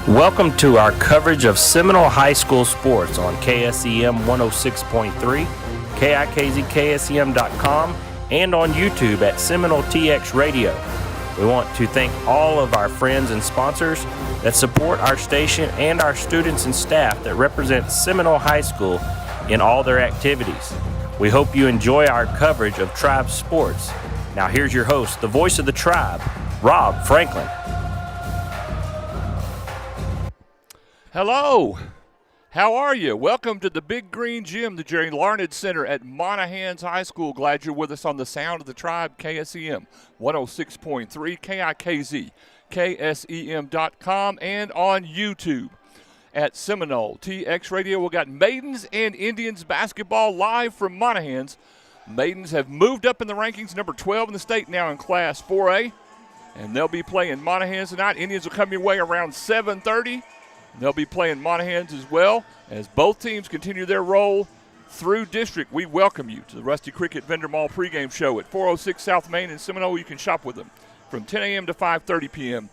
Welcome to our coverage of Seminole High School sports on KSEM 106.3, KIKZ KSEM.com, and on YouTube at Seminole TX Radio. We want to thank all of our friends and sponsors that support our station and our students and staff that represent Seminole High School in all their activities. We hope you enjoy our coverage of Tribe sports. Now here's your host, the voice of the Tribe, Rob Franklin. Hello, how are you? Welcome to the Big Green Gym, the Jerry Larned Center at Monahans High School. Glad you're with us on the Sound of the Tribe, KSEM 106.3, KIKZ, KSEM.com, and on YouTube at Seminole TX Radio. We've got Maidens and Indians basketball live from Monahans. Maidens have moved up in the rankings, number 12 in the state now in Class 4A, and they'll be playing Monahans tonight. Indians will come your way around 7:30. They'll be playing Monahans as well. As both teams continue their roll through district, we welcome you to the Rusty Cricket Vendor Mall pregame show at 406 South Main in Seminole. You can shop with them from 10 a.m. to 5:30 p.m.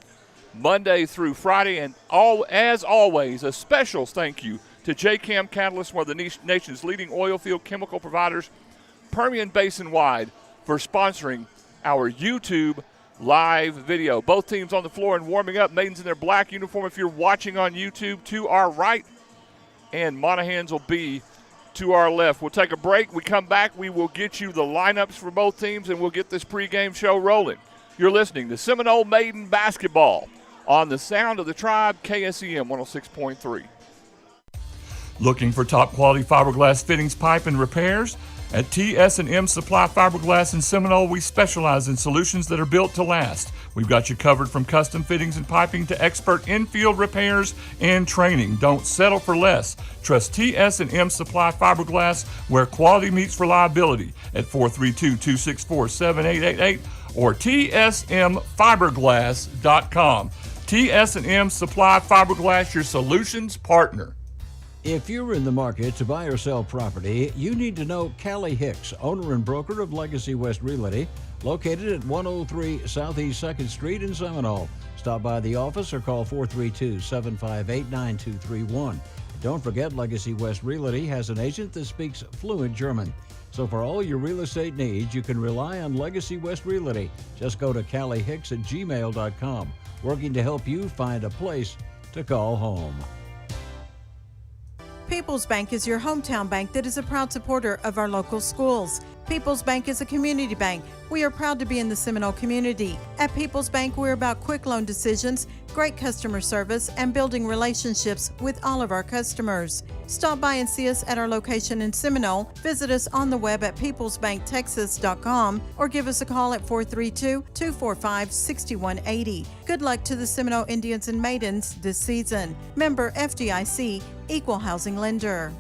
Monday through Friday. And as always, a special thank you to J-Cam Catalyst, one of the nation's leading oil field chemical providers, Permian Basin-wide, for sponsoring our YouTube live video. Both teams on the floor and warming up. Maidens in their black uniform if you're watching on YouTube to our right, and Monahans will be to our left. We'll take a break. We come back. We will get you the lineups for both teams, and we'll get this pregame show rolling. You're listening to Seminole Maiden basketball on the Sound of the Tribe, KSEM 106.3. Looking for top quality fiberglass fittings, pipe, and repairs? At TS&M Supply Fiberglass in Seminole, we specialize in solutions that are built to last. We've got you covered from custom fittings and piping to expert in-field repairs and training. Don't settle for less. Trust TS&M Supply Fiberglass, where quality meets reliability, at 432-264-7888 or tsmfiberglass.com. TS&M Supply Fiberglass, your solutions partner. If you're in the market to buy or sell property, you need to know Callie Hicks, owner and broker of Legacy West Realty, located at 103 Southeast 2nd Street in Seminole. Stop by the office or call 432-758-9231. Don't forget, Legacy West Realty has an agent that speaks fluent German. So for all your real estate needs, you can rely on Legacy West Realty. Just go to calliehicks@gmail.com, working to help you find a place to call home. People's Bank is your hometown bank that is a proud supporter of our local schools. People's Bank is a community bank. We are proud to be in the Seminole community. At People's Bank, we're about quick loan decisions, great customer service, and building relationships with all of our customers. Stop by and see us at our location in Seminole. Visit us on the web at peoplesbanktexas.com or give us a call at 432-245-6180. Good luck to the Seminole Indians and Maidens this season. Member FDIC, Equal Housing Lender.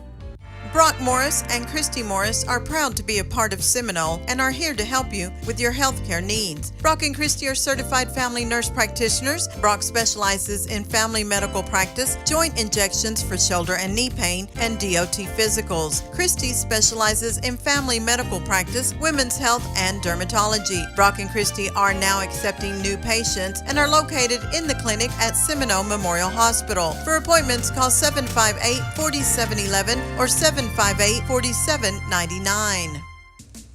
Brock Morris and Christy Morris are proud to be a part of Seminole and are here to help you with your healthcare needs. Brock and Christy are certified family nurse practitioners. Brock specializes in family medical practice, joint injections for shoulder and knee pain, and DOT physicals. Christy specializes in family medical practice, women's health, and dermatology. Brock and Christy are now accepting new patients and are located in the clinic at Seminole Memorial Hospital. For appointments, call 758-4711 or 758-4799.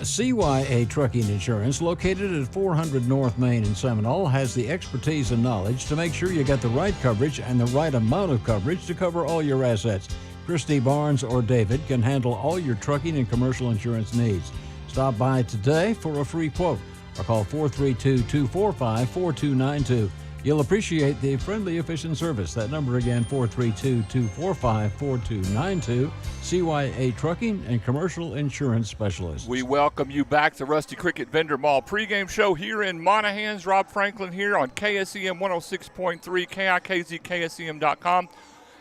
CYA Trucking Insurance, located at 400 North Main in Seminole, has the expertise and knowledge to make sure you get the right coverage and the right amount of coverage to cover all your assets. Christy Barnes or David can handle all your trucking and commercial insurance needs. Stop by today for a free quote or call 432-245-4292. You'll appreciate the friendly, efficient service. That number again, 432-245-4292. CYA Trucking and Commercial Insurance Specialist. We welcome you back to Rusty Cricket Vendor Mall pregame show here in Monahans. Rob Franklin here on KSEM 106.3, KIKZ, KSEM.com,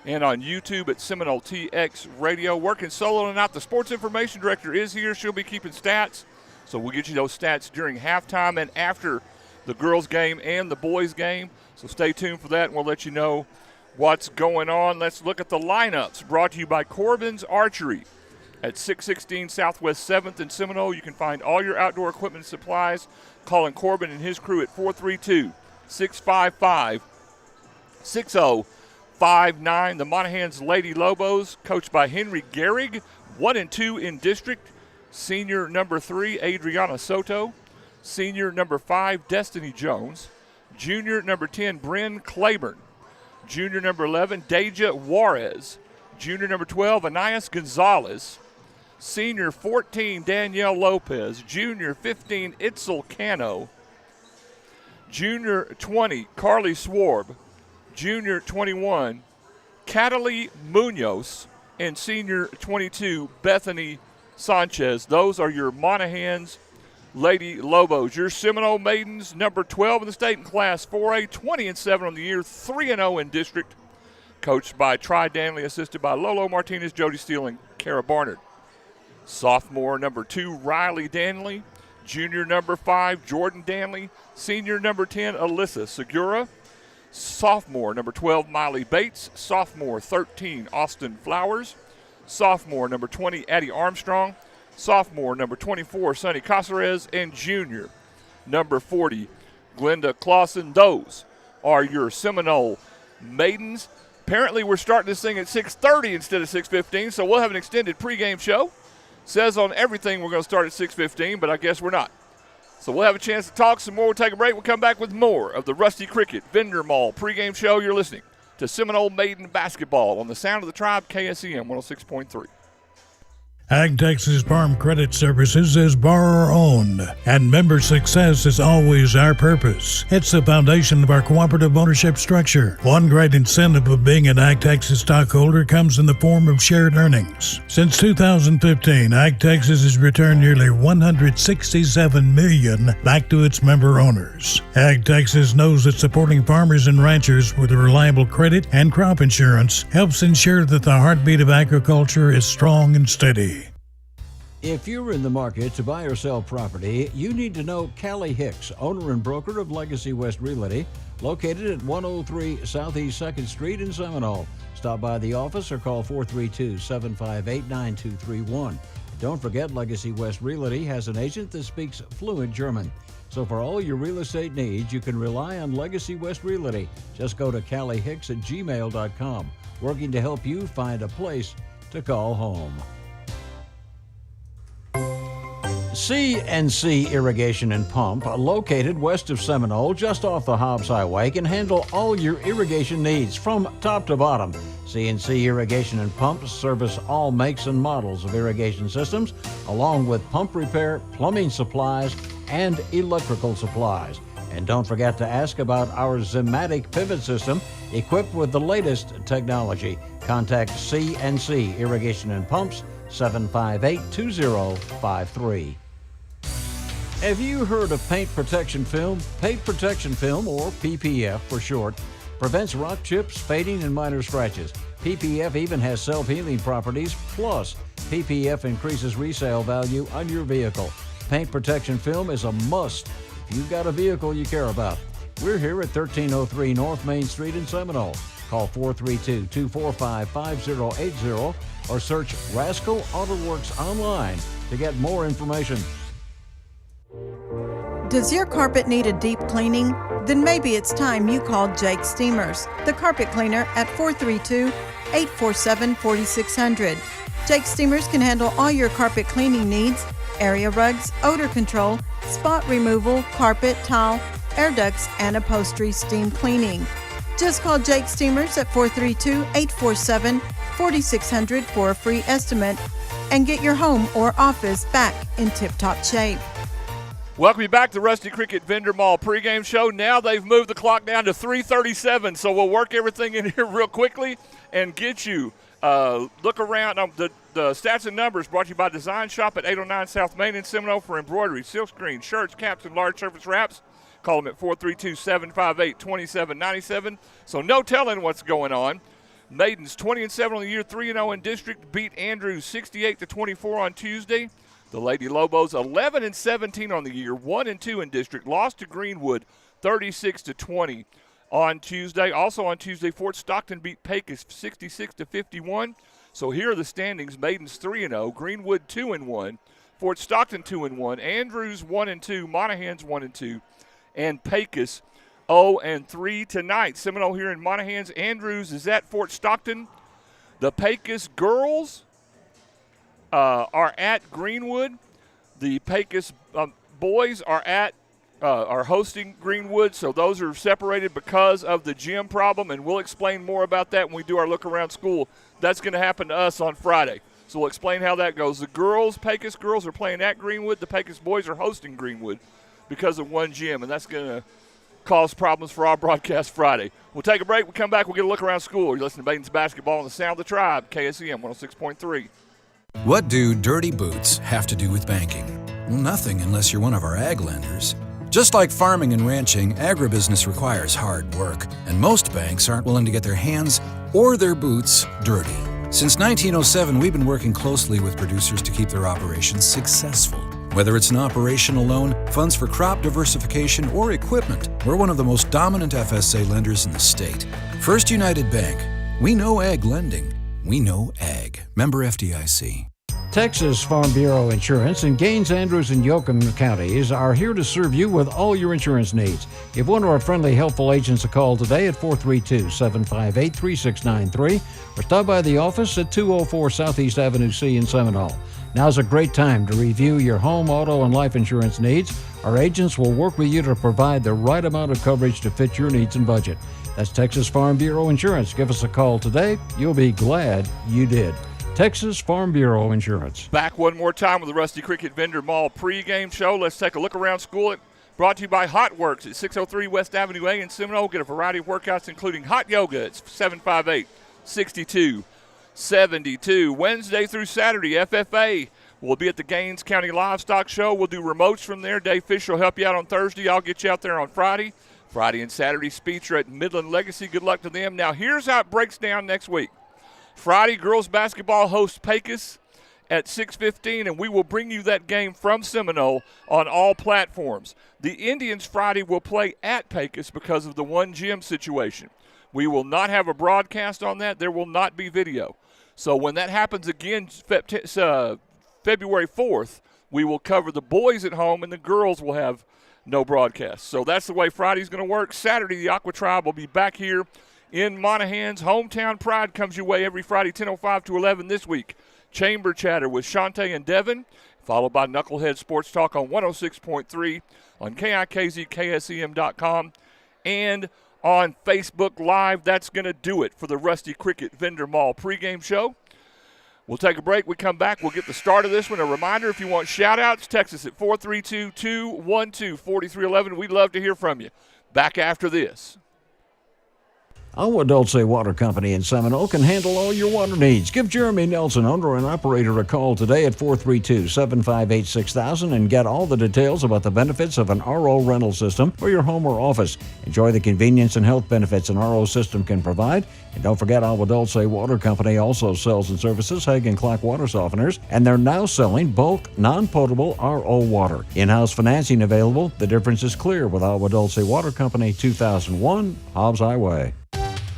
and on YouTube at Seminole TX Radio. Working soloing out. The sports information director is here. She'll be keeping stats, so we'll get you those stats during halftime and after the girls' game and the boys' game. So stay tuned for that, and we'll let you know what's going on. Let's look at the lineups brought to you by Corbin's Archery at 616 Southwest 7th in Seminole. You can find all your outdoor equipment and supplies calling Corbin and his crew at 432-655-6059. The Monahans Lady Lobos, coached by Henry Gehrig, 1-2 in district. Senior number 3, Adriana Soto. Senior number 5, Destiny Jones. Junior number 10, Bryn Claiborne. Junior number 11, Deja Juarez. Junior number 12, Anais Gonzalez. Senior 14, Danielle Lopez. Junior 15, Itzel Cano. Junior 20, Carly Swarb. Junior 21, Cataly Munoz. And senior 22, Bethany Sanchez. Those are your Monahans Lady Lobos. Your Seminole Maidens, number 12 in the state in Class 4A, 20-7 on the year, 3-0 in district. Coached by Tri Danley, assisted by Lolo Martinez, Jody Steele, and Kara Barnard. Sophomore number 2, Riley Danley. Junior number 5, Jordan Danley. Senior number 10, Alyssa Segura. Sophomore number 12, Miley Bates. Sophomore 13, Austin Flowers. Sophomore number 20, Addie Armstrong. Sophomore number 24, Sonny Caceres. And junior number 40, Glenda Clausen. Those are your Seminole Maidens. Apparently we're starting this thing at 6:30 instead of 6:15, so we'll have an extended pregame show. Says on everything we're going to start at 6:15, but I guess we're not. So we'll have a chance to talk some more. We'll take a break. We'll come back with more of the Rusty Cricket Vendor Mall pregame show. You're listening to Seminole Maiden Basketball on the Sound of the Tribe, KSEM 106.3. Ag Texas Farm Credit Services is borrower-owned, and member success is always our purpose. It's the foundation of our cooperative ownership structure. One great incentive of being an Ag Texas stockholder comes in the form of shared earnings. Since 2015, Ag Texas has returned nearly $167 million back to its member owners. Ag Texas knows that supporting farmers and ranchers with reliable credit and crop insurance helps ensure that the heartbeat of agriculture is strong and steady. If you're in the market to buy or sell property, you need to know Callie Hicks, owner and broker of Legacy West Realty, located at 103 Southeast 2nd Street in Seminole. Stop by the office or call 432-758-9231. Don't forget, Legacy West Realty has an agent that speaks fluent German. So for all your real estate needs, you can rely on Legacy West Realty. Just go to callihicks@gmail.com, working to help you find a place to call home. C&C Irrigation and Pump, located west of Seminole, just off the Hobbs Highway, can handle all your irrigation needs from top to bottom. CNC Irrigation and Pumps service all makes and models of irrigation systems, along with pump repair, plumbing supplies, and electrical supplies. And don't forget to ask about our Zimatic pivot system, equipped with the latest technology. Contact CNC Irrigation and Pumps, 758-2053. Have you heard of paint protection film? Paint protection film, or PPF for short, prevents rock chips, fading, and minor scratches. PPF even has self-healing properties, plus PPF increases resale value on your vehicle. Paint protection film is a must if you've got a vehicle you care about. We're here at 1303 North Main Street in Seminole. Call 432-245-5080 or search Rascal Auto Works online to get more information. Does your carpet need a deep cleaning? Then maybe it's time you called Jake Steamers, the carpet cleaner, at 432-847-4600. Jake Steamers can handle all your carpet cleaning needs: area rugs, odor control, spot removal, carpet, tile, air ducts, and upholstery steam cleaning. Just call Jake Steamers at 432-847-4600 for a free estimate and get your home or office back in tip-top shape. Welcome you back to the Rusty Cricket Vendor Mall pregame show. Now they've moved the clock down to 3:37, so we'll work everything in here real quickly and get you look around. The stats and numbers brought to you by Design Shop at 809 South Main in Seminole for embroidery, silkscreen, shirts, caps, and large surface wraps. Call them at 432-758-2797. So no telling what's going on. Maidens 20-7 on the year, 3-0 in district, beat Andrews 68-24 on Tuesday. The Lady Lobos 11-17 on the year, 1-2 in district, lost to Greenwood 36-20 on Tuesday. Also on Tuesday, Fort Stockton beat Pecos 66-51. So here are the standings: Maidens 3-0, Greenwood 2-1, Fort Stockton 2-1, Andrews 1-2, Monahans 1-2, and Pecos 0-3 tonight. Seminole here in Monahans. Andrews is at Fort Stockton. The Pecos girls are at Greenwood. The Pecos boys are hosting Greenwood, so those are separated because of the gym problem, and we'll explain more about that when we do our look around school. That's going to happen to us on Friday, so we'll explain how that goes. The girls, Pecos girls, are playing at Greenwood. The Pecos boys are hosting Greenwood because of one gym, and that's going to cause problems for our broadcast Friday. We'll take a break. We'll come back. We'll get a look around school. You're listening to Maidens basketball on the Sound of the Tribe, KSEM 106.3. What do dirty boots have to do with banking? Well, nothing unless you're one of our ag lenders. Just like farming and ranching, agribusiness requires hard work, and most banks aren't willing to get their hands or their boots dirty. Since 1907, we've been working closely with producers to keep their operations successful. Whether it's an operational loan, funds for crop diversification, or equipment, we're one of the most dominant FSA lenders in the state. First United Bank. We know ag lending. We know ag. Member FDIC. Texas Farm Bureau Insurance in Gaines, Andrews, and Yoakum counties are here to serve you with all your insurance needs. Give one of our friendly, helpful agents a call today at 432-758-3693 or stop by the office at 204 Southeast Avenue C in Seminole. Now's a great time to review your home, auto, and life insurance needs. Our agents will work with you to provide the right amount of coverage to fit your needs and budget. That's Texas Farm Bureau Insurance. Give us a call today. You'll be glad you did. Texas Farm Bureau Insurance. Back one more time with the Rusty Cricket Vendor Mall pregame show. Let's take a look around school. Brought to you by Hot Works at 603 West Avenue A in Seminole. Get a variety of workouts, including hot yoga. It's 758-6272. Wednesday through Saturday, FFA will be at the Gaines County Livestock Show. We'll do remotes from there. Dave Fisher will help you out on Thursday. I'll get you out there on Friday. Friday and Saturday, Speech are at Midland Legacy. Good luck to them. Now, here's how it breaks down next week. Friday, girls basketball hosts Pecos at 6:15, and we will bring you that game from Seminole on all platforms. The Indians Friday will play at Pecos because of the one gym situation. We will not have a broadcast on that. There will not be video. So when that happens again, February 4th, we will cover the boys at home, and the girls will have no broadcast. So that's the way Friday's going to work. Saturday, the Aqua Tribe will be back here in Monahans. Hometown Pride comes your way every Friday, 10:05 to 11 this week. Chamber Chatter with Shantae and Devin, followed by Knucklehead Sports Talk on 106.3 on KIKZ, KSEM.com, and on Facebook Live. That's going to do it for the Rusty Cricket Vendor Mall pregame show. We'll take a break. We come back. We'll get the start of this one. A reminder, if you want shout-outs, text us at 432-212-4311. We'd love to hear from you. Back after this. Our Dulce Water Company in Seminole can handle all your water needs. Give Jeremy Nelson, owner and operator, a call today at 432-758-6000 and get all the details about the benefits of an RO rental system for your home or office. Enjoy the convenience and health benefits an RO system can provide. And don't forget, Agua Dulce Water Company also sells and services Hague and Clark water softeners, and they're now selling bulk, non-potable RO water. In-house financing available. The difference is clear with Agua Dulce Water Company, 2001 Hobbs Highway.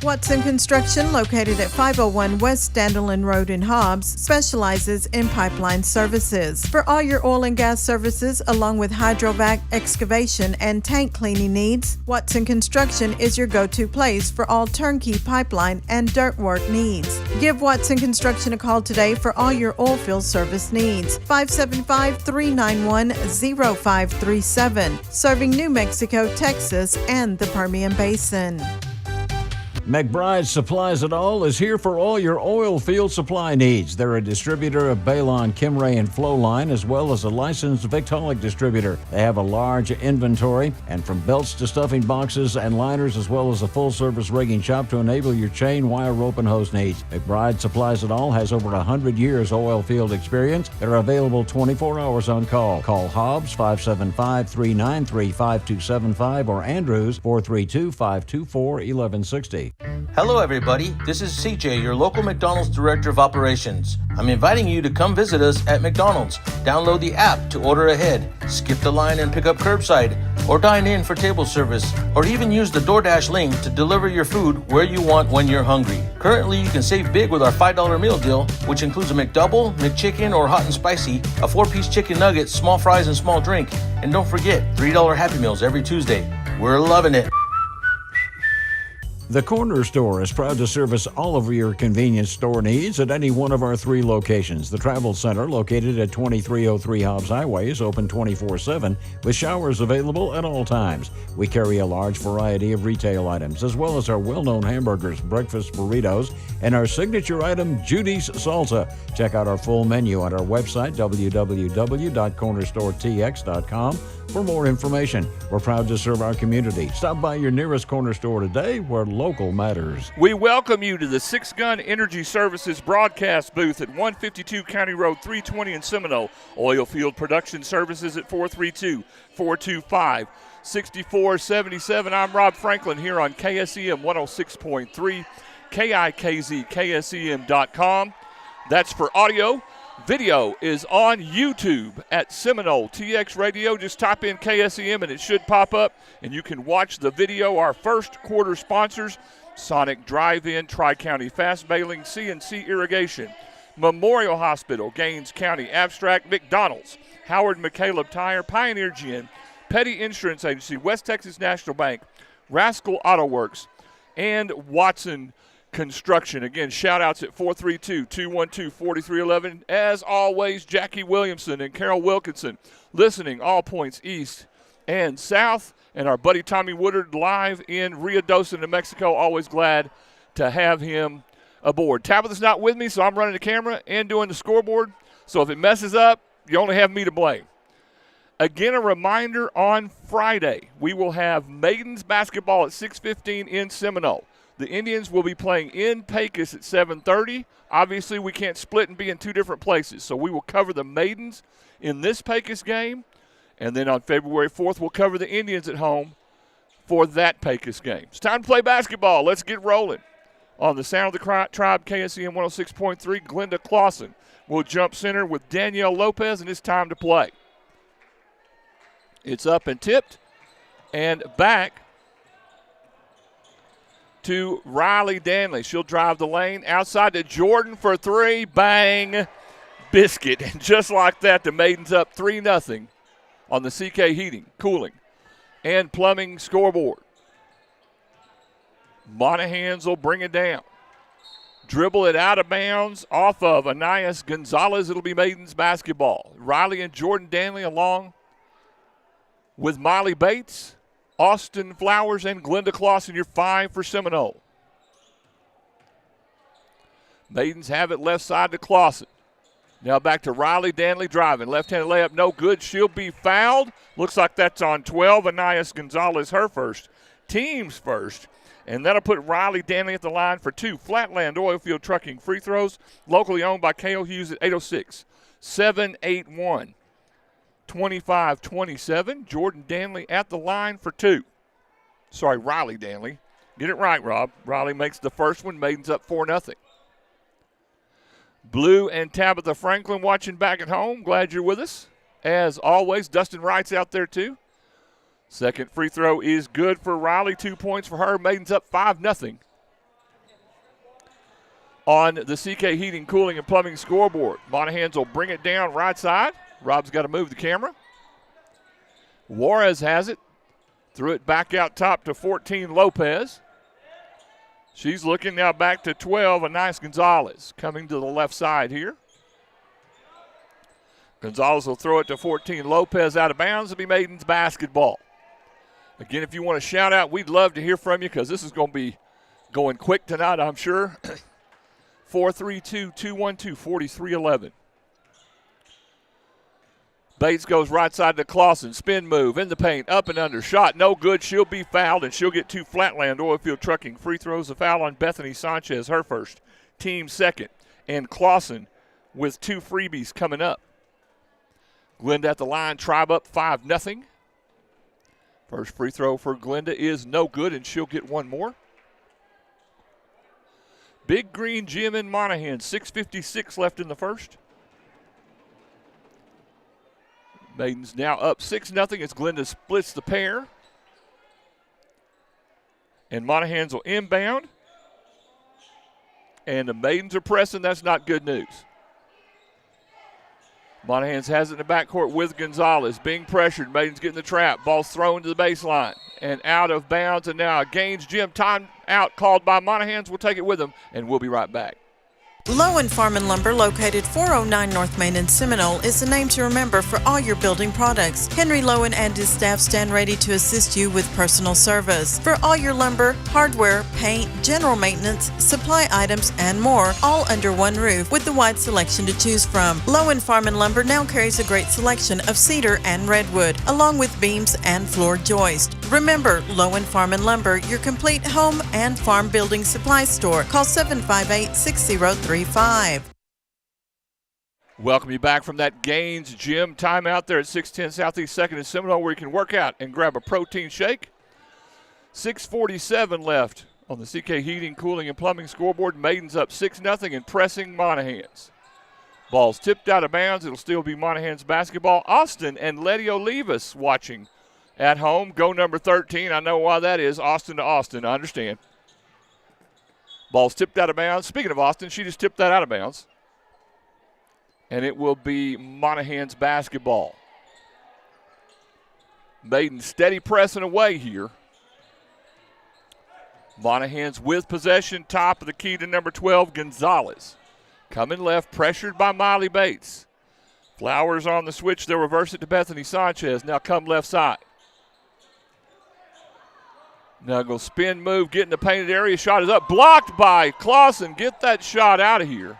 Watson Construction, located at 501 West Dandelion Road in Hobbs, specializes in pipeline services. For all your oil and gas services, along with hydrovac, excavation, and tank cleaning needs, Watson Construction is your go-to place for all turnkey pipeline and dirt work needs. Give Watson Construction a call today for all your oil field service needs. 575-391-0537, serving New Mexico, Texas, and the Permian Basin. McBride Supplies It All is here for all your oil field supply needs. They're a distributor of Balon, Kimray, and Flowline, as well as a licensed Victaulic distributor. They have a large inventory, and from belts to stuffing boxes and liners, as well as a full-service rigging shop to enable your chain, wire, rope, and hose needs. McBride Supplies It All has over 100 years oil field experience. They're available 24 hours on call. Call Hobbs 575-393-5275 or Andrews 432-524-1160. Hello everybody, this is CJ, your local McDonald's Director of Operations. I'm inviting you to come visit us at McDonald's. Download the app to order ahead, skip the line and pick up curbside, or dine in for table service, or even use the DoorDash link to deliver your food where you want when you're hungry. Currently, you can save big with our $5 meal deal, which includes a McDouble, McChicken, or hot and spicy, a 4-piece chicken nugget, small fries, and small drink. And don't forget, $3 Happy Meals every Tuesday. We're loving it. The Corner Store is proud to service all of your convenience store needs at any one of our 3 locations. The Travel Center, located at 2303 Hobbs Highway, is open 24/7 with showers available at all times. We carry a large variety of retail items, as well as our well-known hamburgers, breakfast burritos, and our signature item, Judy's Salsa. Check out our full menu on our website, www.cornerstoretx.com. For more information. We're proud to serve our community. Stop by your nearest Corner Store today, where local matters. We welcome you to the Six Gun Energy Services broadcast booth at 152 County Road 320 in Seminole. Oil Field Production Services at 432-425-6477. I'm Rob Franklin here on KSEM 106.3, KIKZ, KSEM.com. That's for audio. Video is on YouTube at Seminole TX Radio. Just type in KSEM and it should pop up, and you can watch the video. Our first quarter sponsors: Sonic Drive-In, Tri-County Fast Bailing, CNC Irrigation, Memorial Hospital, Gaines County Abstract, McDonald's, Howard McCaleb Tire, Pioneer Gin, Petty Insurance Agency, West Texas National Bank, Rascal Auto Works, and Watson Construction. Again, shout-outs at 432-212-4311. As always, Jackie Williamson and Carol Wilkinson listening all points east and south. And our buddy Tommy Woodard live in Ruidoso, New Mexico. Always glad to have him aboard. Tabitha's not with me, so I'm running the camera and doing the scoreboard. So if it messes up, you only have me to blame. Again, a reminder, on Friday, we will have Maidens basketball at 6:15 in Seminole. The Indians will be playing in Pecos at 7:30. Obviously, we can't split and be in 2 different places, so we will cover the Maidens in this Pecos game, and then on February 4th, we'll cover the Indians at home for that Pecos game. It's time to play basketball. Let's get rolling. On the Sound of the Tribe, KSEM 106.3, Glenda Clausen will jump center with Danielle Lopez, and it's time to play. It's up and tipped and back to Riley Danley. She'll drive the lane outside to Jordan for 3. Bang. Biscuit. And just like that, the Maidens up 3-0 on the CK Heating, Cooling, and Plumbing scoreboard. Monahans will bring it down. Dribble it out of bounds off of Anais Gonzalez. It'll be Maidens basketball. Riley and Jordan Danley along with Miley Bates Austin Flowers and Glenda Clausen, your 5 for Seminole. Maidens have it left side to Clausen. Now back to Riley Danley driving. Left-handed layup, no good. She'll be fouled. Looks like that's on 12. Anais Gonzalez, her first. Team's first. And that'll put Riley Danley at the line for 2. Flatland Oilfield Trucking free throws, locally owned by K.O. Hughes at 806. 7-8-1. 25-27. Jordan Danley at the line for 2. Sorry, Riley Danley. Get it right, Rob. Riley makes the first one. Maidens up 4-0. Blue and Tabitha Franklin watching back at home. Glad you're with us. As always, Dustin Wright's out there too. Second free throw is good for Riley. 2 points for her. Maidens up 5-0. On the CK Heating, Cooling, and Plumbing scoreboard, Monahans will bring it down right side. Rob's got to move the camera. Juarez has it. Threw it back out top to 14, Lopez. She's looking now back to 12, Anais Gonzalez coming to the left side here. Gonzalez will throw it to 14, Lopez out of bounds. It'll be Maidens basketball. Again, if you want to shout out, we'd love to hear from you because this is going to be going quick tonight, I'm sure. 432-212-4311. Bates goes right side to Clausen. Spin move in the paint, up and under. Shot no good. She'll be fouled, and she'll get 2 Flatland Oilfield Trucking free throws. A foul on Bethany Sanchez, her first. Team second. And Clausen with 2 freebies coming up. Glenda at the line. Tribe up 5-0. First free throw for Glenda is no good, and she'll get 1 more. Big Green Gym in Monahans. 6:56 left in the first. Maidens now up 6-0 as Glenda splits the pair. And Monahans will inbound. And the Maidens are pressing. That's not good news. Monahans has it in the backcourt with Gonzalez. Being pressured. Maidens getting the trap. Ball's thrown to the baseline. And out of bounds. And now a Gaines Gym timeout called by Monahans. We'll take it with them. And we'll be right back. Lowen Farm and Lumber, located 409 North Main in Seminole, is the name to remember for all your building products. Henry Lowen and his staff stand ready to assist you with personal service. For all your lumber, hardware, paint, general maintenance, supply items, and more, all under one roof with the wide selection to choose from. Lowen Farm and Lumber now carries a great selection of cedar and redwood, along with beams and floor joist. Remember, Lowen Farm and Lumber, your complete home and farm building supply store. Call 758-6035. Welcome you back from that Gaines Gym timeout there at 610 Southeast 2nd in Seminole, where you can work out and grab a protein shake. 6:47 left on the CK Heating, Cooling, and Plumbing scoreboard. Maidens up 6-0 and pressing Monahans. Ball's tipped out of bounds. It'll still be Monahans basketball. Austin and Letty Olivas watching at home. Go number 13. I know why that is. Austin to Austin. I understand. Ball's tipped out of bounds. Speaking of Austin, she just tipped that out of bounds. And it will be Monahans basketball. Maiden steady pressing away here. Monahans with possession, top of the key to number 12, Gonzalez. Coming left, pressured by Miley Bates. Flowers on the switch. They'll reverse it to Bethany Sanchez. Now come left side. Now go spin move, get in the painted area. Shot is up, blocked by Clausen. Get that shot out of here.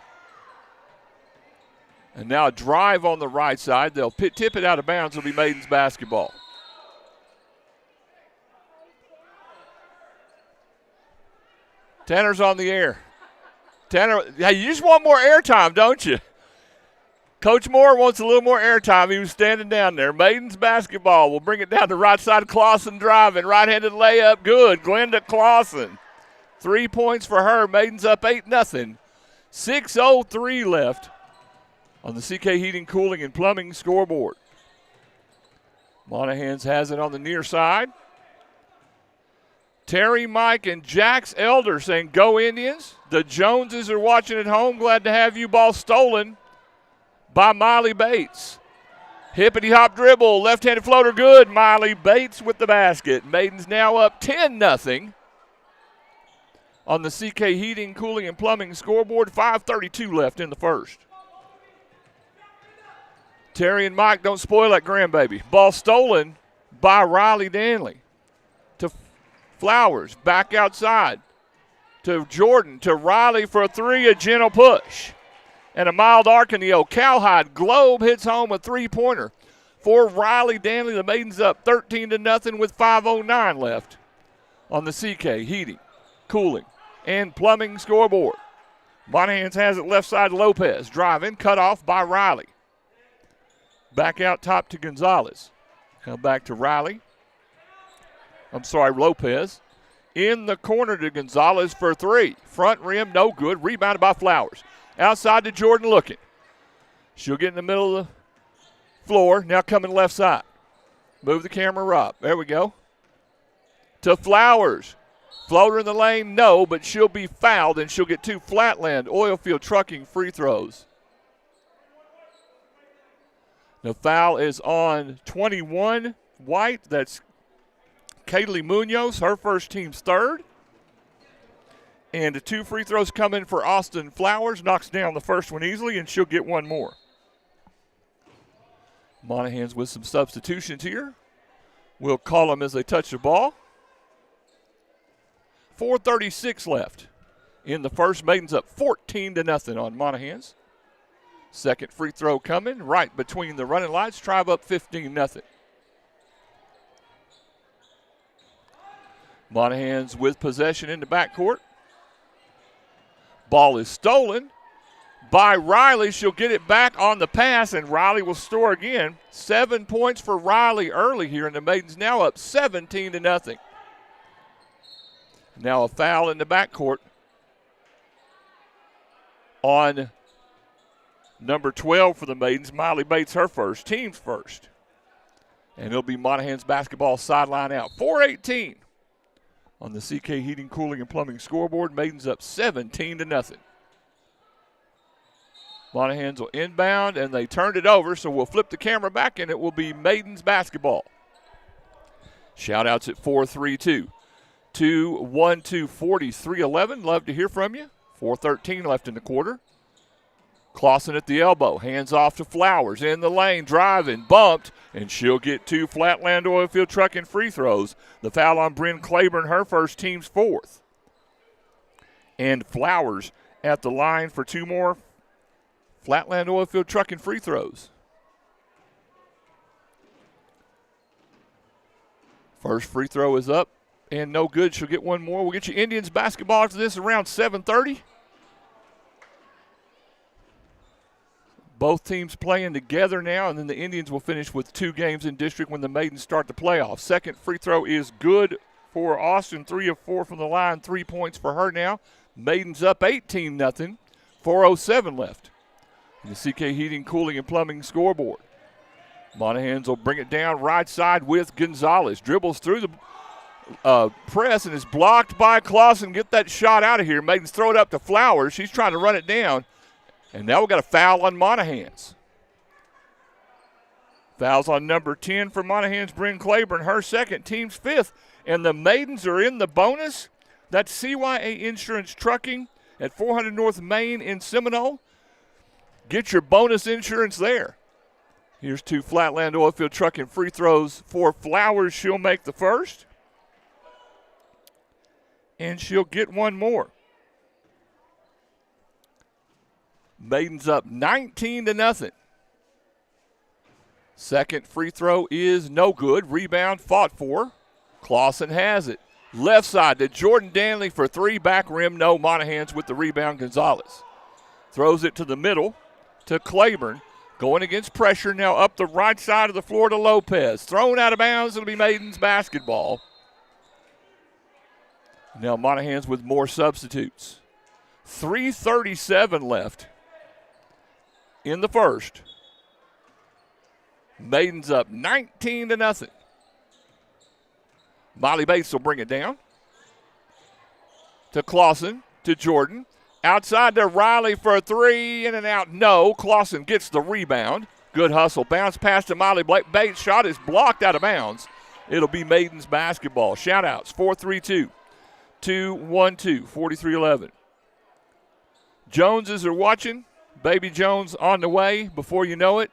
And now a drive on the right side. They'll tip it out of bounds. It'll be Maidens basketball. Tanner's on the air. Tanner, hey, you just want more airtime, don't you? Coach Moore wants a little more airtime. He was standing down there. Maidens basketball. We'll bring it down to right side. Clausen driving. Right-handed layup. Good. Glenda Clausen. 3 points for her. Maidens up 8-0. 6:03 left on the CK Heating, Cooling, and Plumbing scoreboard. Monahans has it on the near side. Terry, Mike, and Jax Elder saying, go Indians. The Joneses are watching at home. Glad to have you. Ball stolen by Miley Bates. Hippity-hop dribble, left-handed floater, good. Miley Bates with the basket. Maidens now up 10-0 on the CK Heating, Cooling, and Plumbing scoreboard. 5:32 left in the first. Terry and Mike, don't spoil that grandbaby. Ball stolen by Riley Danley. Flowers back outside to Jordan, to Riley for a three, a gentle push. And a mild arc in the Cowhide Globe hits home a three-pointer for Riley Danley. The Maidens up 13-0 with 5:09 left on the CK Heating, Cooling, and Plumbing scoreboard. Monahans has it left side. Lopez driving, cut off by Riley. Back out top to Gonzalez. Now back to Riley. Lopez. In the corner to Gonzalez for three. Front rim, no good. Rebounded by Flowers. Outside to Jordan looking. She'll get in the middle of the floor. Now coming left side. Move the camera up. There we go. To Flowers. Floater in the lane, no, but she'll be fouled, and she'll get two Flatland Oilfield Trucking free throws. The foul is on 21, White. That's Kaylee Munoz, her first, team's third. And the two free throws come in for Austin Flowers. Knocks down the first one easily, and she'll get one more. Monahans with some substitutions here. We'll call them as they touch the ball. 4:36 left in the first. Maidens up 14-0 on Monahans. Second free throw coming right between the running lights. Tribe up 15-0. Monahans with possession in the backcourt. Ball is stolen by Riley. She'll get it back on the pass, and Riley will score again. 7 points for Riley early here, and the Maidens now up 17-0. Now a foul in the backcourt on number 12 for the Maidens. Miley Bates, her first, team's first. And it'll be Monahans basketball sideline out. 4:18 on the CK Heating, Cooling, and Plumbing scoreboard. Maidens up 17-0. Monahans will inbound, and they turned it over, so we'll flip the camera back, and it will be Maidens basketball. Shout-outs at 432. 2-1-2-43-11. Love to hear from you. 4:13 left in the quarter. Clausen at the elbow. Hands off to Flowers. In the lane. Driving. Bumped. And she'll get two Flatland Oilfield Trucking free throws. The foul on Bryn Claiborne, her first, team's fourth. And Flowers at the line for two more Flatland Oilfield Trucking free throws. First free throw is up. And no good. She'll get one more. We'll get you Indians basketball after this around 7:30. Both teams playing together now, and then the Indians will finish with two games in district when the Maidens start the playoffs. Second free throw is good for Austin. 3 of 4 from the line. 3 points for her now. Maidens up 18-0. 4:07 left in the CK Heating, Cooling, and Plumbing scoreboard. Monahans will bring it down right side with Gonzalez. Dribbles through the press and is blocked by Clausen. Get that shot out of here. Maidens throw it up to Flowers. She's trying to run it down. And now we've got a foul on Monahans. Fouls on number 10 for Monahans, Bryn Claiborne, her second, team's fifth. And the Maidens are in the bonus. That's CYA Insurance Trucking at 400 North Main in Seminole. Get your bonus insurance there. Here's two Flatland Oilfield Trucking free throws for Flowers. She'll make the first. And she'll get one more. Maidens up 19-0. Second free throw is no good. Rebound fought for. Clausen has it. Left side to Jordan Danley for three. Back rim, no. Monahans with the rebound. Gonzalez throws it to the middle to Claiborne. Going against pressure now up the right side of the floor to Lopez. Thrown out of bounds. It'll be Maidens basketball. Now Monahans with more substitutes. 3:37 left in the first. Maidens up 19-0. Miley Bates will bring it down to Clausen, to Jordan. Outside to Riley for a three, in and out, no. Clausen gets the rebound. Good hustle. Bounce pass to Miley Bates. Shot is blocked out of bounds. It'll be Maidens basketball. Shout-outs, 4-3-2. 2-1-2, 43-11. Joneses are watching. Baby Jones on the way before you know it.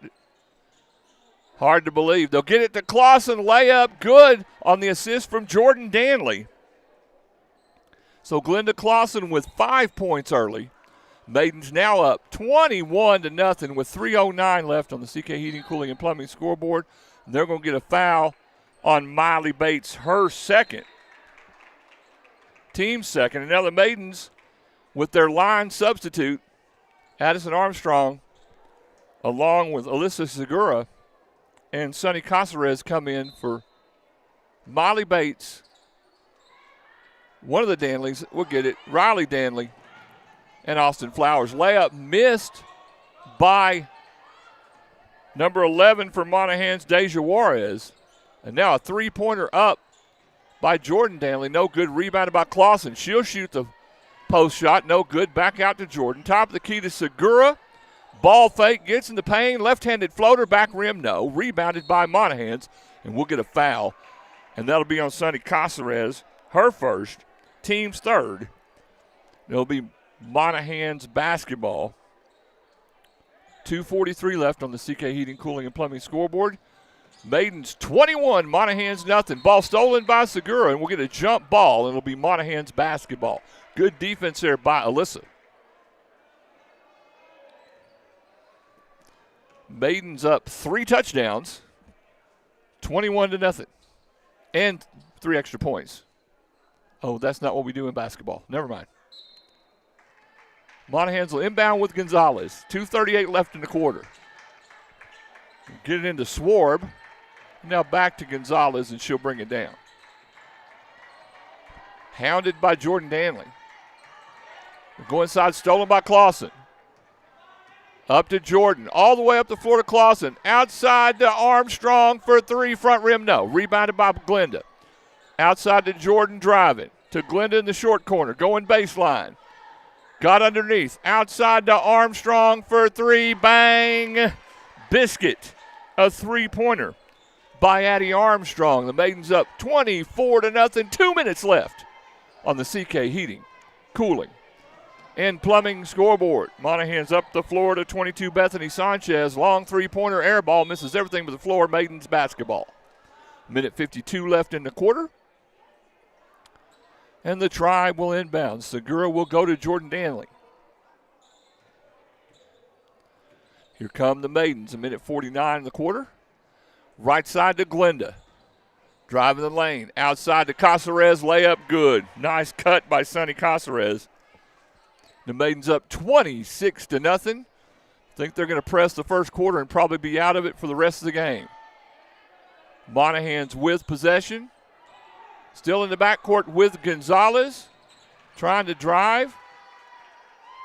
Hard to believe. They'll get it to Clausen. Layup good on the assist from Jordan Danley. So Glenda Clausen with 5 points early. Maidens now up 21-0 with 3:09 left on the CK Heating, Cooling, and Plumbing scoreboard. And they're going to get a foul on Miley Bates, her second. Team second. And now the Maidens, with their line substitute, Addison Armstrong, along with Alyssa Segura and Sonny Casares, come in for Miley Bates. One of the Danleys, we'll get it, Riley Danley and Austin Flowers. Layup missed by number 11 for Monahans, Deja Juarez. And now a three-pointer up by Jordan Danley. No good. Rebounded by Clausen. She'll shoot the post shot. No good. Back out to Jordan. Top of the key to Segura. Ball fake. Gets in the paint. Left-handed floater. Back rim. No. Rebounded by Monahans. And we'll get a foul. And that'll be on Sonny Casares. Her first. Team's third. It'll be Monahans basketball. 2:43 left on the CK Heating, Cooling, and Plumbing scoreboard. Maidens 21, Monahans nothing. Ball stolen by Segura, and we'll get a jump ball, and it'll be Monahans basketball. Good defense there by Alyssa. Maidens up 3 touchdowns, 21-0, and 3 extra points. Oh, that's not what we do in basketball. Never mind. Monahans will inbound with Gonzalez. 2:38 left in the quarter. Get it into Swarb. Now back to Gonzalez, and she'll bring it down. Hounded by Jordan Danley. Go inside, stolen by Clausen. Up to Jordan. All the way up the floor to Clausen. Outside to Armstrong for 3. Front rim, no. Rebounded by Glenda. Outside to Jordan driving. To Glenda in the short corner. Going baseline. Got underneath. Outside to Armstrong for 3. Bang. Biscuit. A three-pointer by Addie Armstrong. The Maidens up 24-0. 2 minutes left on the CK Heating, Cooling, and Plumbing scoreboard. Monahans up the floor to 22. Bethany Sanchez. Long three-pointer air ball. Misses everything but the floor. Maidens basketball. Minute 52 left in the quarter. And the Tribe will inbound. Segura will go to Jordan Danley. Here come the Maidens. A minute 49 in the quarter. Right side to Glenda. Driving the lane. Outside to Casares. Layup good. Nice cut by Sonny Casares. The Maidens up 26-0. Think they're going to press the first quarter and probably be out of it for the rest of the game. Monahans with possession. Still in the backcourt with Gonzalez. Trying to drive.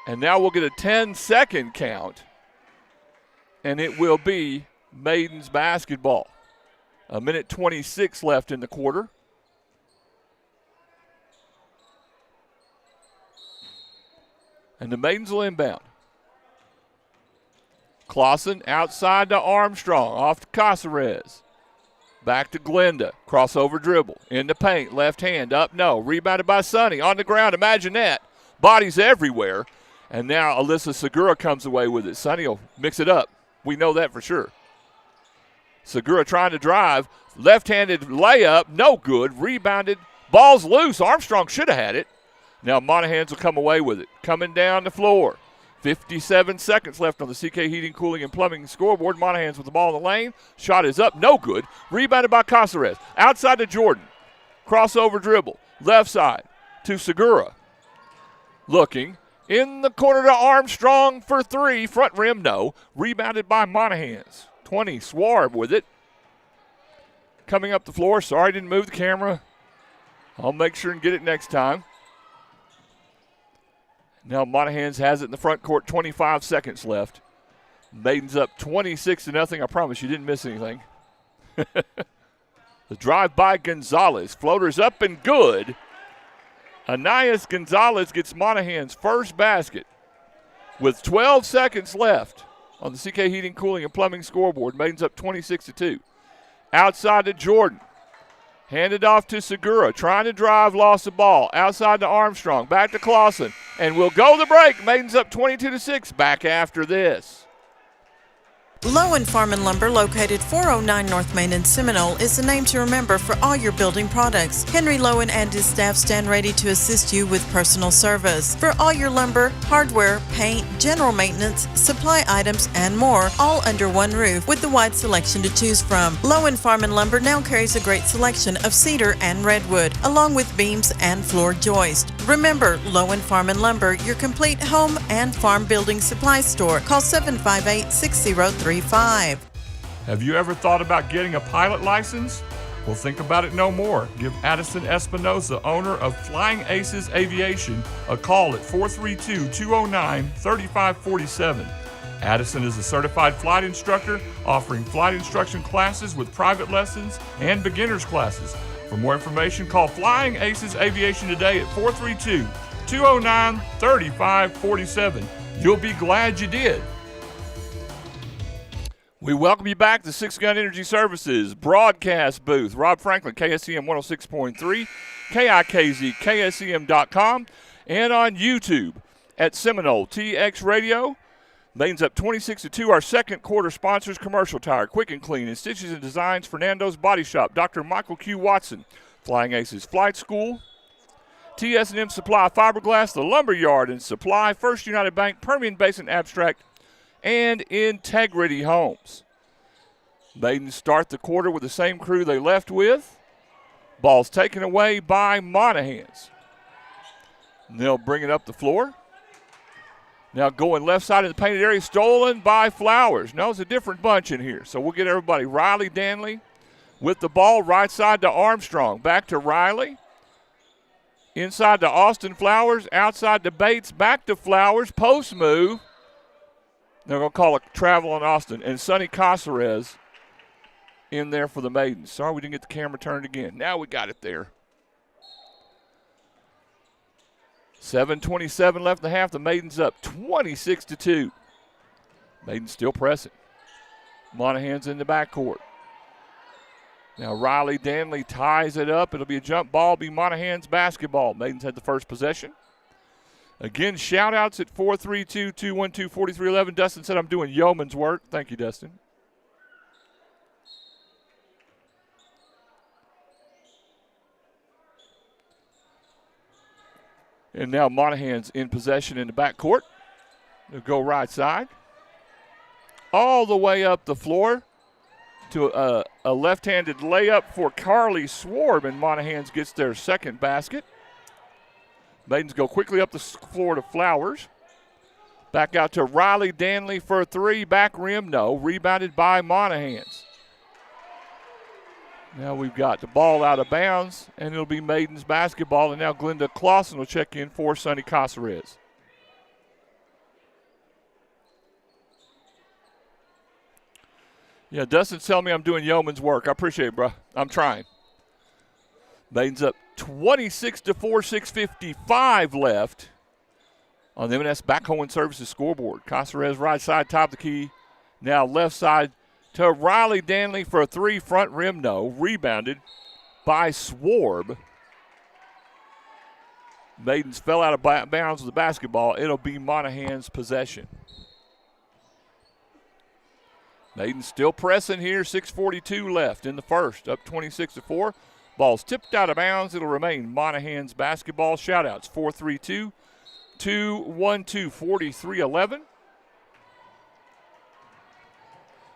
And now we'll get a 10-second count. And it will be Maidens basketball. A minute 26 left in the quarter. And the Maidens will inbound. Clausen outside to Armstrong. Off to Casares. Back to Glenda. Crossover dribble. In the paint. Left hand. Up. No. Rebounded by Sonny. On the ground. Imagine that. Bodies everywhere. And now Alyssa Segura comes away with it. Sonny will mix it up. We know that for sure. Segura trying to drive. Left-handed layup. No good. Rebounded. Ball's loose. Armstrong should have had it. Now Monahans will come away with it. Coming down the floor. 57 seconds left on the CK Heating, Cooling, and Plumbing scoreboard. Monahans with the ball in the lane. Shot is up. No good. Rebounded by Casares. Outside to Jordan. Crossover dribble. Left side to Segura. Looking. In the corner to Armstrong for 3. Front rim, no. Rebounded by Monahans. 20. Swarb with it. Coming up the floor. Sorry, didn't move the camera. I'll make sure and get it next time. Now Monahans has it in the front court. 25 seconds left. Maidens up 26-0. I promise you didn't miss anything. The drive by Gonzalez. Floater's up and good. Anais Gonzalez gets Monahans' first basket with 12 seconds left on the CK Heating, Cooling, and Plumbing scoreboard. Maidens up 26-2. Outside to Jordan. Handed off to Segura. Trying to drive, lost the ball. Outside to Armstrong. Back to Clausen. And we'll go the break. Maidens up 22-6. Back after this. Lowen Farm and Lumber, located 409 North Main in Seminole, is the name to remember for all your building products. Henry Lowen and his staff stand ready to assist you with personal service. For all your lumber, hardware, paint, general maintenance, supply items, and more, all under one roof with the wide selection to choose from. Lowen Farm and Lumber now carries a great selection of cedar and redwood, along with beams and floor joist. Remember, Lowen Farm and Lumber, your complete home and farm building supply store. Call 758-6035. Have you ever thought about getting a pilot license? Well, think about it no more. Give Addison Espinosa, owner of Flying Aces Aviation, a call at 432-209-3547. Addison is a certified flight instructor offering flight instruction classes with private lessons and beginners classes. For more information, call Flying Aces Aviation today at 432-209-3547. You'll be glad you did. We welcome you back to Six Gun Energy Services broadcast booth. Rob Franklin, KSEM 106.3, KIKZ, KSEM.com, and on YouTube at Seminole TX Radio. Maidens up 26-2. Our second quarter sponsors: Commercial Tire, Quick and Clean, and Stitches and Designs, Fernando's Body Shop, Dr. Michael Q. Watson, Flying Aces Flight School, TS&M Supply Fiberglass, The Lumber Yard and Supply, First United Bank, Permian Basin Abstract, and Integrity Homes. Maidens start the quarter with the same crew they left with. Ball's taken away by Monahans. They'll bring it up the floor. Now going left side of the painted area, stolen by Flowers. No, it's a different bunch in here. So we'll get everybody. Riley Danley with the ball, right side to Armstrong. Back to Riley. Inside to Austin Flowers, outside to Bates, back to Flowers, post move. They're going to call a travel on Austin. And Sonny Casares in there for the Maidens. Sorry we didn't get the camera turned again. Now we got it there. 7:27 left in the half. The Maidens up 26-2. Maidens still pressing. Monahans in the backcourt. Now Riley Danley ties it up. It'll be a jump ball, be Monahans basketball. Maidens had the first possession. Again, shout-outs at 432-212-4311. Dustin said I'm doing yeoman's work. Thank you, Dustin. And now Monahans in possession in the backcourt. They'll go right side. All the way up the floor to a left-handed layup for Carly Swarb, and Monahans gets their second basket. Maidens go quickly up the floor to Flowers. Back out to Riley Danley for a three. Back rim, no. Rebounded by Monahans. Now we've got the ball out of bounds, and it'll be Maidens basketball. And now Glenda Clausen will check in for Sonny Casares. Yeah, Dustin's telling me I'm doing yeoman's work. I appreciate it, bro. I'm trying. Maidens up 26-4, 6:55 left on the M&S Backhoe and Services scoreboard. Casares right side, top of the key. Now left side to Riley Danley for a three, front rim, no. Rebounded by Swarb. Maidens fell out of bounds with the basketball. It'll be Monahans' possession. Maidens still pressing here, 6:42 left in the first, up 26-4. Ball's tipped out of bounds. It'll remain Monahans basketball. Shoutouts 432-212-4311.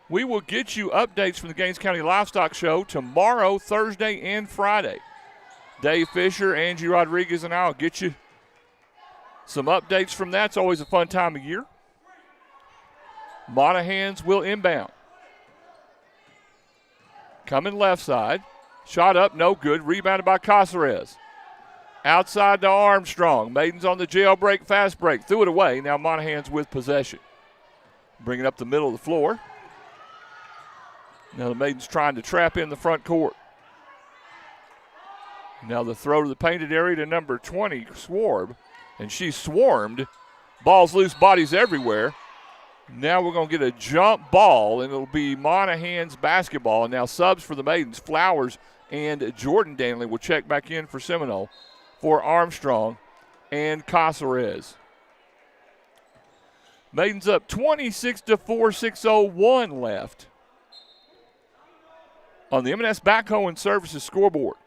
We will get you updates from the Gaines County Livestock Show tomorrow, Thursday, and Friday. Dave Fisher, Angie Rodriguez, and I will get you some updates from that. It's always a fun time of year. Monahans will inbound. Coming left side. Shot up, no good. Rebounded by Casares. Outside to Armstrong. Maidens on the jailbreak, fast break. Threw it away. Now Monahans with possession. Bring it up the middle of the floor. Now the Maidens trying to trap in the front court. Now the throw to the painted area to number 20, Swarb. And she swarmed. Ball's loose, bodies everywhere. Now we're going to get a jump ball, and it'll be Monahans basketball. And now subs for the Maidens. Flowers and Jordan Danley will check back in for Seminole for Armstrong and Casares. Maidens up 26-4, 6:01 left on the M&S Backhoe and Services scoreboard.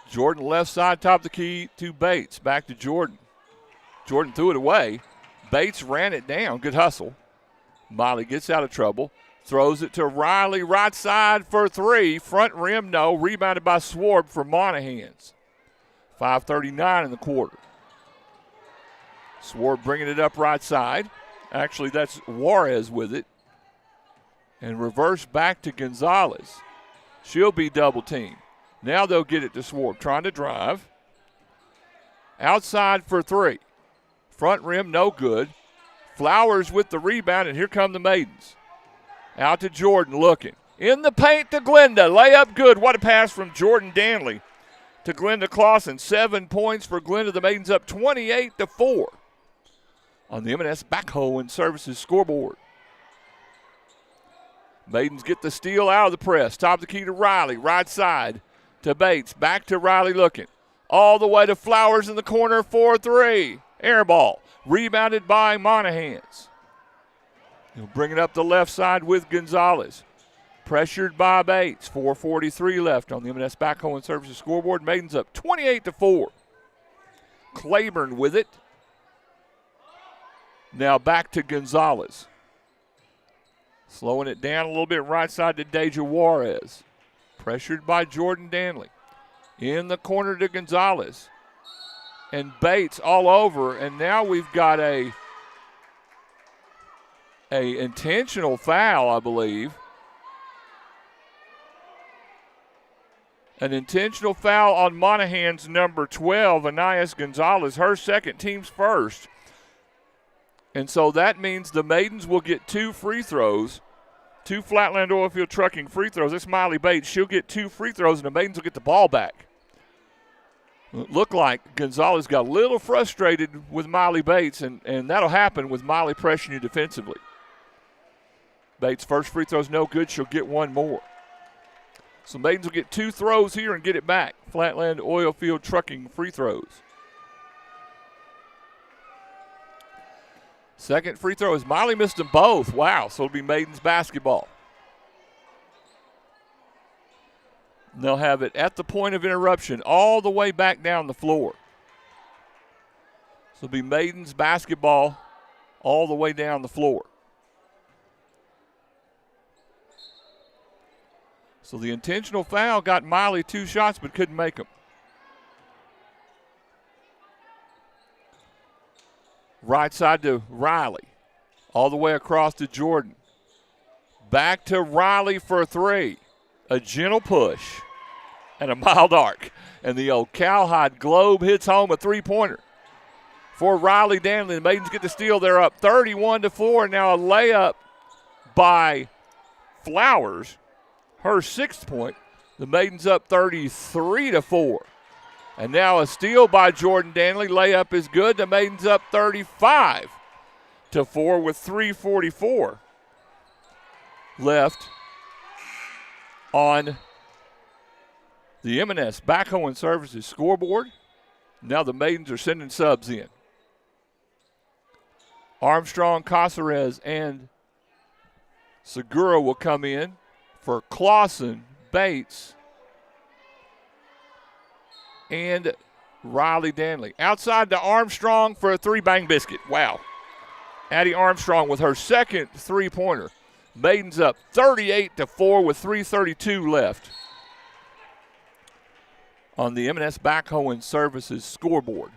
Jordan left side, top of the key to Bates. Back to Jordan. Jordan threw it away. Bates ran it down. Good hustle. Miley gets out of trouble. Throws it to Riley, right side for three. Front rim, no. Rebounded by Swarb for Monahans. 5:39 in the quarter. Swarb bringing it up right side. Actually, that's Juarez with it. And reverse back to Gonzalez. She'll be double teamed. Now they'll get it to Swarb. Trying to drive. Outside for three. Front rim, no good. Flowers with the rebound, and here come the Maidens. Out to Jordan looking. In the paint to Glenda. Layup good. What a pass from Jordan Danley to Glenda Clausen. 7 points for Glenda. The Maidens up 28-4 on the M&S Backhoe and Services scoreboard. Maidens get the steal out of the press. Top of the key to Riley. Right side to Bates. Back to Riley looking. All the way to Flowers in the corner for three. Air ball. Rebounded by Monahans. He'll bring it up the left side with Gonzalez. Pressured by Bates. 4:43 left on the M&S Backhoe and Services scoreboard. Maidens up 28-4. Claiborne with it. Now back to Gonzalez. Slowing it down a little bit right side to Deja Juarez. Pressured by Jordan Danley. In the corner to Gonzalez. And Bates all over, and now we've got a intentional foul, I believe. An intentional foul on Monahans number 12, Anais Gonzalez, her second, team's first. And so that means the Maidens will get 2 free throws, 2 Flatland Oilfield Trucking free throws. That's Miley Bates. She'll get 2 free throws, and the Maidens will get the ball back. It looked like Gonzalez got a little frustrated with Miley Bates, and that'll happen with Miley pressuring you defensively. Bates' first free throw's no good. She'll get 1 more. So Maidens will get 2 throws here and get it back. Flatland Oilfield Trucking free throws. Second free throw is Miley missed them both. Wow, so it'll be Maidens basketball. And they'll have it at the point of interruption all the way back down the floor. So it'll be Maidens basketball all the way down the floor. So the intentional foul got Miley 2 shots but couldn't make them. Right side to Riley. All the way across to Jordan. Back to Riley for 3. A gentle push and a mild arc. And the old cowhide globe hits home a 3-pointer. For Riley Danley, the Maidens get the steal. They're up 31-4. Now a layup by Flowers. Her 6th point. The Maidens up 33-4. And now a steal by Jordan Danley. Layup is good. The Maidens up 35-4 with 3:44 left on the M&S Backhoe and Services scoreboard. Now the Maidens are sending subs in. Armstrong, Caceres, and Segura will come in for Clausen, Bates, and Riley Danley. Outside to Armstrong for a 3-bang biscuit. Wow. Addie Armstrong with her second 3-pointer. Maidens up 38-4 with 3:32 left on the M&S Backhoe and Services scoreboard.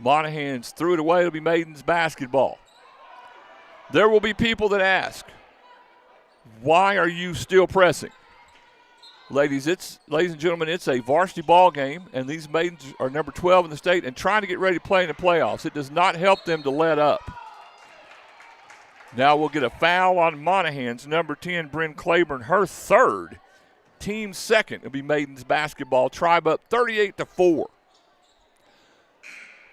Monahans threw it away. It'll be Maidens basketball. There will be people that ask, why are you still pressing? Ladies and gentlemen, it's a varsity ball game, and these Maidens are number 12 in the state and trying to get ready to play in the playoffs. It does not help them to let up. Now we'll get a foul on Monahans. Number 10, Bryn Claiborne, her 3rd. Team 2nd. It'll be Maidens basketball. Tribe up 38-4.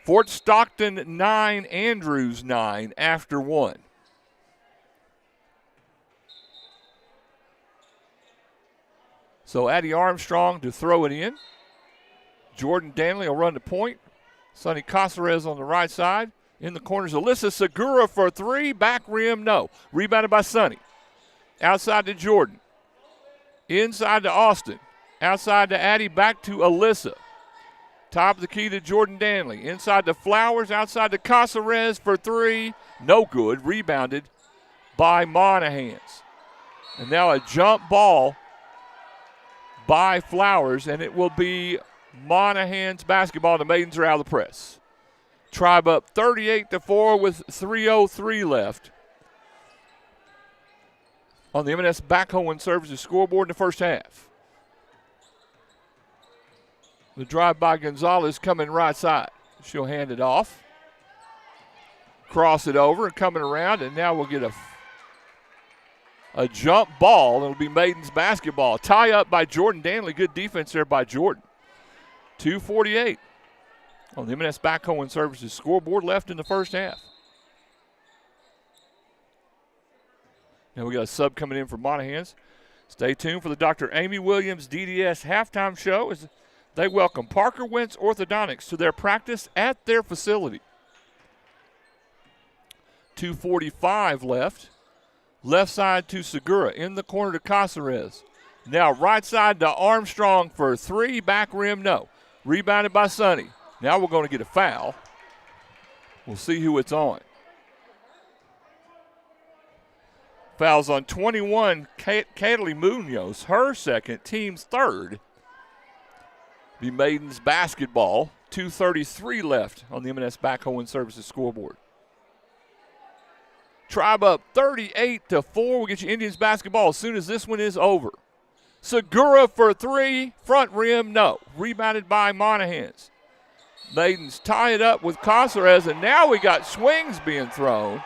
Fort Stockton 9, Andrews 9 after 1. So Addie Armstrong to throw it in. Jordan Danley will run the point. Sonny Caceres on the right side. In the corners, Alyssa Segura for three. Back rim, no. Rebounded by Sonny. Outside to Jordan. Inside to Austin. Outside to Addie. Back to Alyssa. Top of the key to Jordan Danley. Inside to Flowers. Outside to Caceres for three. No good. Rebounded by Monahans. And now a jump ball by Flowers, and it will be Monahans basketball. The Maidens are out of the press. Tribe up 38-4 with 3:03 left on the M&S Backhoe and Services scoreboard in the first half. The drive by Gonzalez coming right side. She'll hand it off. Cross it over and coming around, and now we'll get a jump ball. It'll be Maidens basketball. Tie up by Jordan Danley. Good defense there by Jordan. 2:48 on the M&S Backhoe and Services scoreboard left in the first half. Now we got a sub coming in for Monahans. Stay tuned for the Dr. Amy Williams DDS halftime show as they welcome Parker Wentz Orthodontics to their practice at their facility. 2:45 left. Left side to Segura. In the corner to Caceres. Now right side to Armstrong for three. Back rim, no. Rebounded by Sonny. Now we're going to get a foul. We'll see who it's on. Fouls on 21, Kaylee Munoz. Her second, team's third. Be Maidens basketball. 2:33 left on the M&S Backhoe and Services scoreboard. Tribe up 38-4. We'll get you Indians basketball as soon as this one is over. Segura for three. Front rim, no. Rebounded by Monahans. Maidens tie it up with Caceres, and now we got swings being thrown.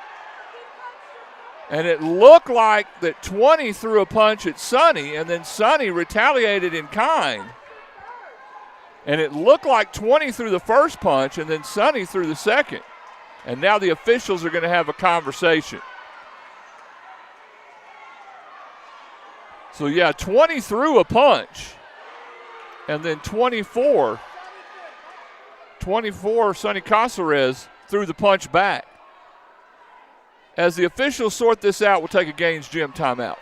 And it looked like that 20 threw a punch at Sonny, and then Sonny retaliated in kind. And it looked like 20 threw the first punch, and then Sonny threw the second. And now the officials are going to have a conversation. So, yeah, 20 threw a punch. And then 24, Sonny Caceres threw the punch back. As the officials sort this out, we'll take a Gaines Gym timeout.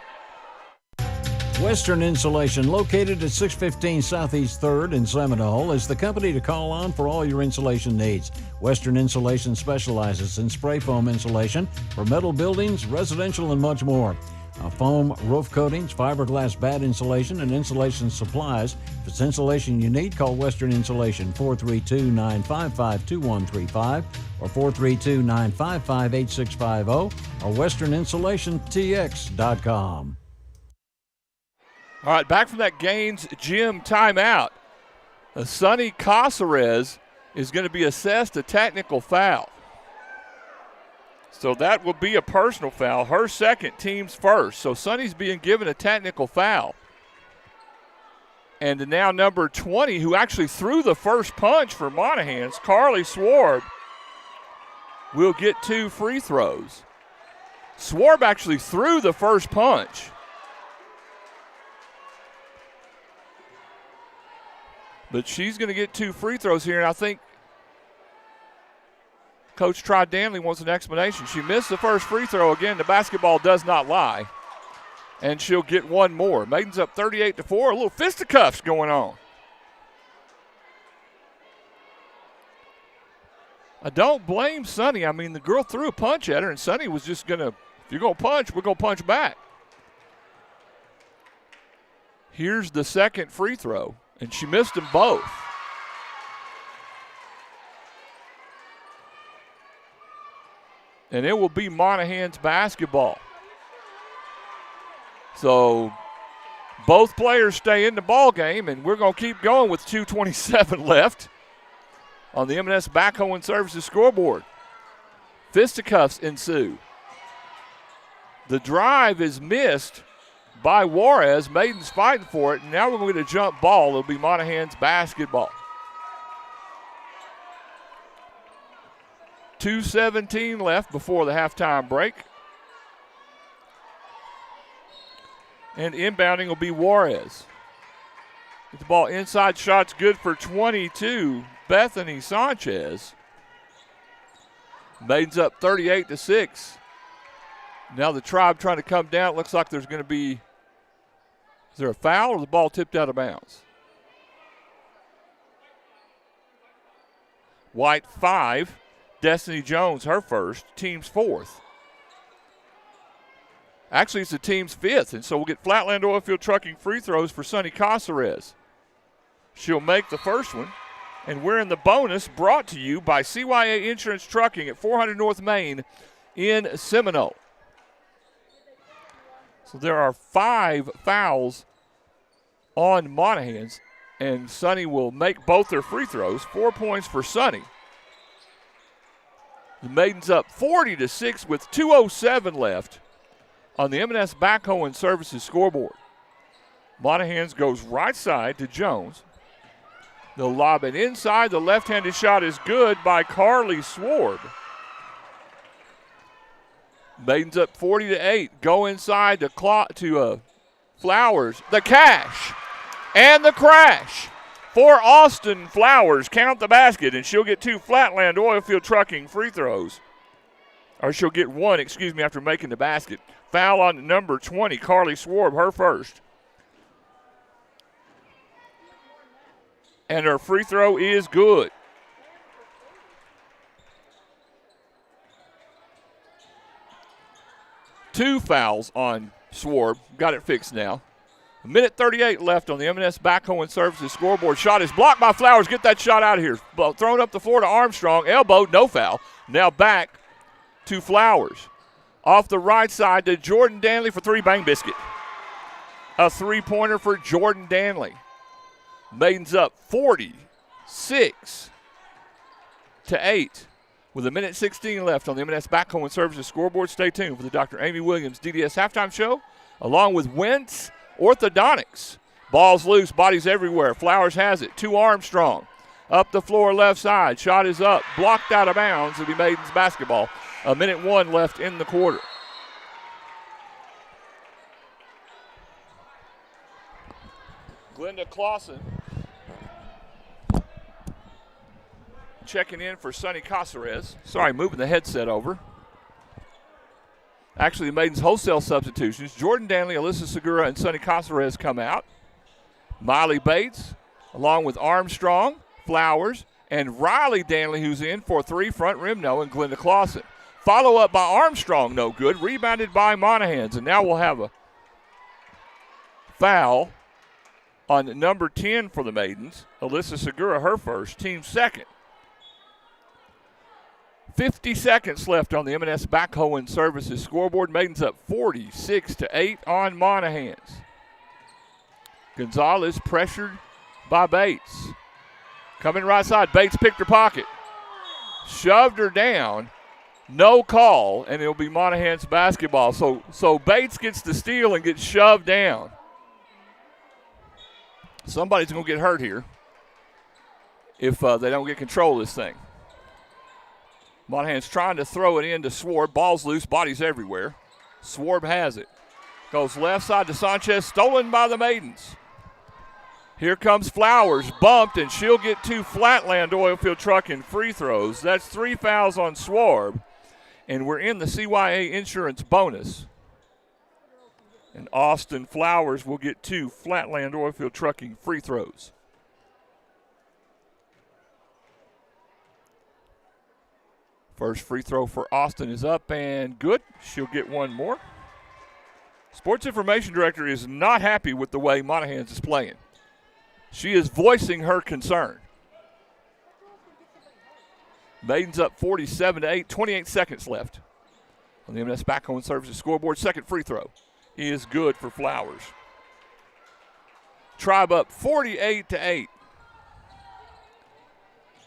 Western Insulation, located at 615 Southeast 3rd in Seminole, is the company to call on for all your insulation needs. Western Insulation specializes in spray foam insulation for metal buildings, residential, and much more. Foam roof coatings, fiberglass bat insulation, and insulation supplies. If it's insulation you need, call Western Insulation, 432-955-2135 or 432-955-8650 or westerninsulationtx.com. All right, back from that Gaines Gym timeout. Sonny Caceres is going to be assessed a technical foul. So that will be a personal foul. Her second, team's first. So Sonny's being given a technical foul. And now number 20, who actually threw the first punch for Monahans, Carly Swarb, will get 2 free throws. Swarb actually threw the first punch. But she's going to get 2 free throws here, and I think Coach Try Danley wants an explanation. She missed the first free throw. Again, the basketball does not lie. And she'll get 1 more. Maidens up 38-4. A little fisticuffs going on. I don't blame Sonny. I mean, the girl threw a punch at her, and Sonny was just going to, if you're going to punch, we're going to punch back. Here's the second free throw, and she missed them both. And it will be Monahans basketball. So both players stay in the ball game, and we're going to keep going with 2:27 left on the M&S Backhoe and Services scoreboard. Fisticuffs ensue. The drive is missed by Juarez. Maidens fighting for it, and now we're going to get a jump ball. It'll be Monahans basketball. 2:17 left before the halftime break. And inbounding will be Juarez. The ball inside, shot's good for 22. Bethany Sanchez. Maidens up 38-6. Now the Tribe trying to come down. It looks like there's going to be, is there a foul or the ball tipped out of bounds? White 5. Destiny Jones, her first. Team's 4th. Actually, it's the team's 5th, and so we'll get Flatland Oilfield Trucking free throws for Sunny Caceres. She'll make the first one, and we're in the bonus brought to you by CYA Insurance Trucking at 400 North Main in Seminole. So there are 5 fouls on Monahans, and Sunny will make both their free throws. 4 points for Sunny. The Maidens up 40-6 with 2:07 left on the M&S Backhoe and Services scoreboard. Monahans goes right side to Jones. They'll lob it inside. The left-handed shot is good by Carly Swarb. Maidens up 40-8. Go inside to Flowers. The cash and the crash for Austin Flowers. Count the basket, and she'll get 2 Flatland Oilfield Trucking free throws. Or she'll get 1, after making the basket. Foul on number 20, Carly Swarb, her first. And her free throw is good. Two fouls on Swarb. Got it fixed now. 1:38 left on the M&S Backhoe and Services scoreboard. Shot is blocked by Flowers. Get that shot out of here. Thrown up the floor to Armstrong. Elbowed, no foul. Now back to Flowers. Off the right side to Jordan Danley for 3, bang biscuit. A 3-pointer for Jordan Danley. Maidens up 46-8 with 1:16 left on the M&S Backhoe and Services scoreboard. Stay tuned for the Dr. Amy Williams DDS halftime show, along with Wentz Orthodontics. Ball's loose, bodies everywhere. Flowers has it to Armstrong. Up the floor left side. Shot is up, blocked out of bounds. It'll be Maidens basketball. 1:01 left in the quarter. Glenda Clausen checking in for Sunny Caceres. Sorry, moving the headset over. Actually, the Maidens wholesale substitutions. Jordan Danley, Alyssa Segura, and Sunny Caceres come out. Miley Bates, along with Armstrong, Flowers, and Riley Danley, who's in for 3, front rim no, and Glenda Clausen. Follow up by Armstrong, no good. Rebounded by Monahans, and now we'll have a foul on number 10 for the Maidens. Alyssa Segura, her first, team second. 50 seconds left on the M&S Backhoe and Services scoreboard. Maidens up 46-8 on Monahans. Gonzalez pressured by Bates. Coming right side, Bates picked her pocket. Shoved her down. No call, and it'll be Monahans basketball. So Bates gets the steal and gets shoved down. Somebody's going to get hurt here if they don't get control of this thing. Monahans trying to throw it into Swarb. Ball's loose, bodies everywhere. Swarb has it. Goes left side to Sanchez, stolen by the Maidens. Here comes Flowers, bumped, and she'll get 2 Flatland Oilfield Trucking free throws. That's 3 fouls on Swarb, and we're in the CYA Insurance bonus. And Austin Flowers will get 2 Flatland Oilfield Trucking free throws. First free throw for Austin is up and good. She'll get 1 more. Sports Information Director is not happy with the way Monahans is playing. She is voicing her concern. Maidens up 47-8, 28 seconds left on the M&S Backhoe and Services scoreboard. Second free throw is good for Flowers. Tribe up 48-8.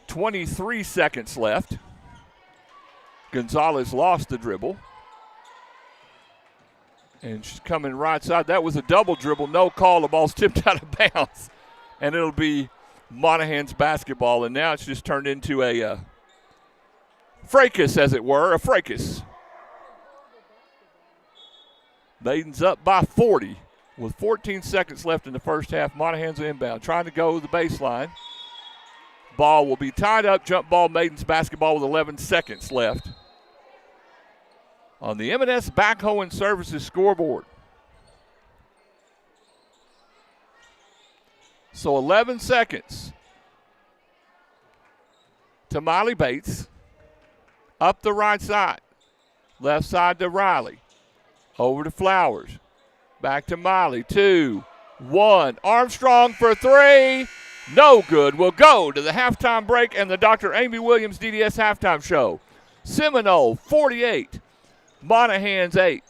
23 seconds left. Gonzalez lost the dribble. And she's coming right side. That was a double dribble. No call. The ball's tipped out of bounds. And it'll be Monahans basketball. And now it's just turned into a fracas, as it were. A fracas. Maidens up by 40 with 14 seconds left in the first half. Monahans inbound, trying to go the baseline. Ball will be tied up. Jump ball, Maidens basketball with 11 seconds left on the M&S Backhoe and Services scoreboard. So 11 seconds to Miley Bates. Up the right side. Left side to Riley. Over to Flowers. Back to Miley. 2, 1. Armstrong for 3. No good. We'll go to the halftime break and the Dr. Amy Williams DDS halftime show. Seminole 48. Monahans 8.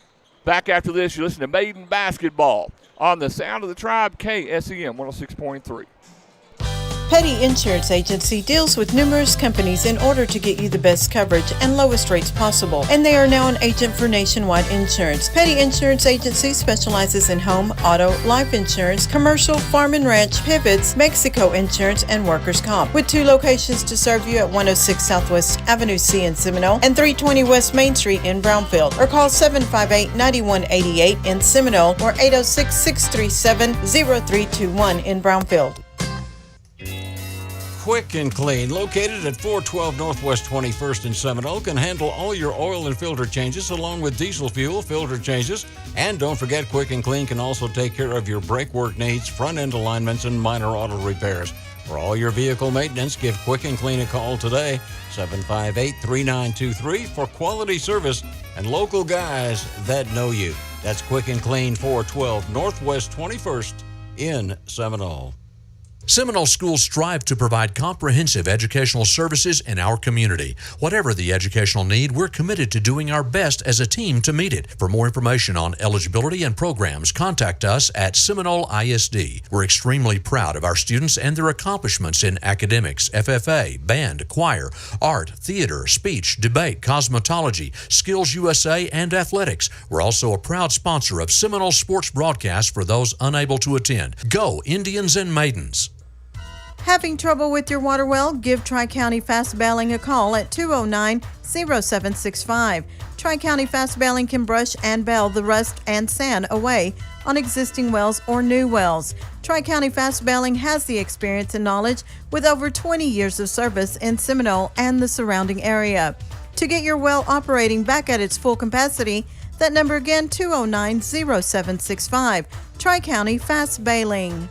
Back after this, you listen to Maiden basketball on the Sound of the Tribe, KSEM 106.3. Petty Insurance Agency deals with numerous companies in order to get you the best coverage and lowest rates possible, and they are now an agent for Nationwide Insurance. Petty Insurance Agency specializes in home, auto, life insurance, commercial, farm and ranch, pivots, Mexico insurance, and workers' comp. With 2 locations to serve you at 106 Southwest Avenue C in Seminole and 320 West Main Street in Brownfield, or call 758-9188 in Seminole or 806-637-0321 in Brownfield. Quick and Clean, located at 412 Northwest 21st in Seminole, can handle all your oil and filter changes along with diesel fuel, filter changes. And don't forget, Quick and Clean can also take care of your brake work needs, front end alignments, and minor auto repairs. For all your vehicle maintenance, give Quick and Clean a call today, 758-3923, for quality service and local guys that know you. That's Quick and Clean, 412 Northwest 21st in Seminole. Seminole schools strive to provide comprehensive educational services in our community. Whatever the educational need, we're committed to doing our best as a team to meet it. For more information on eligibility and programs, contact us at Seminole ISD. We're extremely proud of our students and their accomplishments in academics, FFA, band, choir, art, theater, speech, debate, cosmetology, Skills USA, and athletics. We're also a proud sponsor of Seminole sports broadcasts for those unable to attend. Go Indians and Maidens! Having trouble with your water well? Give Tri-County Fast Bailing a call at 209-0765. Tri-County Fast Bailing can brush and bail the rust and sand away on existing wells or new wells. Tri-County Fast Bailing has the experience and knowledge with over 20 years of service in Seminole and the surrounding area. To get your well operating back at its full capacity, that number again, 209-0765. Tri-County Fast Bailing.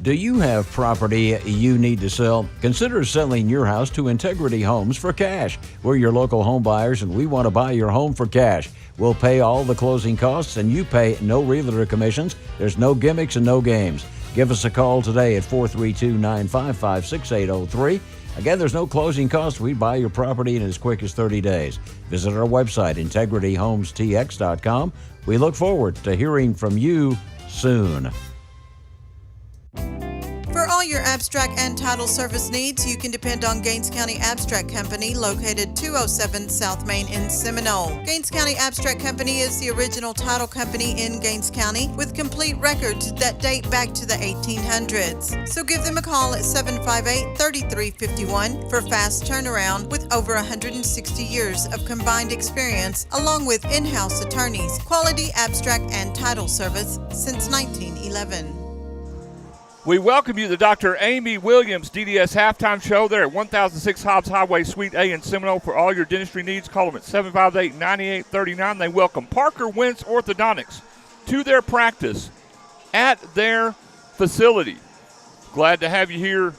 Do you have property you need to sell? Consider selling your house to Integrity Homes for cash. We're your local home buyers and we want to buy your home for cash. We'll pay all the closing costs and you pay no realtor commissions. There's no gimmicks and no games. Give us a call today at 432-955-6803. Again, there's no closing costs. We buy your property in as quick as 30 days. Visit our website, integrityhomestx.com. We look forward to hearing from you soon. For all your abstract and title service needs, you can depend on Gaines County Abstract Company, located 207 South Main in Seminole. Gaines County Abstract Company is the original title company in Gaines County with complete records that date back to the 1800s. So give them a call at 758-3351 for fast turnaround with over 160 years of combined experience along with in-house attorneys. Quality abstract and title service since 1911. We welcome you to Dr. Amy Williams DDS halftime show there at 1006 Hobbs Highway, Suite A in Seminole. For all your dentistry needs, call them at 758-9839. They welcome Parker Wentz Orthodontics to their practice at their facility. Glad to have you here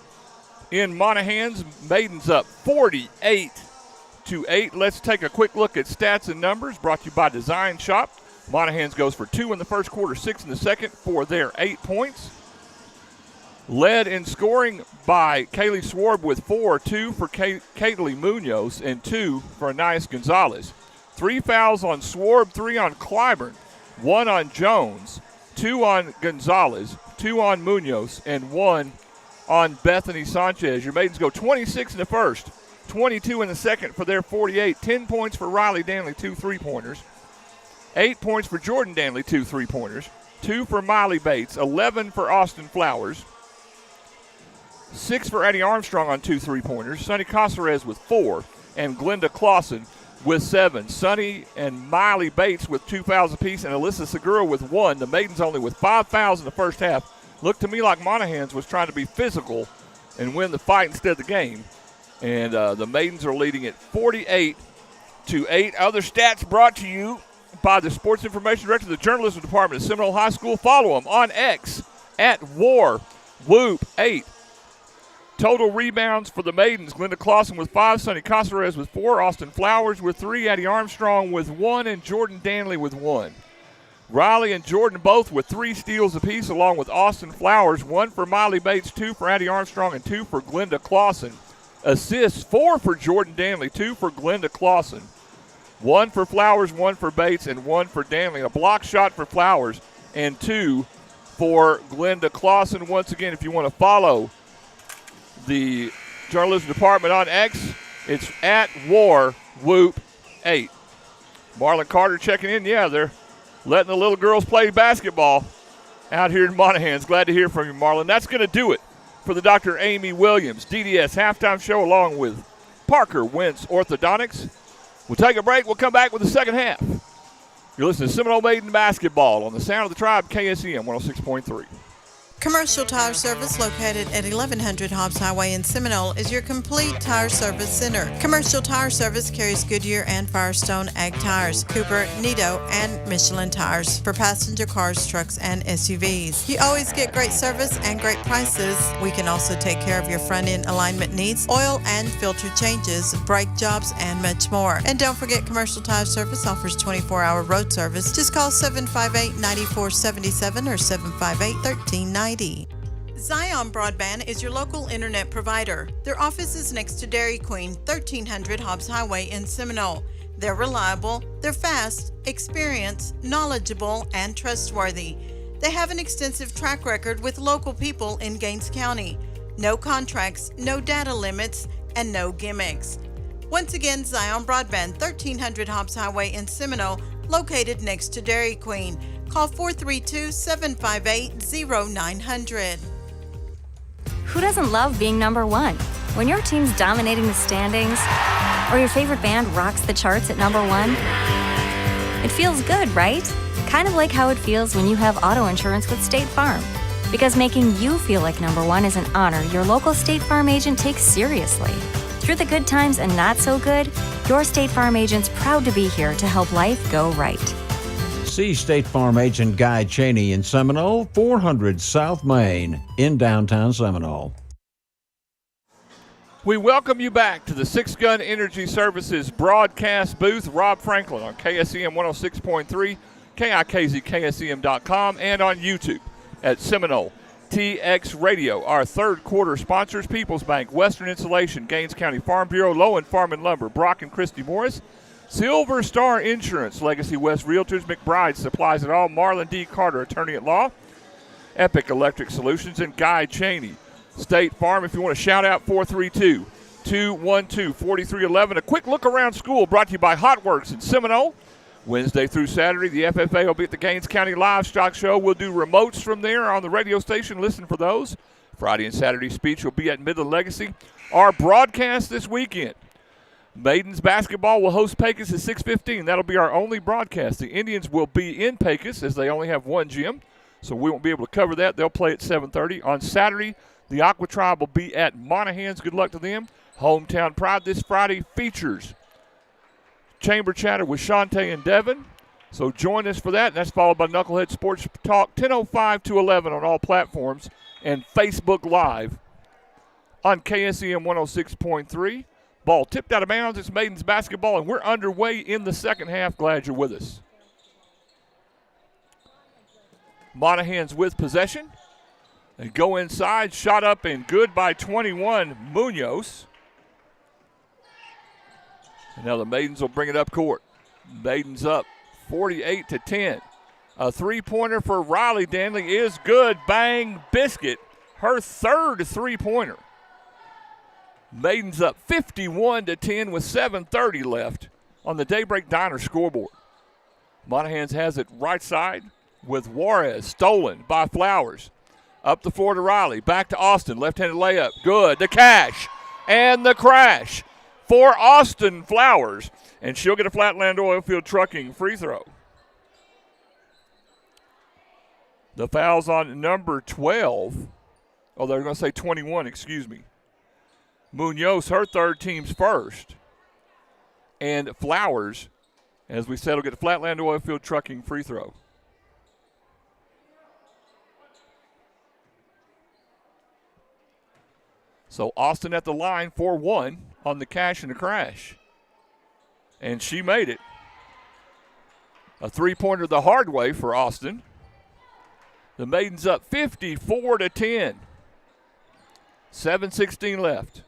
in Monahans. Maidens up 48-8. Let's take a quick look at stats and numbers brought to you by Design Shop. Monahans goes for 2 in the first quarter, 6 in the second for their 8 points. Led in scoring by Kaylee Swarb with 4, 2 for Kaylee Munoz, and 2 for Anais Gonzalez. 3 fouls on Swarb, 3 on Clyburn, 1 on Jones, 2 on Gonzalez, 2 on Munoz, and 1 on Bethany Sanchez. Your Maidens go 26 in the first, 22 in the second for their 48. 10 points for Riley Danley, 2 3-pointers. 8 points for Jordan Danley, 2 3-pointers. 2 for Miley Bates, 11 for Austin Flowers. 6 for Addie Armstrong on 2 3-pointers. Sonny Caceres with 4. And Glenda Clausen with 7. Sonny and Miley Bates with 2 fouls apiece, and Alyssa Segura with 1. The Maidens only with 5 fouls in the first half. Looked to me like Monahans was trying to be physical and win the fight instead of the game. And the Maidens are leading it 48-8. Other stats brought to you by the Sports Information Director of the Journalism Department at Seminole High School. Follow them on X at WarWhoop8. Total rebounds for the Maidens: Glenda Clausen with 5, Sonny Casares with 4, Austin Flowers with 3, Addie Armstrong with 1, and Jordan Danley with 1. Riley and Jordan both with 3 steals apiece, along with Austin Flowers, 1 for Miley Bates, 2 for Addie Armstrong, and 2 for Glenda Clausen. Assists: 4 for Jordan Danley, 2 for Glenda Clausen. 1 for Flowers, 1 for Bates, and 1 for Danley. A block shot for Flowers and 2 for Glenda Clausen. Once again, if you want to follow the Journalism Department on X, it's at WarWhoop8. Marlon Carter checking in. Yeah, they're letting the little girls play basketball out here in Monahans. Glad to hear from you, Marlon. That's going to do it for the Dr. Amy Williams DDS halftime show, along with Parker Wentz Orthodontics. We'll take a break. We'll come back with the second half. You're listening to Seminole Maiden Basketball on the Sound of the Tribe, KSEM 106.3. Commercial Tire Service, located at 1100 Hobbs Highway in Seminole, is your complete tire service center. Commercial Tire Service carries Goodyear and Firestone Ag tires, Cooper, Nito, and Michelin tires for passenger cars, trucks, and SUVs. You always get great service and great prices. We can also take care of your front-end alignment needs, oil and filter changes, brake jobs, and much more. And don't forget, Commercial Tire Service offers 24-hour road service. Just call 758-9477 or 758-1390. Zion Broadband is your local internet provider. Their office is next to Dairy Queen, 1300 Hobbs Highway in Seminole. They're reliable, they're fast, experienced, knowledgeable, and trustworthy. They have an extensive track record with local people in Gaines County. No contracts, no data limits, and no gimmicks. Once again, Zion Broadband, 1300 Hobbs Highway in Seminole, located next to Dairy Queen. Call 432-758-0900. Who doesn't love being number one? When your team's dominating the standings, or your favorite band rocks the charts at number one, it feels good, right? Kind of like how it feels when you have auto insurance with State Farm. Because making you feel like number one is an honor your local State Farm agent takes seriously. Through the good times and not so good, your State Farm agent's proud to be here to help life go right. See State Farm agent Guy Cheney in Seminole, 400 South Main in downtown Seminole. We welcome you back to the Six Gun Energy Services broadcast booth. Rob Franklin on KSEM 106.3, KIKZKSEM.com, and on YouTube at Seminole TX Radio. Our third quarter sponsors: People's Bank, Western Insulation, Gaines County Farm Bureau, Lowen Farm and Lumber, Brock and Christy Morris, Silver Star Insurance, Legacy West Realtors, McBride Supplies It All, Marlon D. Carter, Attorney at Law, Epic Electric Solutions, and Guy Cheney. State Farm, if you want to shout out, 432-212-4311. A quick look around school brought to you by Hot Works in Seminole. Wednesday through Saturday, the FFA will be at the Gaines County Livestock Show. We'll do remotes from there on the radio station. Listen for those. Friday and Saturday speech will be at Midland Legacy. Our broadcast this weekend: Maidens basketball will host Pecos at 6:15. That'll be our only broadcast. The Indians will be in Pecos, as they only have one gym, so we won't be able to cover that. They'll play at 7:30. On Saturday, the Aqua Tribe will be at Monahans. Good luck to them. Hometown Pride this Friday features Chamber Chatter with Shantae and Devin. So join us for that. And that's followed by Knucklehead Sports Talk, 10:05 to 11 on all platforms and Facebook Live on KSEM 106.3. Ball tipped out of bounds. It's Maidens basketball, and we're underway in the second half. Glad you're with us. Monahans with possession. They go inside. Shot up and good by 21, Munoz. And now the Maidens will bring it up court. Maidens up 48-10. A three-pointer for Riley Danley is good. Bang, biscuit. Her third three-pointer. Maidens up 51-10 with 7:30 left on the Daybreak Diner scoreboard. Monahans has it right side with Juarez, stolen by Flowers. Up the floor to Riley, back to Austin, left-handed layup, good. The cash and the crash. for Austin Flowers, and she'll get a Flatland Oilfield Trucking free throw. The foul's on number 12. Oh, they're going to say 21, excuse me. Munoz, her third, team's first. And Flowers, as we said, will get a Flatland Oilfield Trucking free throw. So Austin at the line for 1 on the cash and the crash. And she made it. A three-pointer the hard way for Austin. The Maidens up 54-10. 7:16 left.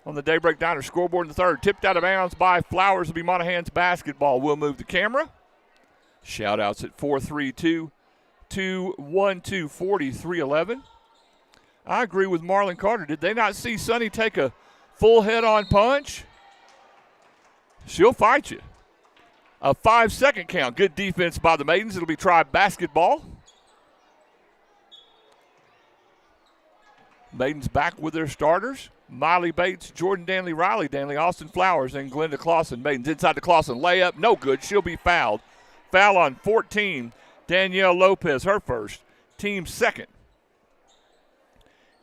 On the Daybreak Diner scoreboard in the third. Tipped out of bounds by Flowers will be Monahans basketball. We'll move the camera. Shout-outs at 432-212-4311. I agree with Marlon Carter. Did they not see Sonny take a full head-on punch? She'll fight you. A 5-second count. Good defense by the Maidens. It'll be Tribe basketball. Maidens back with their starters. Miley Bates, Jordan Danley, Riley Danley, Austin Flowers, and Glenda Clausen. Maidens inside the Clausen layup. No good. She'll be fouled. Foul on 14. Danielle Lopez, her first. Team second.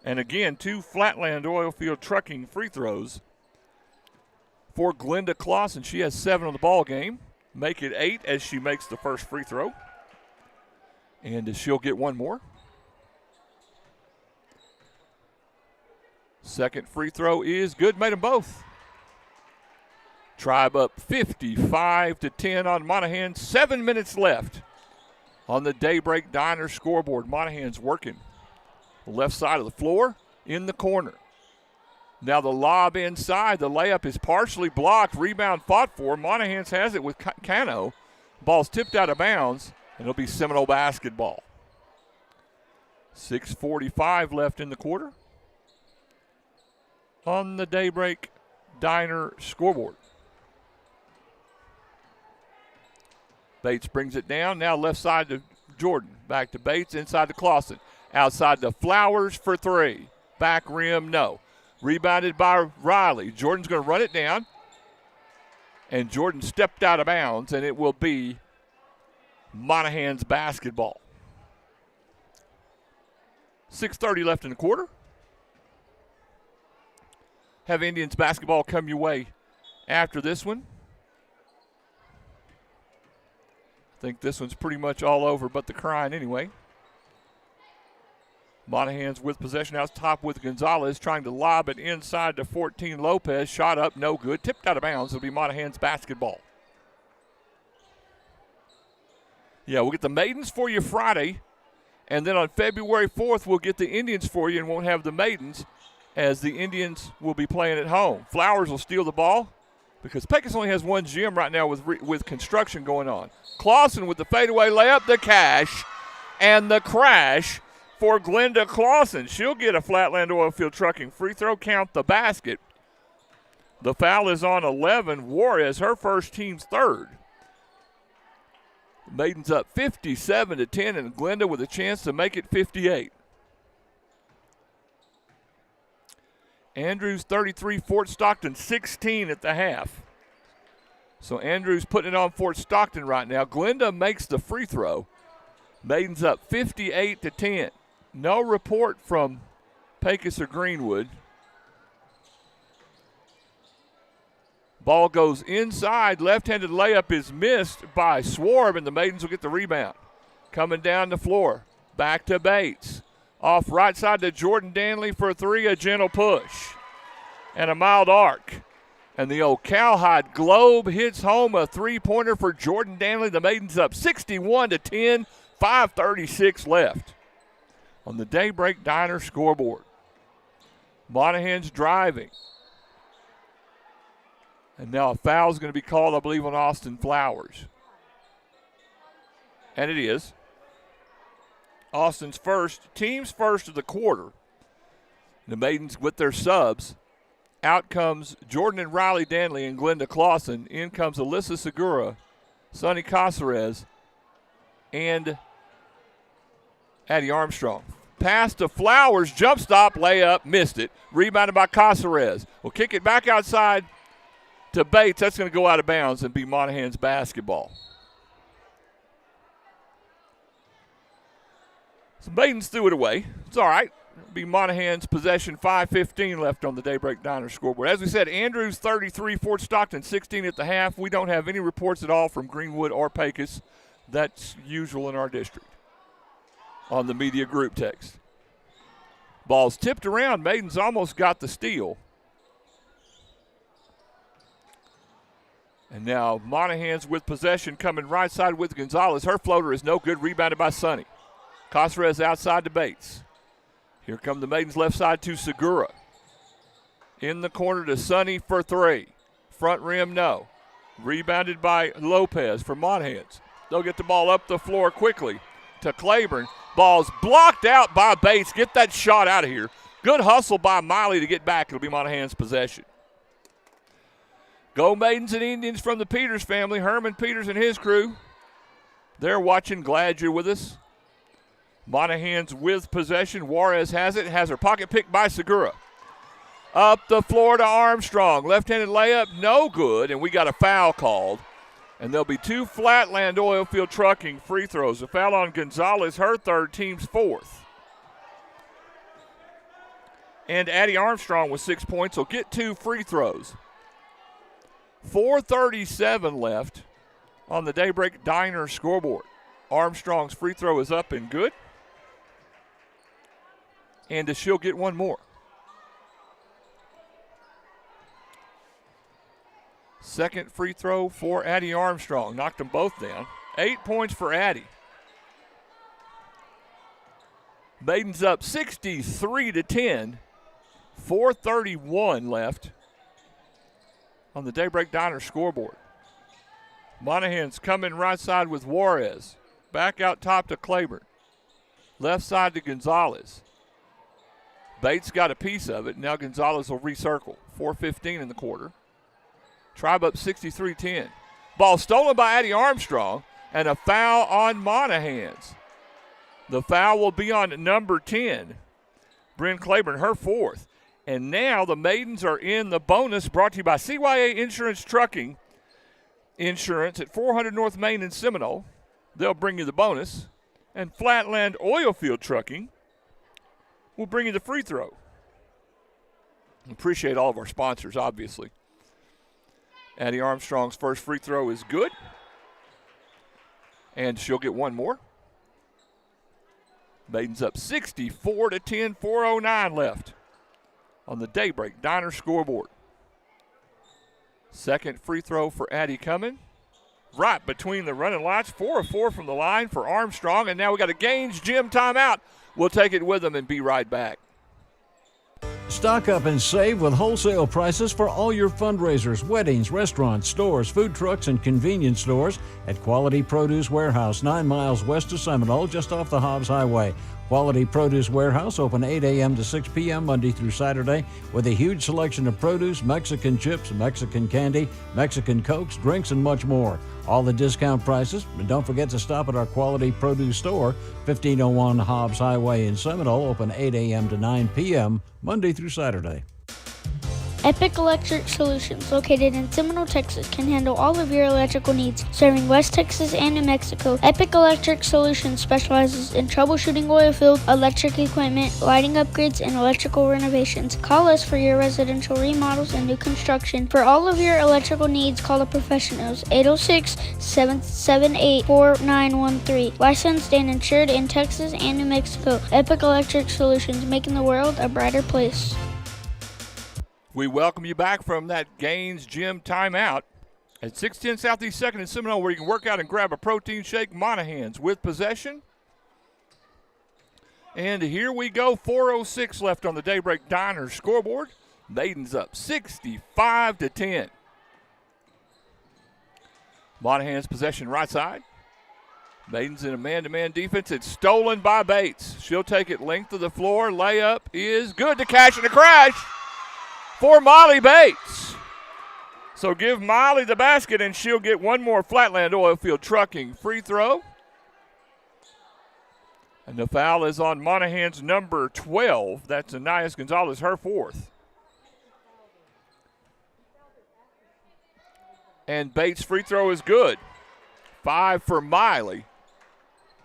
And again, 2 Flatland Oilfield Trucking free throws for Glenda Clausen. She has 7 on the ball game. Make it 8 as she makes the first free throw. And she'll get one more. Second free throw is good. Made them both. Tribe up 55-10 on Monahans. 7 minutes left on the Daybreak Diner scoreboard. Monahans working. Left side of the floor in the corner. Now the lob inside. The layup is partially blocked. Rebound fought for. Monahans has it with Cano. Ball's tipped out of bounds, and it'll be Seminole basketball. 6:45 left in the quarter on the Daybreak Diner scoreboard. Bates brings it down. Now left side to Jordan. Back to Bates. Inside to Clausen. Outside to Flowers for 3. Back rim, no. Rebounded by Riley. Jordan's going to run it down. And Jordan stepped out of bounds, and it will be Monahans basketball. 6:30 left in the quarter. Have Indians basketball come your way after this one. I think this one's pretty much all over but the crying anyway. Monahans with possession out top with Gonzalez trying to lob it inside to 14 Lopez. Shot up, no good. Tipped out of bounds. It'll be Monahans basketball. Yeah, we'll get the Maidens for you Friday. And then on February 4th, we'll get the Indians for you and won't have the Maidens as the Indians will be playing at home. Flowers will steal the ball because Pecos only has one gym right now with construction going on. Clausen with the fadeaway layup, the cash, and the crash for Glenda Clausen. She'll get a Flatland Oilfield Trucking free throw. Count the basket. The foul is on 11. Juarez, her first, team's third. Maidens up 57-10, and Glenda with a chance to make it 58. Andrews 33, Fort Stockton 16 at the half. So Andrews putting it on Fort Stockton right now. Glenda makes the free throw. Maidens up 58-10. No report from Pecos or Greenwood. Ball goes inside. Left-handed layup is missed by Swarb, and the Maidens will get the rebound. Coming down the floor. Back to Bates. Off right side to Jordan Danley for 3. A gentle push. And a mild arc. And the old cowhide globe hits home. A three-pointer for Jordan Danley. The Maidens up 61-10. 5:36 left on the Daybreak Diner scoreboard. Monahans driving. And now a foul is going to be called, I believe, on Austin Flowers. And it is. Austin's first, team's first of the quarter. The Maidens with their subs. Out comes Jordan and Riley Danley and Glenda Clausen. In comes Alyssa Segura, Sonny Caceres, and Addie Armstrong. Pass to Flowers, jump stop, layup, missed it. Rebounded by Caceres. We'll kick it back outside to Bates. That's going to go out of bounds and be Monahans basketball. So Maidens threw it away. It's all right. It'll be Monahans possession, 5:15 left on the Daybreak Diner scoreboard. As we said, Andrews 33, Fort Stockton 16 at the half. We don't have any reports at all from Greenwood or Pecos. That's usual in our district on the media group text. Ball's tipped around. Maidens almost got the steal. And now Monahans with possession coming right side with Gonzalez. Her floater is no good, rebounded by Sonny. Caceres outside to Bates. Here come the Maidens left side to Segura. In the corner to Sonny for three. Front rim, no. Rebounded by Lopez for Monahans. They'll get the ball up the floor quickly to Claiborne. Ball's blocked out by Bates. Get that shot out of here. Good hustle by Miley to get back. It'll be Monahans' possession. Go Maidens and Indians from the Peters family. Herman Peters and his crew. They're watching. Glad you're with us. Monahans with possession. Juarez has it. Has her pocket picked by Segura. Up the floor to Armstrong. Left-handed layup, no good. And we got a foul called. And there'll be two Flatland Oilfield Trucking free throws. A foul on Gonzalez, her third, team's fourth. And Addie Armstrong with 6 points will get 2 free throws. 4:37 left on the Daybreak Diner scoreboard. Armstrong's free throw is up and good. And she'll get one more. Second free throw for Addie Armstrong. Knocked them both down. 8 points for Addie. Maidens up 63-10. 4:31 left on the Daybreak Diner scoreboard. Monahans coming right side with Juarez. Back out top to Claiborne. Left side to Gonzalez. Bates got a piece of it. Now Gonzalez will recircle. 4:15 in the quarter. Tribe up 63-10. Ball stolen by Addie Armstrong and a foul on Monahans. The foul will be on number 10, Bryn Claiborne, her fourth. And now the Maidens are in the bonus brought to you by CYA Insurance Trucking Insurance at 400 North Main in Seminole. They'll bring you the bonus. And Flatland Oilfield Trucking will bring you the free throw. Appreciate all of our sponsors, obviously. Addie Armstrong's first free throw is good. And she'll get one more. Maidens up 64-10, 4:09 left on the Daybreak Diner scoreboard. Second free throw for Addie coming. Right between the running lights. 4 of 4 from the line for Armstrong. And now we got a Gaines Gym timeout. We'll take it with them and be right back. Stock up and save with wholesale prices for all your fundraisers, weddings, restaurants, stores, food trucks, and convenience stores at Quality Produce Warehouse, 9 miles west of Seminole, just off the Hobbs Highway. Quality Produce Warehouse open 8 a.m. to 6 p.m. Monday through Saturday with a huge selection of produce, Mexican chips, Mexican candy, Mexican Cokes, drinks, and much more. All the discount prices. And don't forget to stop at our Quality Produce store, 1501 Hobbs Highway in Seminole, open 8 a.m. to 9 p.m. Monday through Saturday. Epic Electric Solutions, located in Seminole, Texas, can handle all of your electrical needs, serving West Texas and New Mexico. Epic Electric Solutions specializes in troubleshooting oil field, electric equipment, lighting upgrades, and electrical renovations. Call us for your residential remodels and new construction. For all of your electrical needs, call the professionals, 806-778-4913. Licensed and insured in Texas and New Mexico. Epic Electric Solutions, making the world a brighter place. We welcome you back from that Gaines Gym timeout at 610 Southeast 2nd in Seminole, where you can work out and grab a protein shake. Monahans with possession. And here we go, 4:06 left on the Daybreak Diner scoreboard. Maidens up 65-10. Monahans possession right side. Maidens in a man-to-man defense. It's stolen by Bates. She'll take it length of the floor. Layup is good to cash and a crash for Molly Bates. So give Molly the basket and she'll get one more Flatland Oilfield Trucking free throw. And the foul is on Monahans number 12. That's Anais Gonzalez, her fourth. And Bates' free throw is good. 5 for Miley.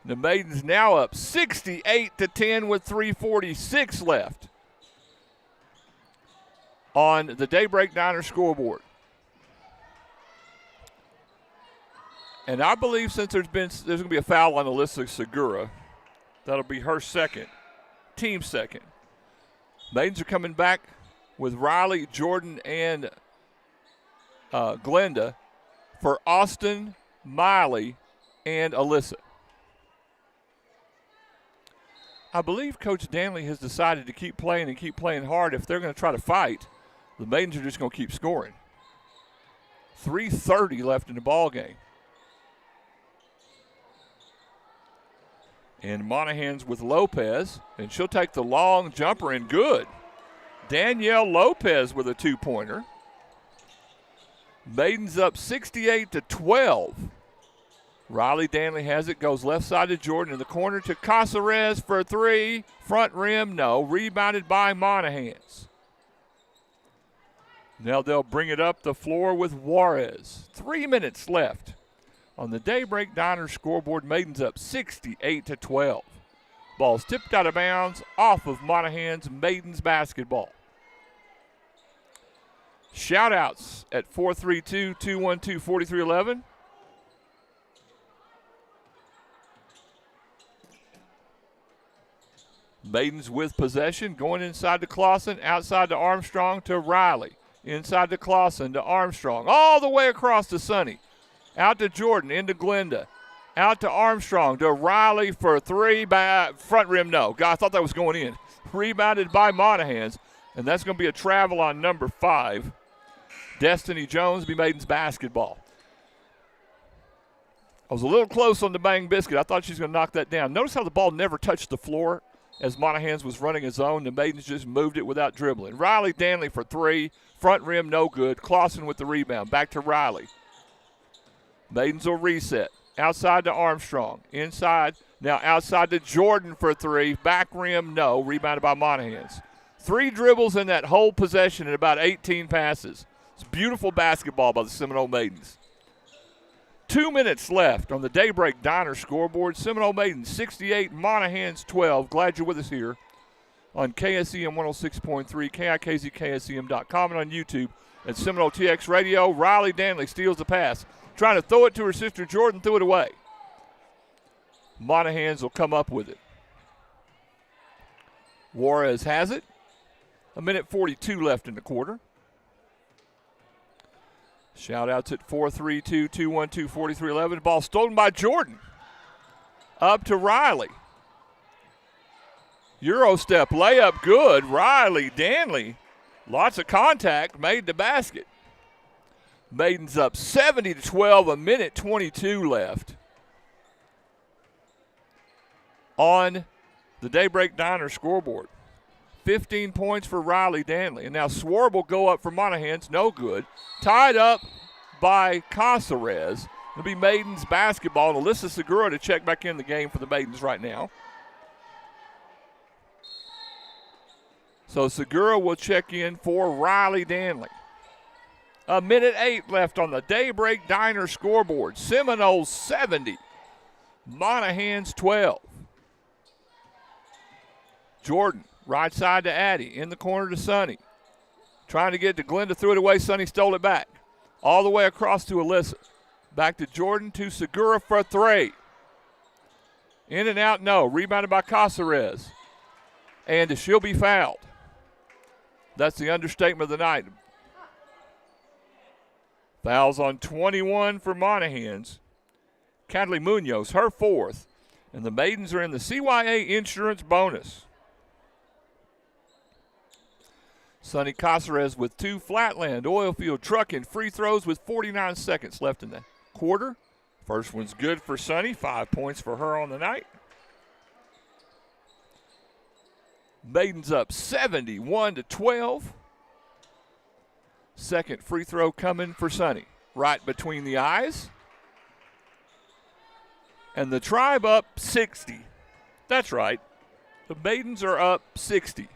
The Maidens now up 68-10 with 3:46 left on the Daybreak Diner scoreboard. And I believe since there's going to be a foul on Alyssa Segura, that'll be her second, team second. Maidens are coming back with Riley, Jordan, and Glenda for Austin, Miley, and Alyssa. I believe Coach Danley has decided to keep playing and keep playing hard. If they're going to try to fight, the Maidens are just going to keep scoring. 3:30 left in the ball game. And Monahans with Lopez, and she'll take the long jumper and good. Danielle Lopez with a two-pointer. Maidens up 68-12. Riley Danley has it, goes left side to Jordan in the corner to Casares for 3. Front rim, no. Rebounded by Monahans. Now they'll bring it up the floor with Juarez. 3 minutes left on the Daybreak Diner scoreboard. Maidens up 68-12. Ball's tipped out of bounds off of Monahans. Maidens basketball. Shout-outs at 432-212-4311. Maidens with possession, going inside to Clausen, outside to Armstrong to Riley. Inside to Clausen to Armstrong, all the way across to Sonny. Out to Jordan, into Glenda. Out to Armstrong, to Riley for 3. Front rim, no. God, I thought that was going in. Rebounded by Monahans, and that's going to be a travel on number 5. Destiny Jones be Maidens basketball. I was a little close on the bang biscuit. I thought she was going to knock that down. Notice how the ball never touched the floor as Monahans was running his own. The Maidens just moved it without dribbling. Riley Danley for 3. Front rim, no good. Clausen with the rebound. Back to Riley. Maidens will reset. Outside to Armstrong. Inside. Now outside to Jordan for 3. Back rim, no. Rebounded by Monahans. 3 dribbles in that whole possession and about 18 passes. It's beautiful basketball by the Seminole Maidens. 2 minutes left on the Daybreak Diner scoreboard. Seminole Maidens 68, Monahans 12. Glad you're with us here on KSEM 106.3, KIKZ, KSEM.com, and on YouTube at Seminole TX Radio. Riley Danley steals the pass. Trying to throw it to her sister Jordan, threw it away. Monahans will come up with it. Juarez has it. 1:42 left in the quarter. Shout-outs at 432-212-4311. Ball stolen by Jordan. Up to Riley. Euro step layup good. Riley Danley. Lots of contact. Made the basket. Maidens up 70-12. 1:22 left on the Daybreak Diner scoreboard. 15 points for Riley Danley. And now Swarb will go up for Monahans. No good. Tied up by Casares. It'll be Maidens basketball. And Alyssa Segura to check back in the game for the Maidens right now. So Segura will check in for Riley Danley. 1:08 left on the Daybreak Diner scoreboard. Seminoles 70. Monahans 12. Jordan. Right side to Addie. In the corner to Sonny. Trying to get to Glenda. Threw it away. Sonny stole it back. All the way across to Alyssa. Back to Jordan to Segura for 3. In and out, no. Rebounded by Casares. And she'll be fouled. That's the understatement of the night. Fouls on 21 for Monahans. Cadley Munoz, her 4th. And the Maidens are in the CYA insurance bonus. Sonny Casares with 2. Flatland, Oilfield, Trucking, free throws with 49 seconds left in the quarter. First one's good for Sonny. 5 points for her on the night. Maidens up 71-12. Second free throw coming for Sonny. Right between the eyes. And the Tribe up 60. That's right. The Maidens are up 60,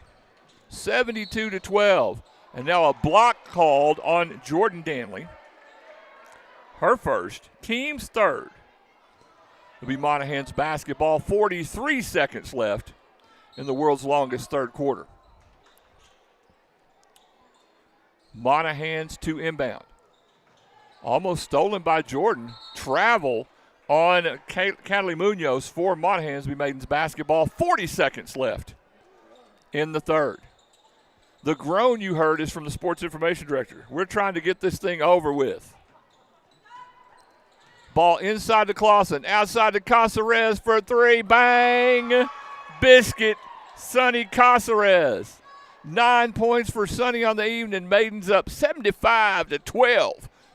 72-12. And now a block called on Jordan Danley. Her first, team's third. It'll be Monahans basketball, 43 seconds left in the world's longest third quarter. Monahans to inbound. Almost stolen by Jordan. Travel on Cataly Munoz for Monahans. Be Maidens basketball. 40 seconds left in the third. The groan you heard is from the sports information director. We're trying to get this thing over with. Ball inside to Clausen. Outside to Caceres for three. Bang! Biscuit. Sonny Caceres. 9 points for Sonny on the evening. Maidens up 75-12.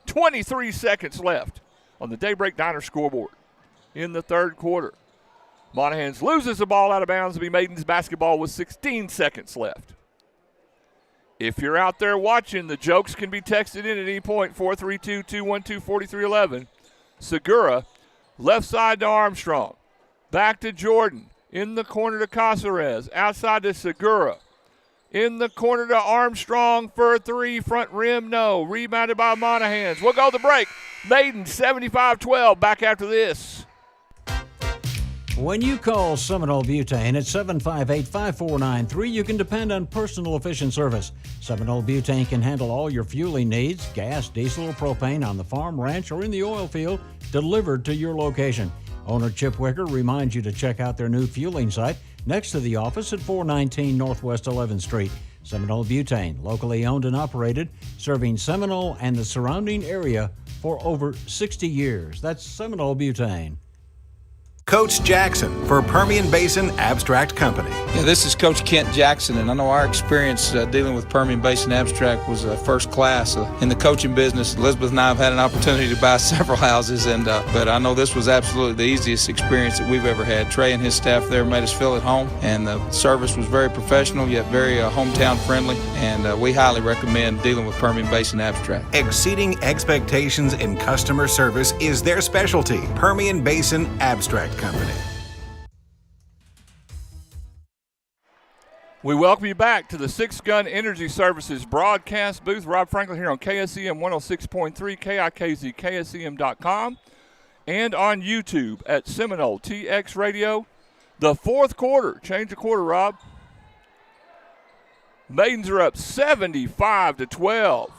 23 seconds left on the Daybreak Diner scoreboard in the third quarter. Monahans loses the ball out of bounds to be Maidens basketball with 16 seconds left. If you're out there watching, the jokes can be texted in at any point, 432-212-4311. Segura, left side to Armstrong. Back to Jordan. In the corner to Caceres. Outside to Segura. In the corner to Armstrong for three. Front rim, no. Rebounded by Monahans. We'll go to the break. Maidens 75-12. Back after this. When you call Seminole Butane at 758-5493, you can depend on personal efficient service. Seminole Butane can handle all your fueling needs, gas, diesel, or propane on the farm, ranch, or in the oil field, delivered to your location. Owner Chip Wicker reminds you to check out their new fueling site next to the office at 419 Northwest 11th Street. Seminole Butane, locally owned and operated, serving Seminole and the surrounding area for over 60 years. That's Seminole Butane. Coach Jackson for Permian Basin Abstract Company. Yeah, this is Coach Kent Jackson, and I know our experience dealing with Permian Basin Abstract was first class. In the coaching business, Elizabeth and I have had an opportunity to buy several houses, but I know this was absolutely the easiest experience that we've ever had. Trey and his staff there made us feel at home, and the service was very professional yet very hometown friendly, and we highly recommend dealing with Permian Basin Abstract. Exceeding expectations in customer service is their specialty. Permian Basin Abstract Company. We welcome you back to the Six Gun Energy Services broadcast booth. Rob Franklin here on KSEM 106.3, KIKZ, KSEM.com, and on YouTube at Seminole TX Radio. The fourth quarter. Change the quarter, Rob. Maidens are up 75-12.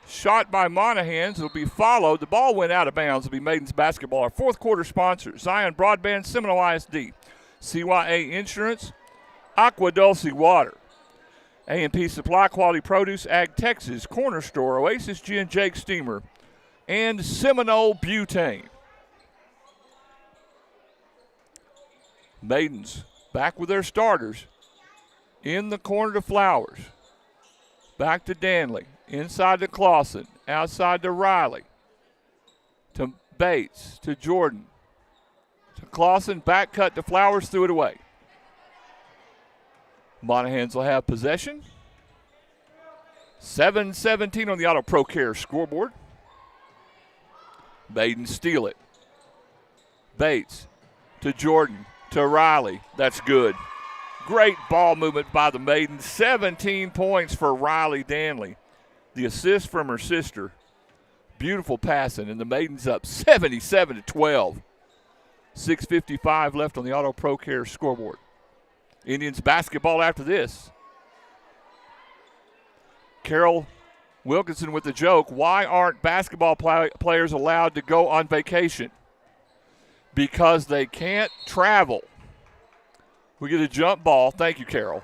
Shot by Monahans will be followed. The ball went out of bounds. It'll be Maidens basketball. Our fourth quarter sponsors: Zion Broadband, Seminole ISD, CYA Insurance, Aqua Dulce Water, A&P Supply, Quality Produce, Ag Texas, Corner Store, Oasis Gin, Jake Steamer, and Seminole Butane. Maidens back with their starters. In the corner to Flowers. Back to Danley. Inside to Clausen. Outside to Riley. To Bates. To Jordan. To Clausen. Back cut to Flowers. Threw it away. Monahans will have possession. 7-17 on the Auto Pro Care scoreboard. Maidens steal it. Bates to Jordan. To Riley. That's good. Great ball movement by the Maidens. 17 points for Riley Danley. The assist from her sister. Beautiful passing, and the Maidens up 77-12. 6:55 left on the Auto Pro Care scoreboard. Indians basketball after this. Carol Wilkinson with the joke: why aren't basketball players allowed to go on vacation? Because they can't travel. We get a jump ball. Thank you, Carol.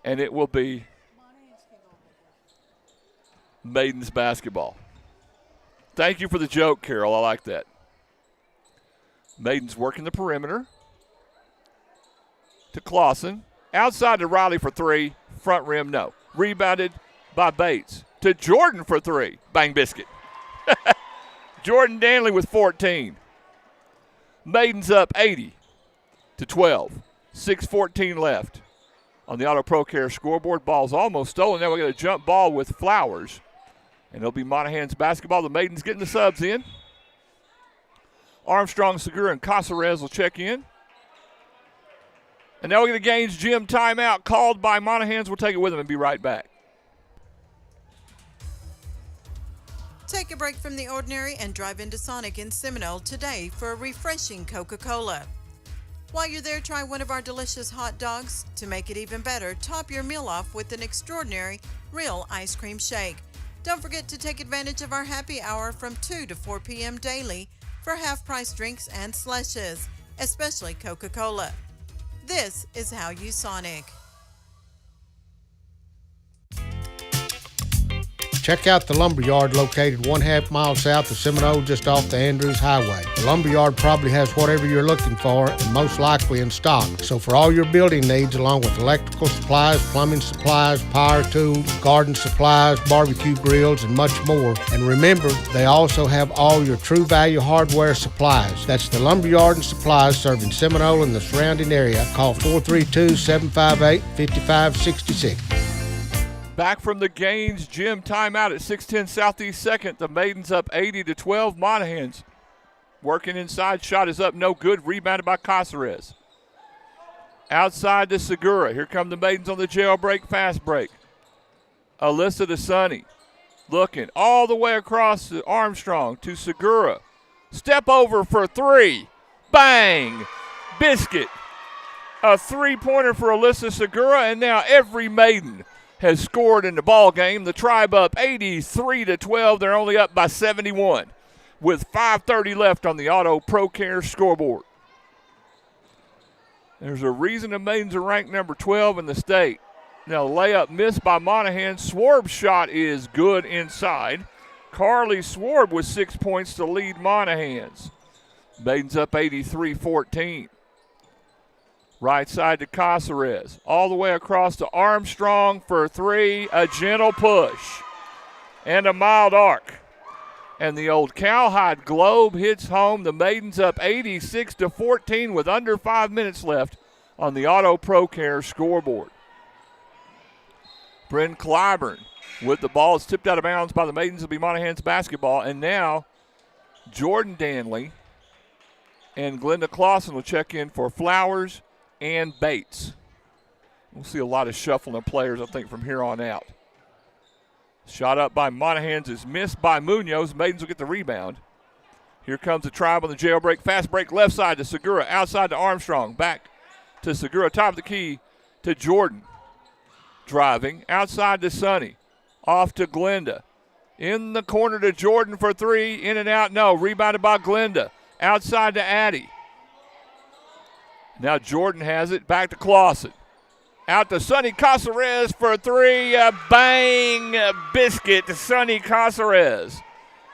And it will be Maidens basketball. Thank you for the joke, Carol. I like that. Maidens working the perimeter. To Clausen. Outside to Riley for three. Front rim, no. Rebounded by Bates. To Jordan for three. Bang biscuit. Jordan Danley with 14. Maidens up 80-12. 6:14 left on the Auto Pro Care scoreboard. Ball's almost stolen. Now we got a jump ball with Flowers. And it'll be Monahans basketball. The Maidens getting the subs in. Armstrong, Segura, and Caceres will check in. And now we get a Gaines Gym timeout called by Monahans. We'll take it with them and be right back. Take a break from the ordinary and drive into Sonic in Seminole today for a refreshing Coca-Cola. While you're there, try one of our delicious hot dogs. To make it even better, top your meal off with an extraordinary real ice cream shake. Don't forget to take advantage of our happy hour from 2 to 4 p.m. daily for half-price drinks and slushes, especially Coca-Cola. This is how you Sonic. Check out the Lumberyard located 1/2 mile south of Seminole, just off the Andrews Highway. The Lumberyard probably has whatever you're looking for and most likely in stock. So for all your building needs, along with electrical supplies, plumbing supplies, power tools, garden supplies, barbecue grills, and much more. And remember, they also have all your True Value hardware supplies. That's the Lumberyard and Supplies serving Seminole and the surrounding area. Call 432-758-5566. Back from the Gaines Gym timeout at 610 Southeast 2nd. The Maidens up 80-12. Monahans working inside. Shot is up, no good. Rebounded by Caceres. Outside to Segura. Here come the Maidens on the jailbreak, fast break. Alyssa to Sonny. Looking all the way across to Armstrong to Segura. Step over for three. Bang! Biscuit. A three-pointer for Alyssa Segura, and now every Maiden has scored in the ball game. The Tribe up 83-12. They're only up by 71 with 5:30 left on the Auto Pro Care scoreboard. There's a reason the Maidens are ranked number 12 in the state. Now layup missed by Monahan. Swarb's shot is good inside. Carly Swarb with 6 points to lead Monahans. Maidens up 83-14. Right side to Caceres. All the way across to Armstrong for three. A gentle push. And a mild arc. And the old Cowhide Globe hits home. The Maidens up 86-14 with under 5 minutes left on the Auto Pro Care scoreboard. Bryn Clyburn with the ball. It's tipped out of bounds by the Maidens. It'll be Monahans basketball. And now Jordan Danley and Glenda Clausen will check in for Flowers and Bates. We'll see a lot of shuffling of players, I think, from here on out. Shot up by Monahans is missed by Munoz. Maidens will get the rebound. Here comes the Tribe on the jailbreak. Fast break left side to Segura. Outside to Armstrong. Back to Segura. Top of the key to Jordan. Driving. Outside to Sonny. Off to Glenda. In the corner to Jordan for three. In and out. No. Rebounded by Glenda. Outside to Addie. Now Jordan has it. Back to Clausen. Out to Sonny Caceres for three. Bang! Biscuit to Sonny Caceres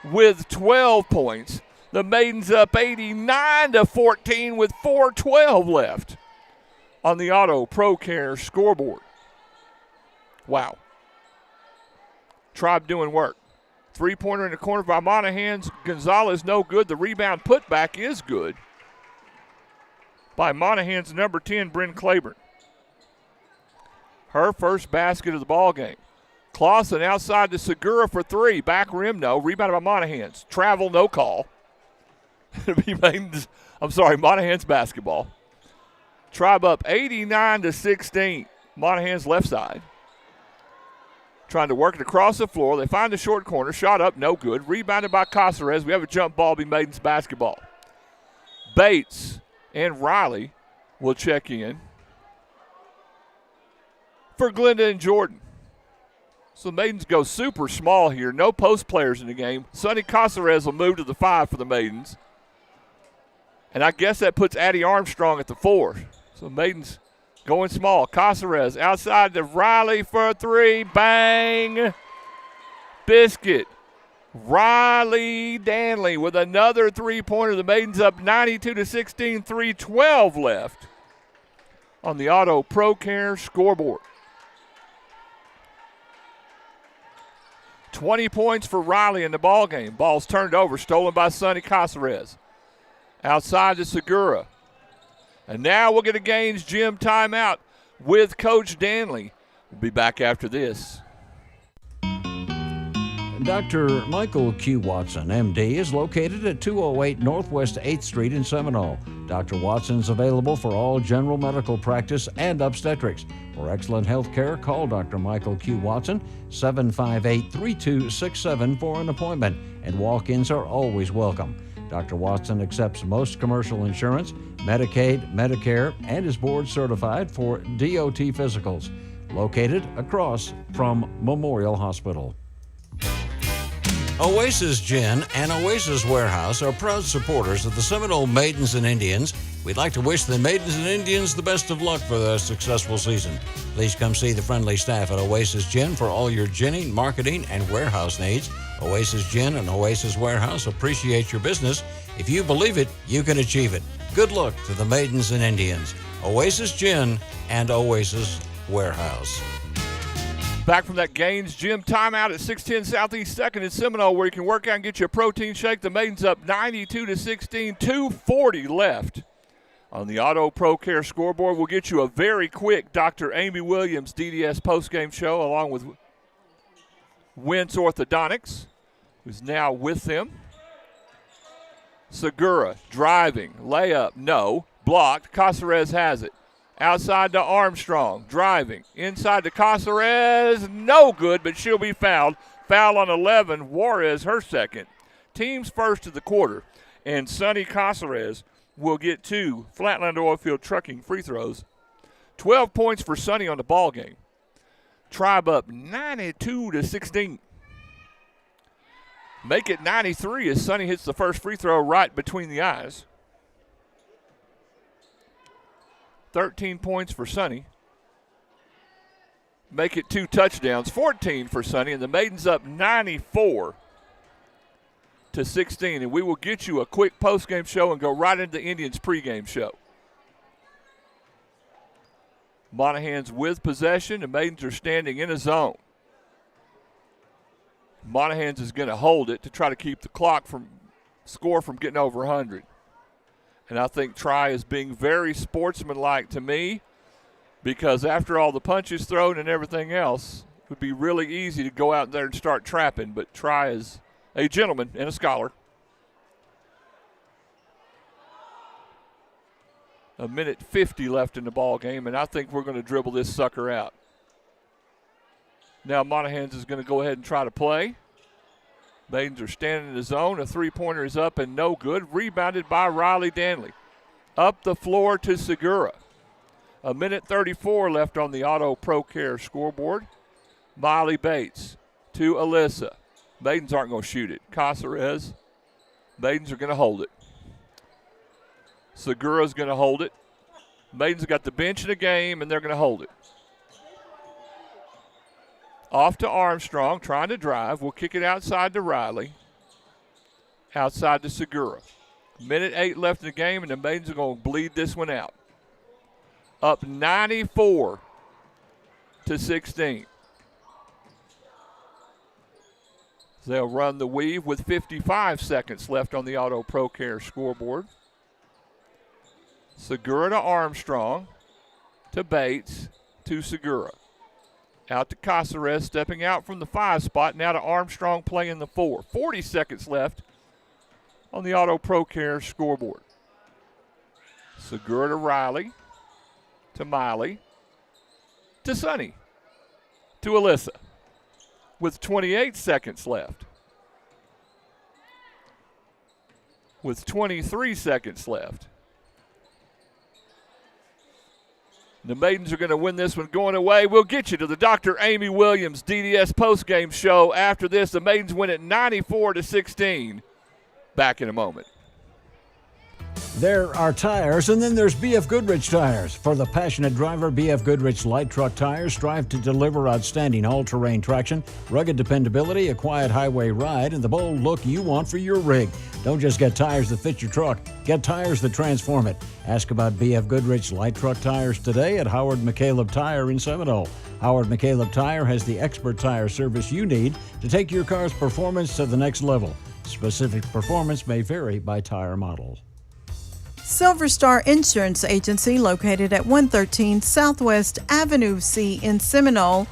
with 12 points. The Maidens up 89-14 with 4:12 left on the Auto Pro Care scoreboard. Wow. Tribe doing work. Three-pointer in the corner by Monahans. Gonzalez no good. The rebound putback is good by Monahans number 10, Bryn Claiborne. Her first basket of the ball game. Clausen outside to Segura for three. Back rim, no. Rebounded by Monahans. Travel, no call. Monahans basketball. Tribe up 89-16. Monahans left side. Trying to work it across the floor. They find the short corner. Shot up, no good. Rebounded by Caceres. We have a jump ball, be Maidens basketball. Bates and Riley will check in for Glenda and Jordan. So the Maidens go super small here. No post players in the game. Sonny Caceres will move to the 5 for the Maidens. And I guess that puts Addie Armstrong at the 4. So Maidens going small. Caceres outside to Riley for three. Bang! Biscuit. Riley Danley with another three-pointer. The Maidens up 92-16, 3:12 left on the Auto Pro Care scoreboard. 20 points for Riley in the ball game. Ball's turned over, stolen by Sonny Caceres. Outside to Segura. And now we'll get a Gaines Gym timeout with Coach Danley. We'll be back after this. Dr. Michael Q. Watson, MD, is located at 208 Northwest 8th Street in Seminole. Dr. Watson's available for all general medical practice and obstetrics. For excellent health care, call Dr. Michael Q. Watson, 758-3267 for an appointment, and walk-ins are always welcome. Dr. Watson accepts most commercial insurance, Medicaid, Medicare, and is board certified for DOT physicals. Located across from Memorial Hospital. Oasis Gin and Oasis Warehouse are proud supporters of the Seminole Maidens and Indians. We'd like to wish the Maidens and Indians the best of luck for their successful season. Please come see the friendly staff at Oasis Gin for all your ginning, marketing, and warehouse needs. Oasis Gin and Oasis Warehouse appreciate your business. If you believe it, you can achieve it. Good luck to the Maidens and Indians. Oasis Gin and Oasis Warehouse. Back from that Gaines Gym timeout at 610 Southeast 2nd in Seminole, where you can work out and get you a protein shake. The Maidens up 92-16, 2:40 left on the Auto Pro Care scoreboard. We'll get you a very quick Dr. Amy Williams DDS postgame show along with Wentz Orthodontics, who's now with them. Segura driving, layup, no, blocked. Caceres has it. Outside to Armstrong, driving. Inside to Caceres, no good, but she'll be fouled. Foul on 11, Juarez, her second. Team's first of the quarter, and Sonny Caceres will get 2 Flatland Oilfield Trucking free throws. 12 points for Sonny on the ball game. Tribe up 92-16. Make it 93 as Sonny hits the first free throw right between the eyes. 13 points for Sonny. Make it 2 touchdowns, 14 for Sonny, and the Maidens up 94-16. And we will get you a quick postgame show and go right into the Indians pregame show. Monahans with possession. The Maidens are standing in a zone. Monahans is going to hold it to try to keep the score from getting over 100. And I think Try is being very sportsmanlike to me, because after all the punches thrown and everything else, it would be really easy to go out there and start trapping. But Try is a gentleman and a scholar. A minute 50 left in the ball game, and I think we're going to dribble this sucker out. Now Monahans is going to go ahead and try to play. Maidens are standing in the zone. A three-pointer is up and no good. Rebounded by Riley Danley. Up the floor to Segura. A minute 34 left on the Auto Pro Care scoreboard. Miley Bates to Alyssa. Maidens aren't going to shoot it. Caceres. Maidens are going to hold it. Segura's going to hold it. Maidens got the bench in the game, and they're going to hold it. Off to Armstrong, trying to drive. We'll kick it outside to Riley. Outside to Segura. Minute 8 left in the game, and the Maidens are going to bleed this one out. Up 94-16. They'll run the weave with 55 seconds left on the Auto Pro Care scoreboard. Segura to Armstrong, to Bates, to Segura. Out to Caceres, stepping out from the 5 spot. Now to Armstrong playing the 4. 40 seconds left on the Auto Pro Care scoreboard. Segura to Riley, to Miley, to Sonny, to Alyssa, with 28 seconds left. With 23 seconds left. The Maidens are going to win this one going away. We'll get you to the Dr. Amy Williams DDS postgame show after this. The Maidens win it 94-16. Back in a moment. There are tires, and then there's B.F. Goodrich tires. For the passionate driver, B.F. Goodrich light truck tires strive to deliver outstanding all-terrain traction, rugged dependability, a quiet highway ride, and the bold look you want for your rig. Don't just get tires that fit your truck. Get tires that transform it. Ask about B.F. Goodrich light truck tires today at Howard McCaleb Tire in Seminole. Howard McCaleb Tire has the expert tire service you need to take your car's performance to the next level. Specific performance may vary by tire model. Silver Star Insurance Agency, located at 113 Southwest Avenue C in Seminole,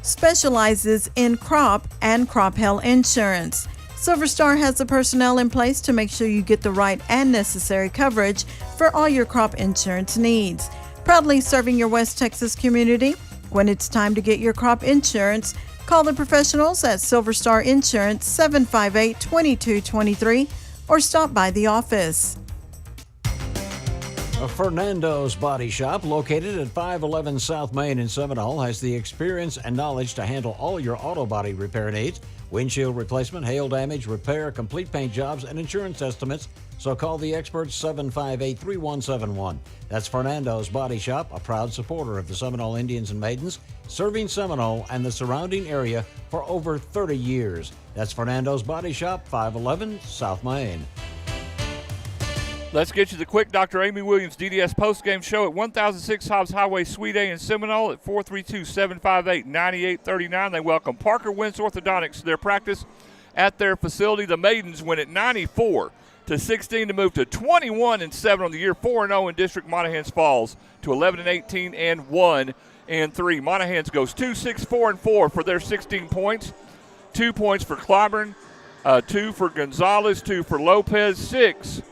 specializes in crop and crop hail insurance. Silver Star has the personnel in place to make sure you get the right and necessary coverage for all your crop insurance needs. Proudly serving your West Texas community. When it's time to get your crop insurance, call the professionals at Silver Star Insurance 758-2223 or stop by the office. Fernando's Body Shop, located at 511 South Main in Seminole, has the experience and knowledge to handle all your auto body repair needs. Windshield replacement, hail damage, repair, complete paint jobs, and insurance estimates. So call the experts 758-3171. That's Fernando's Body Shop, a proud supporter of the Seminole Indians and Maidens, serving Seminole and the surrounding area for over 30 years. That's Fernando's Body Shop, 511 South Main. Let's get you the quick Dr. Amy Williams DDS postgame show at 1006 Hobbs Highway, Suite A in Seminole at 432-758-9839. They welcome Parker Wentz Orthodontics to their practice at their facility. The Maidens win at 94-16 to move to 21-7 on the year, 4-0 in district. Monahans falls to 11-18 and 1-3. Monahans goes 2-6-4-4 for their 16 points. 2 points for Clyburn, 2 for Gonzalez, 2 for Lopez, 6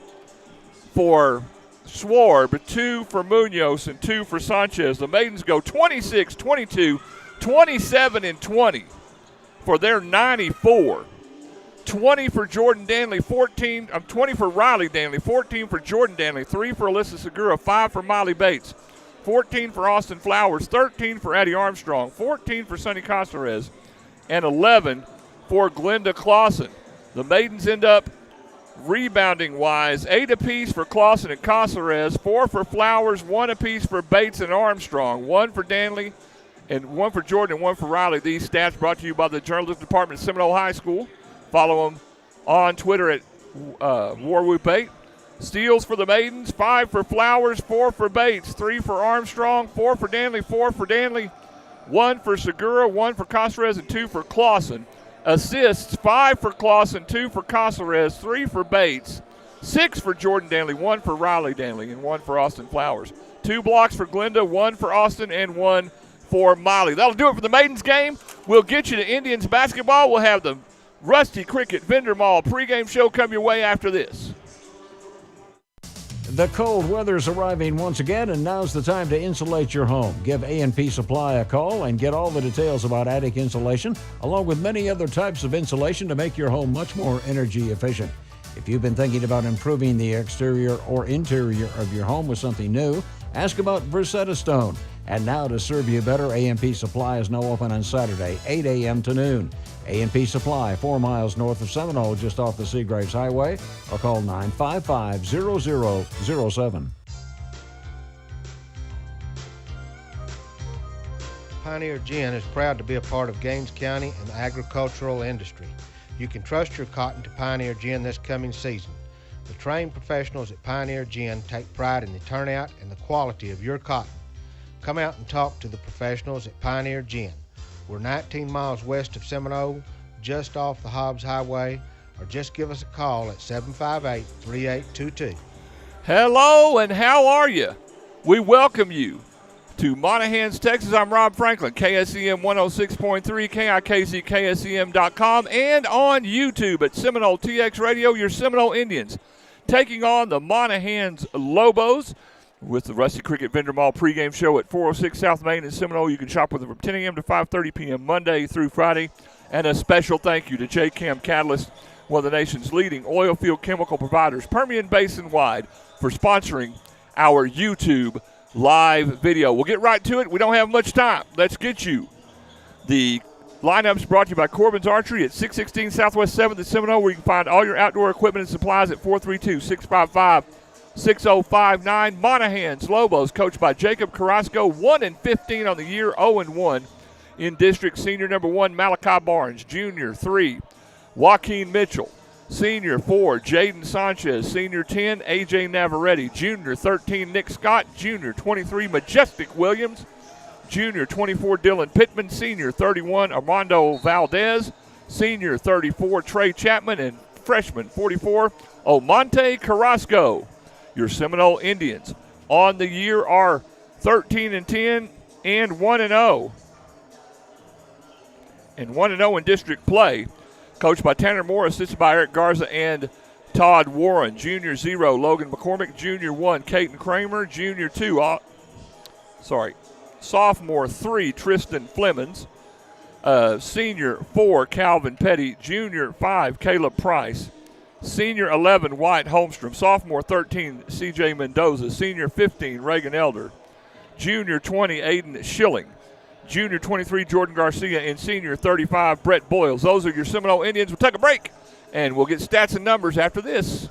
for Schwarb, 2 for Munoz, and 2 for Sanchez. The Maidens go 26-22, 27-20 for their 94. 20 for Jordan Danley, 20 for Riley Danley, 14 for Jordan Danley, 3 for Alyssa Segura, 5 for Molly Bates, 14 for Austin Flowers, 13 for Addie Armstrong, 14 for Sonny Casares, and 11 for Glenda Clausen. The Maidens end up rebounding-wise, 8 apiece for Clausen and Casares, 4 for Flowers, 1 apiece for Bates and Armstrong, 1 for Danley, and 1 for Jordan, and 1 for Riley. These stats brought to you by the Journalism Department at Seminole High School. Follow them on Twitter at Warwhoop8. Steals for the Maidens, 5 for Flowers, 4 for Bates, 3 for Armstrong, 4 for Danley, 4 for Danley, 1 for Segura, 1 for Casares, and 2 for Clausen. Assists, 5 for Clausen, 2 for Casares, 3 for Bates, 6 for Jordan Danley, 1 for Riley Danley, and 1 for Austin Flowers. 2 blocks for Glenda, 1 for Austin, and 1 for Molly. That'll do it for the Maidens game. We'll get you to Indians basketball. We'll have the Rusty Cricket Vendor Mall pregame show come your way after this. The cold weather's arriving once again, and now's the time to insulate your home. Give A&P Supply a call and get all the details about attic insulation, along with many other types of insulation to make your home much more energy efficient. If you've been thinking about improving the exterior or interior of your home with something new, ask about Versetta Stone. And now, to serve you better, A&P Supply is now open on Saturday, 8 a.m. to noon. A&P Supply, 4 miles north of Seminole, just off the Seagraves Highway, or call 955-0007. Pioneer Gin is proud to be a part of Gaines County and the agricultural industry. You can trust your cotton to Pioneer Gin this coming season. The trained professionals at Pioneer Gin take pride in the turnout and the quality of your cotton. Come out and talk to the professionals at Pioneer Gin. We're 19 miles west of Seminole, just off the Hobbs Highway, or just give us a call at 758-3822. Hello, and how are you? We welcome you to Monahans, Texas. I'm Rob Franklin, KSEM 106.3, KIKZ, KSEM.com, and on YouTube at Seminole TX Radio, your Seminole Indians, taking on the Monahans Lobos with the Rusty Cricket Vendor Mall pregame show at 406 South Main in Seminole. You can shop with them from 10 a.m. to 5:30 p.m. Monday through Friday. And a special thank you to J-Cam Catalyst, one of the nation's leading oil field chemical providers, Permian Basin-wide, for sponsoring our YouTube live video. We'll get right to it. We don't have much time. Let's get you the lineups brought to you by Corbin's Archery at 616 Southwest 7th in Seminole, where you can find all your outdoor equipment and supplies at 432-655-6059. Monahans Lobos, coached by Jacob Carrasco, 1-15 on the year, 0-1 in district. Senior number 1, Malachi Barnes. Junior 3, Joaquin Mitchell. Senior 4, Jaden Sanchez. Senior 10, AJ Navarrete. Junior 13, Nick Scott. Junior 23, Majestic Williams. Junior 24, Dylan Pittman. Senior 31, Armando Valdez. Senior 34, Trey Chapman. And freshman 44, Omonte Carrasco. Your Seminole Indians on the year are 13-10 and 1-0. and 1-0 in district play. Coached by Tanner Morris, assisted by Eric Garza and Todd Warren. Junior 0, Logan McCormick. Junior 1, Caden Kramer. Junior 2, sophomore 3, Tristan Flemons. Senior 4, Calvin Petty. Junior 5, Caleb Price. Senior 11, Wyatt Holmstrom. Sophomore 13, C.J. Mendoza. Senior 15, Reagan Elder. Junior 20, Aiden Schilling. Junior 23, Jordan Garcia. And senior 35, Brett Boyles. Those are your Seminole Indians. We'll take a break, and we'll get stats and numbers after this.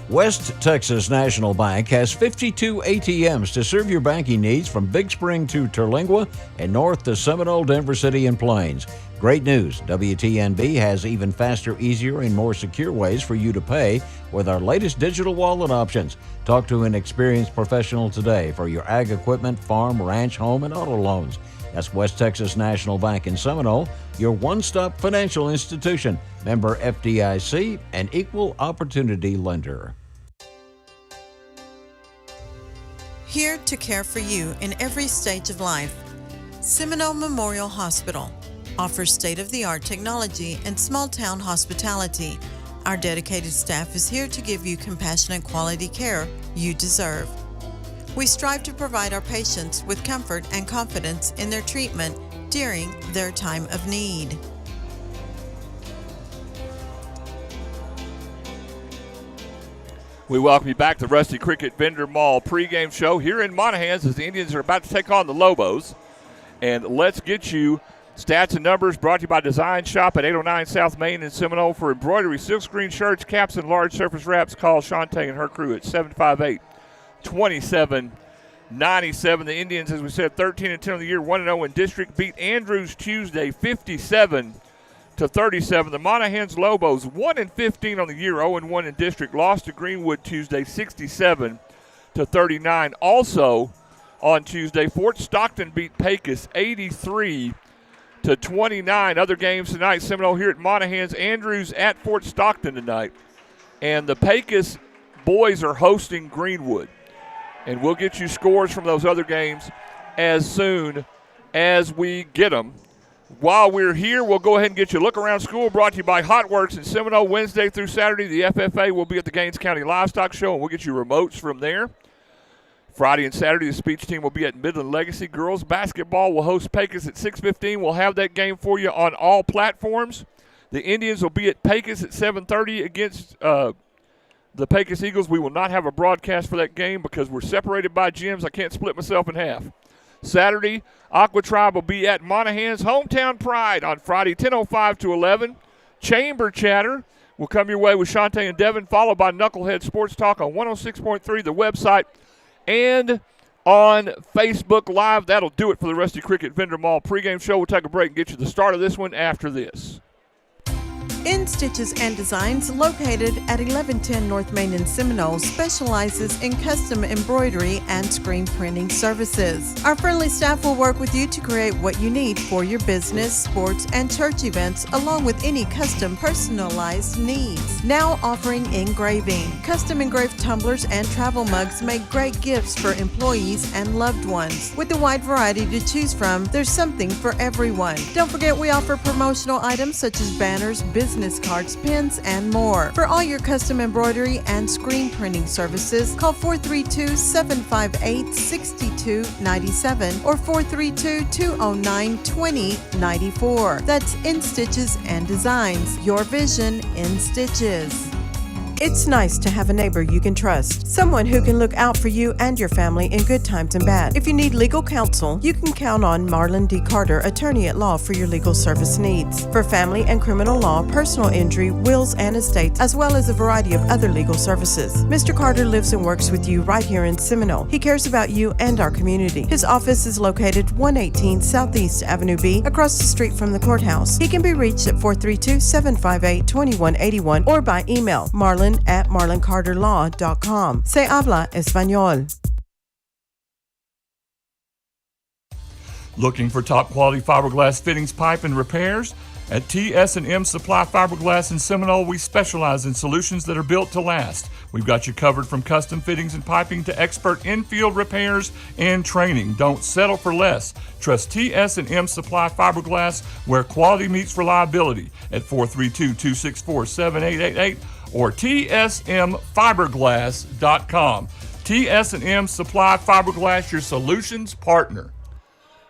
West Texas National Bank has 52 ATMs to serve your banking needs from Big Spring to Terlingua and north to Seminole, Denver City, and Plains. Great news, WTNB has even faster, easier, and more secure ways for you to pay with our latest digital wallet options. Talk to an experienced professional today for your ag equipment, farm, ranch, home, and auto loans. That's West Texas National Bank in Seminole, your one-stop financial institution. Member FDIC, an equal opportunity lender. Here to care for you in every stage of life. Seminole Memorial Hospital offers state-of-the-art technology and small-town hospitality. Our dedicated staff is here to give you compassionate quality care you deserve. We strive to provide our patients with comfort and confidence in their treatment during their time of need. We welcome you back to the Rusty Cricket Vendor Mall pregame show here in Monahans as the Indians are about to take on the Lobos. And let's get you stats and numbers brought to you by Design Shop at 809 South Main in Seminole. For embroidery, silkscreen shirts, caps, and large surface wraps, call Shantae and her crew at 758-2797. The Indians, as we said, 13-10 on the year, 1-0 in district, beat Andrews Tuesday 57-37. The Monahans Lobos 1-15 on the year, 0-1 in district, lost to Greenwood Tuesday 67-39. Also on Tuesday, Fort Stockton beat Pecos 83-29. Other games tonight, Seminole here at Monahans, Andrews at Fort Stockton tonight, and the Pecos boys are hosting Greenwood. And we'll get you scores from those other games as soon as we get them. While we're here, we'll go ahead and get you a look around school, brought to you by Hot Works in Seminole. Wednesday through Saturday, the FFA will be at the Gaines County Livestock Show, and we'll get you remotes from there. Friday and Saturday, the speech team will be at Midland Legacy. Girls basketball will host Pecos at 6:15. We'll have that game for you on all platforms. The Indians will be at Pecos at 7:30 against the Pecos Eagles. We will not have a broadcast for that game because we're separated by gyms. I can't split myself in half. Saturday, Aqua Tribe will be at Monahans. Hometown Pride on Friday, 10:05 to 11. Chamber Chatter will come your way with Shantae and Devin, followed by Knucklehead Sports Talk on 106.3, the website, and on Facebook Live. That'll do it for the Rusty Cricket Vendor Mall pregame show. We'll take a break and get you the start of this one after this. In Stitches and Designs, located at 1110 North Main in Seminole, specializes in custom embroidery and screen printing services. Our friendly staff will work with you to create what you need for your business, sports, and church events, along with any custom personalized needs. Now offering engraving. Custom engraved tumblers and travel mugs make great gifts for employees and loved ones. With a wide variety to choose from, there's something for everyone. Don't forget we offer promotional items such as banners, business cards, pins, and more. For all your custom embroidery and screen printing services, call 432-758-6297 or 432-209-2094. That's In Stitches and Designs. Your vision in stitches. It's nice to have a neighbor you can trust, someone who can look out for you and your family in good times and bad. If you need legal counsel, you can count on Marlon D. Carter, attorney at law, for your legal service needs. For family and criminal law, personal injury, wills and estates, as well as a variety of other legal services. Mr. Carter lives and works with you right here in Seminole. He cares about you and our community. His office is located 118 Southeast Avenue B, across the street from the courthouse. He can be reached at 432-758-2181 or by email marlon@marloncarterlaw.com. Se habla español. Looking for top quality fiberglass fittings, pipe, and repairs? At TS&M Supply Fiberglass in Seminole, we specialize in solutions that are built to last. We've got you covered from custom fittings and piping to expert in-field repairs and training. Don't settle for less. Trust TS&M Supply Fiberglass, where quality meets reliability, at 432-264-7888 or tsmfiberglass.com. TS&M Supply Fiberglass, your solutions partner.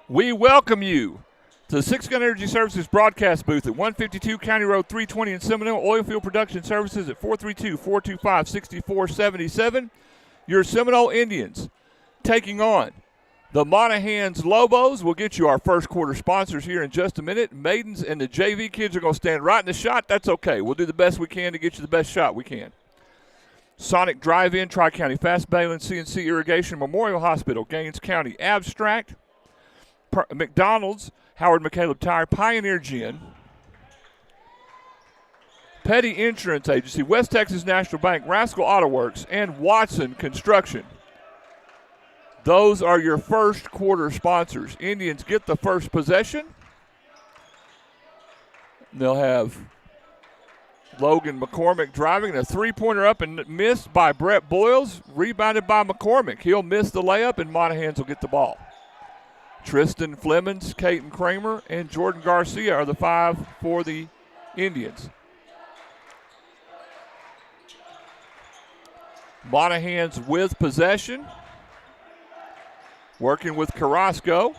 We welcome you to the Six Gun Energy Services broadcast booth at 152 County Road 320 in Seminole. Oilfield Production Services at 432-425-6477. Your Seminole Indians taking on the Monahans Lobos. We'll get you our first quarter sponsors here in just a minute. Maidens and the JV kids are going to stand right in the shot. That's okay. We'll do the best we can to get you the best shot we can. Sonic Drive-In, Tri-County Fast Baling, CNC Irrigation, Memorial Hospital, Gaines County Abstract, McDonald's, Howard McCaleb Tire, Pioneer Gin, Petty Insurance Agency, West Texas National Bank, Rascal Auto Works, and Watson Construction. Those are your first quarter sponsors. Indians get the first possession. They'll have Logan McCormick driving, a three-pointer up and missed by Brett Boyles, rebounded by McCormick. He'll miss the layup, and Monahans will get the ball. Tristan Flemons, Caden Kramer, and Jordan Garcia are the five for the Indians. Monahans with possession, working with Carrasco.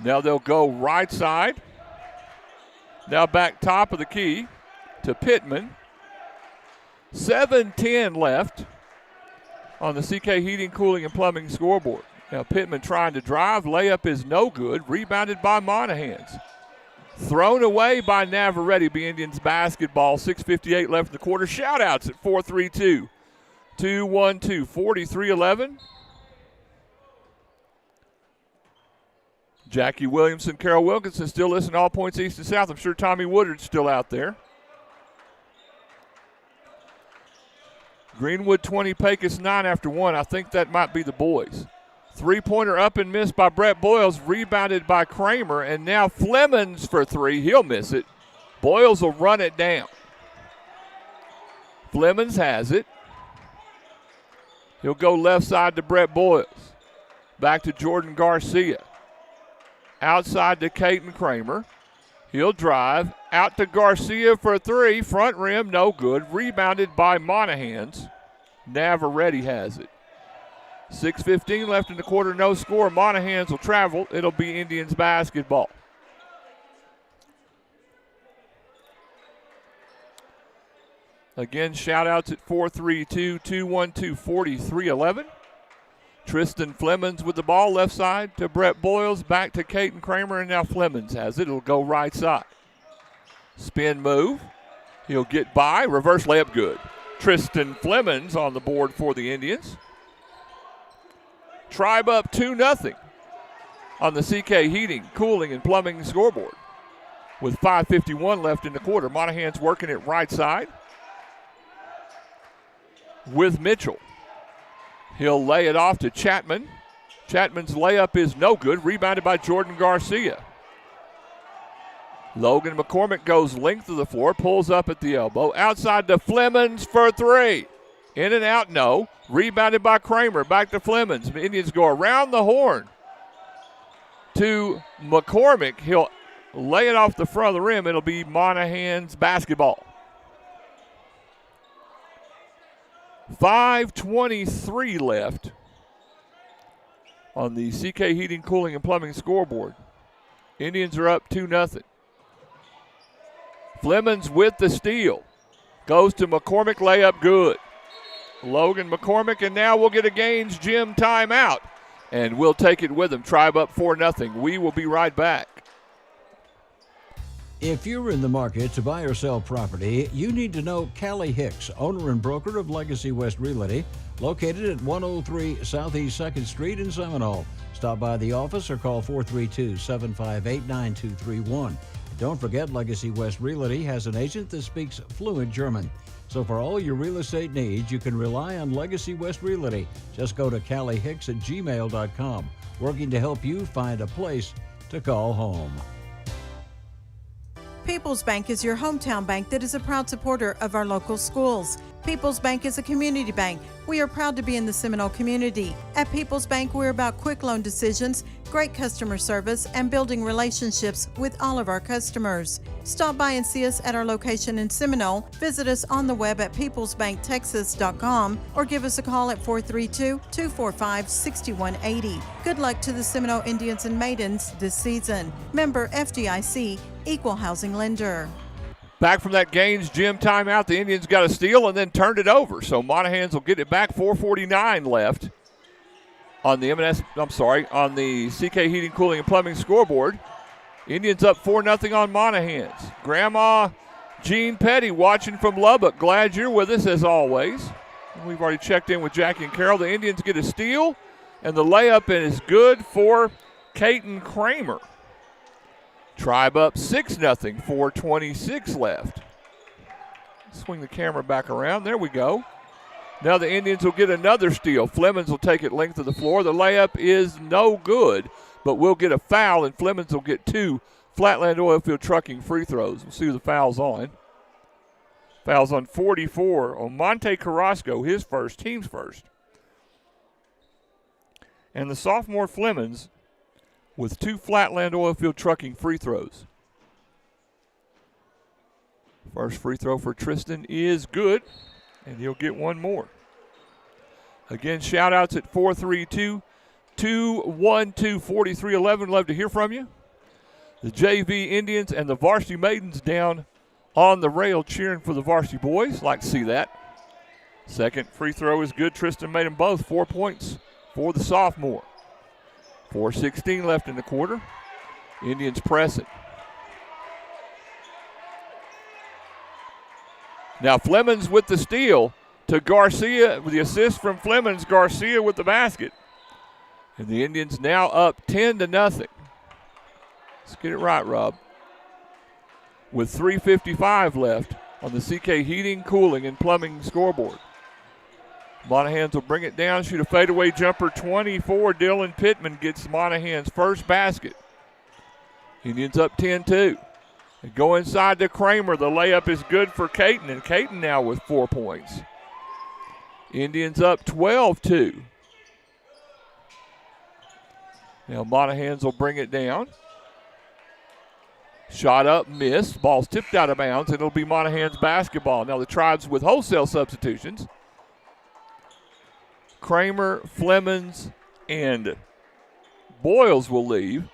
Now they'll go right side. Now back top of the key to Pittman. 7:10 left on the CK Heating, Cooling, and Plumbing scoreboard. Now Pittman trying to drive. Layup is no good. Rebounded by Monahans. Thrown away by Navarrete. Be Indians basketball. 6:58 left in the quarter. Shout-outs at 432-212-4311. Jackie Williamson, Carol Wilkinson still listening to All Points East and South. I'm sure Tommy Woodard's still out there. Greenwood 20, Pecos 9 after 1. I think that might be the boys. Three-pointer up and missed by Brett Boyles, rebounded by Kramer, and now Flemons for three. He'll miss it. Boyles will run it down. Flemons has it. He'll go left side to Brett Boyles. Back to Jordan Garcia. Outside to Caden Kramer. He'll drive. Out to Garcia for three. Front rim, no good. Rebounded by Monahans. Navarrete has it. 6:15 left in the quarter, no score. Monahans will travel. It'll be Indians basketball. Again, shout-outs at 432-212-4311. Tristan Flemons with the ball, left side to Brett Boyles, back to Caden Kramer, and now Flemons has it. It'll go right side. Spin move. He'll get by. Reverse layup good. Tristan Flemons on the board for the Indians. Tribe up 2-0 on the CK Heating, Cooling, and Plumbing scoreboard with 5:51 left in the quarter. Monahans working it right side with Mitchell. He'll lay it off to Chapman. Chapman's layup is no good. Rebounded by Jordan Garcia. Logan McCormick goes length of the floor, pulls up at the elbow. Outside to Flemons for three. In and out, no. Rebounded by Kramer. Back to Flemons. The Indians go around the horn to McCormick. He'll lay it off the front of the rim. It'll be Monahans basketball. 5:23 left on the CK Heating, Cooling, and Plumbing scoreboard. Indians are up 2-0. Flemons with the steal. Goes to McCormick, layup good. Logan McCormick, and now we'll get a Gaines Gym timeout. And we'll take it with him. Tribe up 4-0. We will be right back. If you're in the market to buy or sell property, you need to know Callie Hicks, owner and broker of Legacy West Realty, located at 103 Southeast 2nd Street in Seminole. Stop by the office or call 432-758-9231. Don't forget, Legacy West Realty has an agent that speaks fluent German. So for all your real estate needs, you can rely on Legacy West Realty. Just go to calliehicks@gmail.com, working to help you find a place to call home. People's Bank is your hometown bank that is a proud supporter of our local schools. People's Bank is a community bank. We are proud to be in the Seminole community. At People's Bank, we're about quick loan decisions, great customer service, and building relationships with all of our customers. Stop by and see us at our location in Seminole. Visit us on the web at peoplesbanktexas.com or give us a call at 432-245-6180. Good luck to the Seminole Indians and Maidens this season. Member FDIC, Equal Housing Lender. Back from that Gaines Gym timeout, the Indians got a steal and then turned it over. So Monahans will get it back. 4:49 left on the on the CK Heating, Cooling, and Plumbing scoreboard. Indians up 4-0 on Monahans. Grandma Jean Petty watching from Lubbock. Glad you're with us as always. We've already checked in with Jackie and Carol. The Indians get a steal, and the layup is good for Caton Kramer. Tribe up 6-0, 4:26 left. Swing the camera back around. There we go. Now the Indians will get another steal. Flemings will take it length of the floor. The layup is no good, but we'll get a foul, and Flemings will get 2 Flatland Oilfield Trucking free throws. We'll see who the foul's on. Foul's on 44 on Monte Carrasco, his first, team's first. And the sophomore Flemings with 2 Flatland Oilfield Trucking free throws. First free throw for Tristan is good, and he'll get one more. Again, shout-outs at 432-212-4311. Love to hear from you. The JV Indians and the varsity Maidens down on the rail cheering for the varsity boys. Like to see that. Second free throw is good. Tristan made them both. 4 points for the sophomore. 4:16 left in the quarter. Indians pressing. Now Flemings with the steal to Garcia. With the assist from Flemings, Garcia with the basket. And the Indians now up 10-0. Let's get it right, Rob. With 3:55 left on the CK Heating, Cooling, and Plumbing scoreboard. Monahans will bring it down, shoot a fadeaway jumper. 24, Dylan Pittman gets Monahans' first basket. Indians up 10-2. They go inside to Kramer. The layup is good for Caton, and Caton now with 4 points. Indians up 12-2. Now Monahans will bring it down. Shot up, missed. Ball's tipped out of bounds, and it'll be Monahans basketball. Now the Tribes with wholesale substitutions. Kramer, Flemings, and Boyles will leave.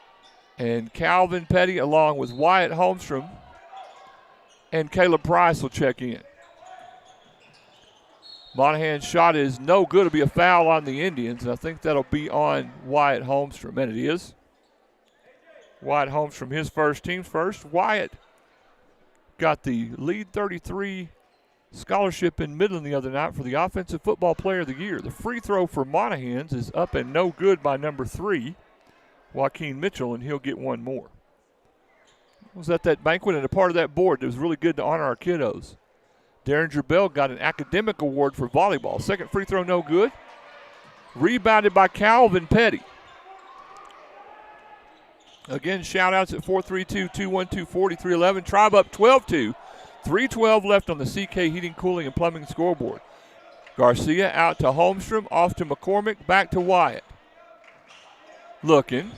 And Calvin Petty, along with Wyatt Holmstrom and Caleb Price, will check in. Monahan's shot is no good. It'll be a foul on the Indians, and I think that'll be on Wyatt Holmstrom, and it is. Wyatt Holmstrom, his first, team's first. Wyatt got the lead 33 scholarship in Midland the other night for the Offensive Football Player of the Year. The free throw for Monahans is up and no good by number 3, Joaquin Mitchell, and he'll get one more. I was at that banquet and a part of that board. It was really good to honor our kiddos. Derringer Bell got an academic award for volleyball. Second free throw no good. Rebounded by Calvin Petty. Again, shout-outs at 432-212-4311. Tribe up 12-2. 3:12 left on the CK Heating, Cooling, and Plumbing scoreboard. Garcia out to Holmstrom, off to McCormick, back to Wyatt. Looking,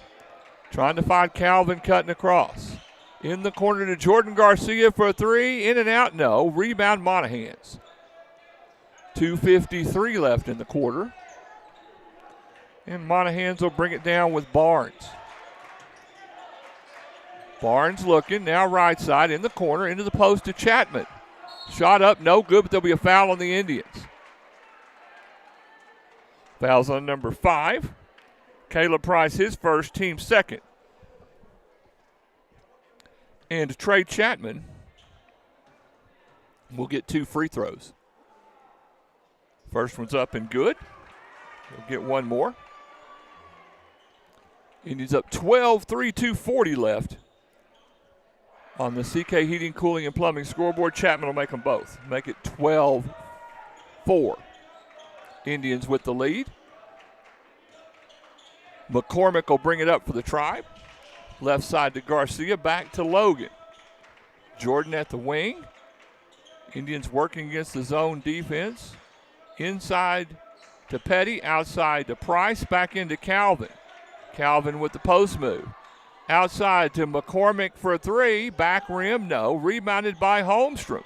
trying to find Calvin cutting across. In the corner to Jordan Garcia for a 3, in and out, no. Rebound Monahans. 2:53 left in the quarter. And Monahans will bring it down with Barnes. Barnes looking, now right side, in the corner, into the post to Chapman. Shot up, no good, but there'll be a foul on the Indians. Foul's on number 5. Caleb Price, his first, team second. And Trey Chapman will get 2 free throws. First one's up and good. He'll get one more. Indians up 12-3, 2:40 left on the CK Heating, Cooling, and Plumbing scoreboard. Chapman will make them both. Make it 12-4. Indians with the lead. McCormick will bring it up for the Tribe. Left side to Garcia, back to Logan. Jordan at the wing. Indians working against the zone defense. Inside to Petty, outside to Price, back into Calvin. Calvin with the post move. Outside to McCormick for a three. Back rim, no. Rebounded by Holmstrom.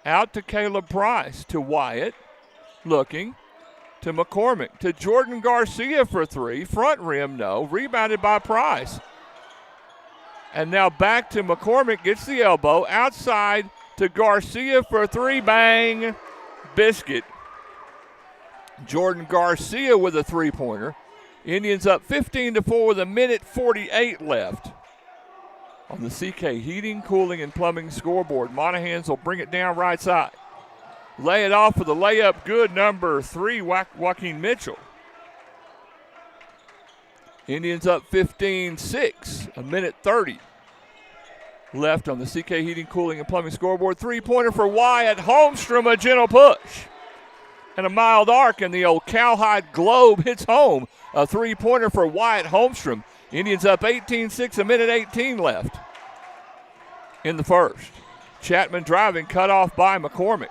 Out to Caleb Price, to Wyatt. Looking to McCormick. To Jordan Garcia for a three. Front rim, no. Rebounded by Price. And now back to McCormick. Gets the elbow. Outside to Garcia for a three. Bang. Biscuit. Jordan Garcia with a three-pointer. Indians up 15-4 with 1:48 left on the CK Heating, Cooling, and Plumbing scoreboard. Monahans will bring it down right side. Lay it off with a layup good, number 3, Joaquin Mitchell. Indians up 15-6, 1:30 left on the CK Heating, Cooling, and Plumbing scoreboard. Three-pointer for Wyatt Holmstrom, a gentle push. And a mild arc, and the old cowhide globe hits home. A three-pointer for Wyatt Holmstrom. Indians up 18-6, 1:18 left in the first. Chapman driving, cut off by McCormick.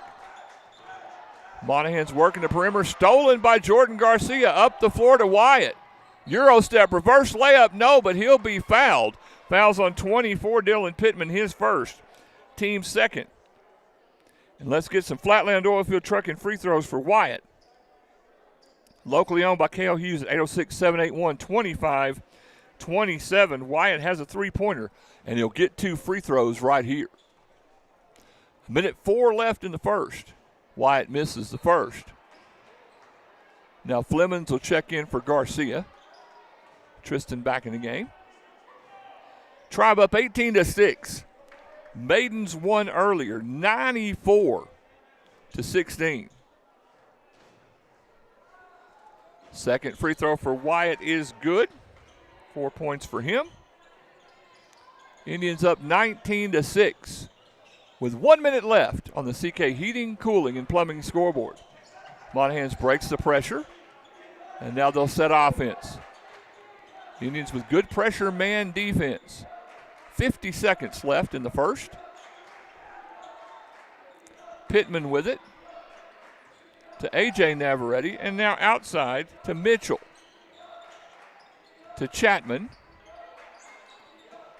Monahans working the perimeter, stolen by Jordan Garcia. Up the floor to Wyatt. Euro step, reverse layup, no, but he'll be fouled. Fouls on 24, Dylan Pittman, his first. Team second. And let's get some Flatland Oilfield Trucking free throws for Wyatt. Locally owned by Cale Hughes at 806-781-2527. Wyatt has a three-pointer, and he'll get 2 free throws right here. 1:04 left in the first. Wyatt misses the first. Now Flemings will check in for Garcia. Tristan back in the game. Tribe up 18-6. Maidens won earlier, 94-16. Second free throw for Wyatt is good. 4 points for him. Indians up 19-6 with 1 minute left on the CK Heating, Cooling, and Plumbing scoreboard. Monahans breaks the pressure, and now they'll set offense. Indians with good pressure man defense. 50 seconds left in the first. Pittman with it to A.J. Navarrete, and now outside to Mitchell. To Chapman.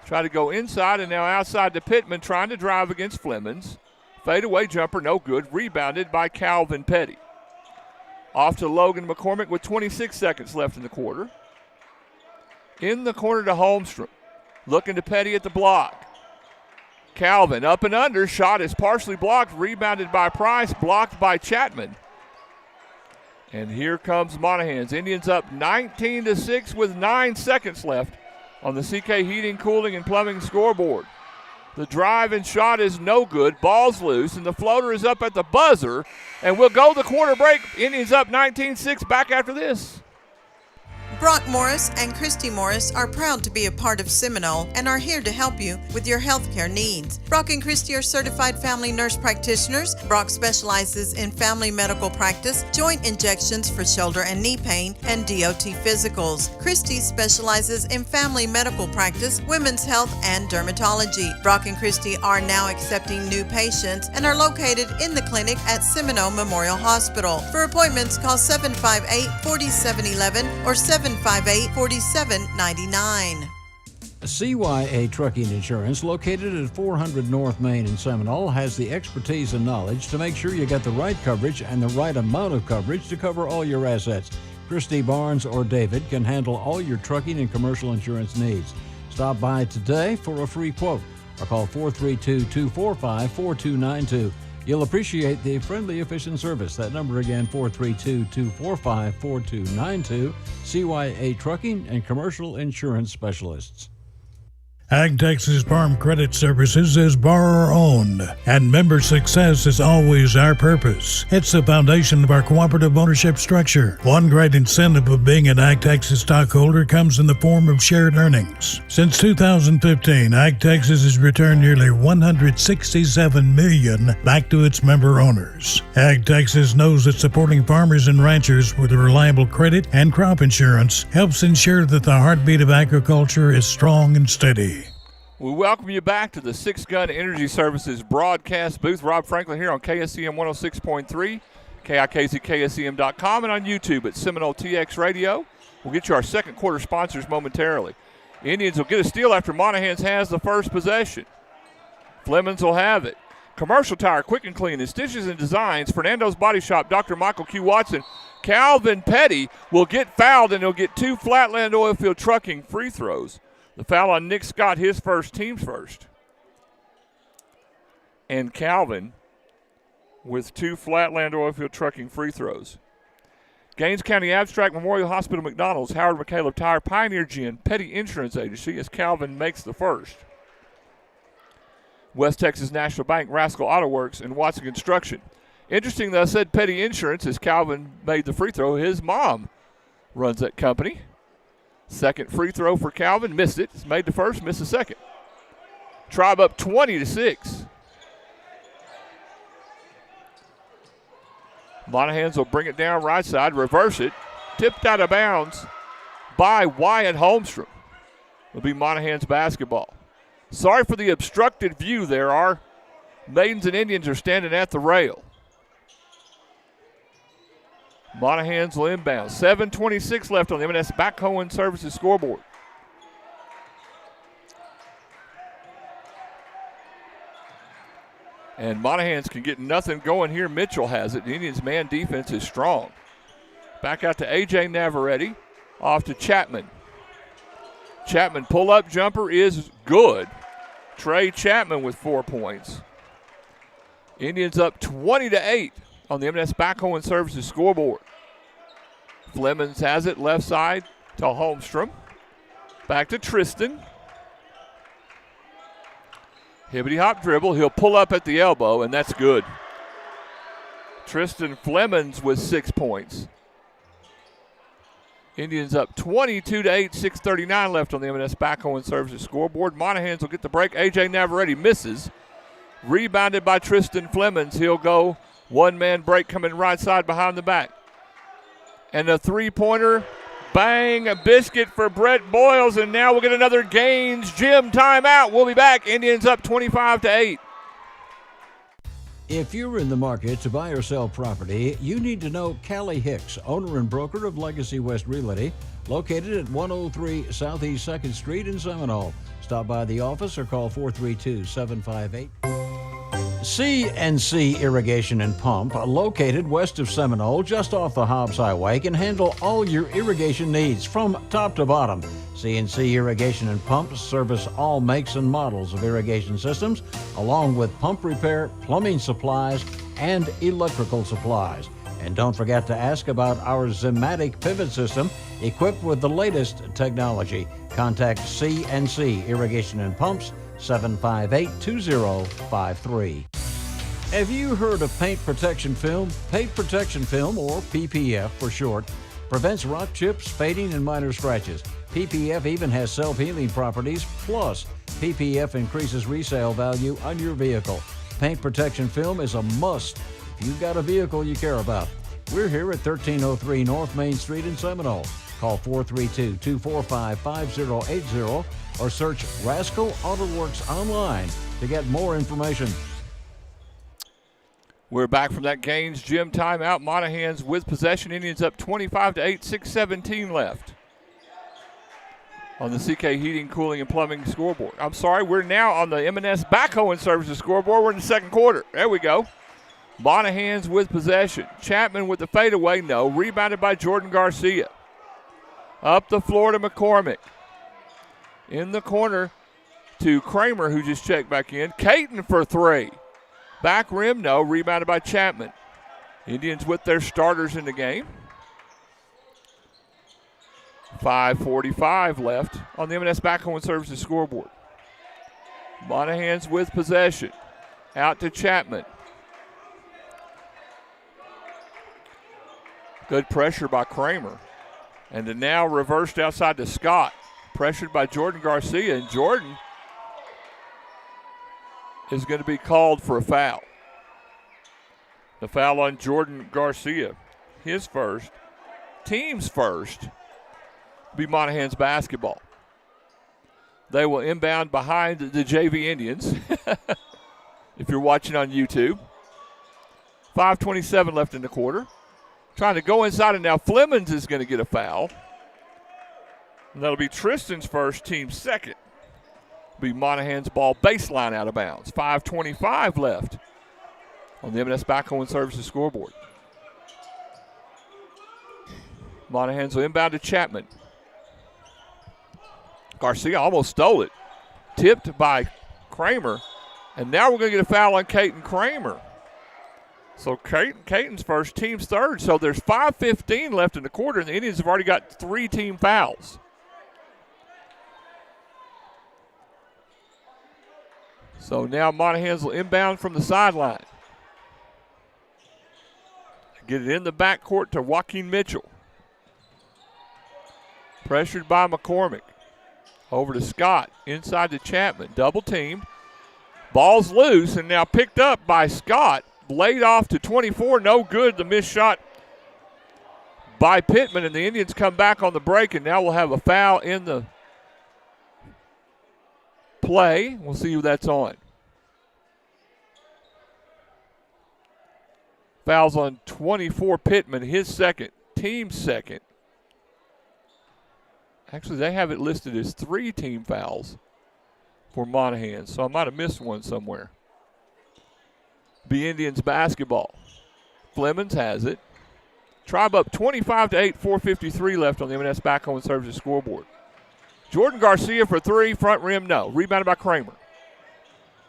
Try to go inside, and now outside to Pittman, trying to drive against Flemings. Fadeaway jumper, no good. Rebounded by Calvin Petty. Off to Logan McCormick with 26 seconds left in the quarter. In the corner to Holmstrom. Looking to Petty at the block. Calvin up and under. Shot is partially blocked. Rebounded by Price. Blocked by Chapman. And here comes Monahans. Indians up 19-6 with 9 seconds left on the CK Heating, Cooling, and Plumbing scoreboard. The drive and shot is no good. Ball's loose, and the floater is up at the buzzer. And we'll go to the quarter break. Indians up 19-6. Back after this. Brock Morris and Christy Morris are proud to be a part of Seminole and are here to help you with your healthcare needs. Brock and Christy are certified family nurse practitioners. Brock specializes in family medical practice, joint injections for shoulder and knee pain, and DOT physicals. Christy specializes in family medical practice, women's health, and dermatology. Brock and Christy are now accepting new patients and are located in the clinic at Seminole Memorial Hospital. For appointments, call 758-4711 or 758-4799. CYA Trucking Insurance, located at 400 North Main in Seminole, has the expertise and knowledge to make sure you get the right coverage and the right amount of coverage to cover all your assets. Christy Barnes or David can handle all your trucking and commercial insurance needs. Stop by today for a free quote or call 432-245-4292. You'll appreciate the friendly, efficient service. That number again, 432-245-4292. CYA Trucking and Commercial Insurance Specialists. Ag Texas Farm Credit Services is borrower-owned, and member success is always our purpose. It's the foundation of our cooperative ownership structure. One great incentive of being an Ag Texas stockholder comes in the form of shared earnings. Since 2015, Ag Texas has returned nearly $167 million back to its member owners. Ag Texas knows that supporting farmers and ranchers with reliable credit and crop insurance helps ensure that the heartbeat of agriculture is strong and steady. We welcome you back to the Six Gun Energy Services broadcast booth. Rob Franklin here on KSEM 106.3, KIKZ, KSEM.com, and on YouTube at Seminole TX Radio. We'll get you our second quarter sponsors momentarily. Indians will get a steal after Monahans has the first possession. Flemons will have it. Commercial Tire, Quick and Clean, and Stitches and Designs, Fernando's Body Shop, Dr. Michael Q. Watson, Calvin Petty will get fouled, and he'll get 2 Flatland Oilfield Trucking free throws. The foul on Nick Scott, his first, team's first. And Calvin with 2 Flatland Oilfield Trucking free throws. Gaines County Abstract, Memorial Hospital, McDonald's, Howard McCaleb Tire, Pioneer Gin, Petty Insurance Agency as Calvin makes the first. West Texas National Bank, Rascal Auto Works, and Watson Construction. Interesting that I said Petty Insurance as Calvin made the free throw. His mom runs that company. Second free throw for Calvin. Missed it. Made the first, missed the second. Tribe up 20-6. Monahans will bring it down right side, reverse it. Tipped out of bounds by Wyatt Holmstrom. It'll be Monahans basketball. Sorry for the obstructed view there. Our Maidens and Indians are standing at the rail. Monahans will inbound. 7:26 left on the M&S Backhoe and Services scoreboard. And Monahans can get nothing going here. Mitchell has it. The Indians' man defense is strong. Back out to A.J. Navarrete. Off to Chapman. Chapman pull-up jumper is good. Trey Chapman with 4 points. Indians up 20-8 on the M&S Backhoe and Services scoreboard. Flemons has it left side to Holmstrom. Back to Tristan. Hibbity-hop dribble. He'll pull up at the elbow, and that's good. Tristan Flemons with 6 points. Indians up 22-8, 6:39 left on the M&S Backhoe and Services scoreboard. Monahans will get the break. A.J. Navarrete misses. Rebounded by Tristan Flemons. He'll go one-man break coming right side behind the back. And a three-pointer. Bang, a biscuit for Brett Boyles, and now we'll get another Gaines Gym timeout. We'll be back. Indians up 25-8. If you're in the market to buy or sell property, you need to know Callie Hicks, owner and broker of Legacy West Realty, located at 103 Southeast 2nd Street in Seminole. Stop by the office or call 432-758. C&C Irrigation and Pump, located west of Seminole, just off the Hobbs Highway, can handle all your irrigation needs from top to bottom. C&C Irrigation and Pump service all makes and models of irrigation systems, along with pump repair, plumbing supplies, and electrical supplies. And don't forget to ask about our Zimatic pivot system, equipped with the latest technology. Contact C&C Irrigation and Pumps, 758-2053. Have you heard of paint protection film? Paint protection film, or PPF for short, prevents rock chips, fading, and minor scratches. PPF even has self-healing properties, plus PPF increases resale value on your vehicle. Paint protection film is a must if you've got a vehicle you care about. We're here at 1303 North Main Street in Seminole. Call 432-245-5080 or search Rascal Auto Works online to get more information. We're back from that Gaines Gym timeout. Monahans with possession. Indians up 25-8, 6:17 left on the CK Heating, Cooling, and Plumbing scoreboard. I'm sorry, we're now on the M&S Backhoe and Services scoreboard. We're in the second quarter. There we go. Monahans with possession. Chapman with the fadeaway. No. Rebounded by Jordan Garcia. Up the floor to McCormick. In the corner to Kramer, who just checked back in. Caton for three. Back rim, no. Rebounded by Chapman. Indians with their starters in the game. 5:45 left on the M&S Backhoe and Services scoreboard. Monahans with possession. Out to Chapman. Good pressure by Kramer. And then now reversed outside to Scott. Pressured by Jordan Garcia. And Jordan is going to be called for a foul. The foul on Jordan Garcia. His first. Team's first. Be Monahans basketball. They will inbound behind the JV Indians if you're watching on YouTube. 5:27 left in the quarter. Trying to go inside, and now Flemings is going to get a foul. And that'll be Tristan's first, team's second. Be Monahan's ball baseline out of bounds. 5:25 left on the M&S Backhoe and Services scoreboard. Monahans will inbound to Chapman. Garcia almost stole it. Tipped by Kramer. And now we're going to get a foul on Caton Kramer. So Caton's first, team's third. So there's 5:15 left in the quarter, and the Indians have already got 3 team fouls. So now Monahans will inbound from the sideline. Get it in the backcourt to Joaquin Mitchell. Pressured by McCormick. Over to Scott, inside to Chapman. Double teamed. Ball's loose and now picked up by Scott. Laid off to 24, no good. The missed shot by Pittman, and the Indians come back on the break, and now we'll have a foul in the play. We'll see who that's on. Fouls on 24, Pittman, his second, team second. Actually, they have it listed as 3 team fouls for Monahans, so I might have missed one somewhere. Be Indians basketball. Flemings has it. Tribe up 25-8, 4:53 left on the M&S Backhoe and Services scoreboard. Jordan Garcia for 3, front rim, no. Rebounded by Kramer.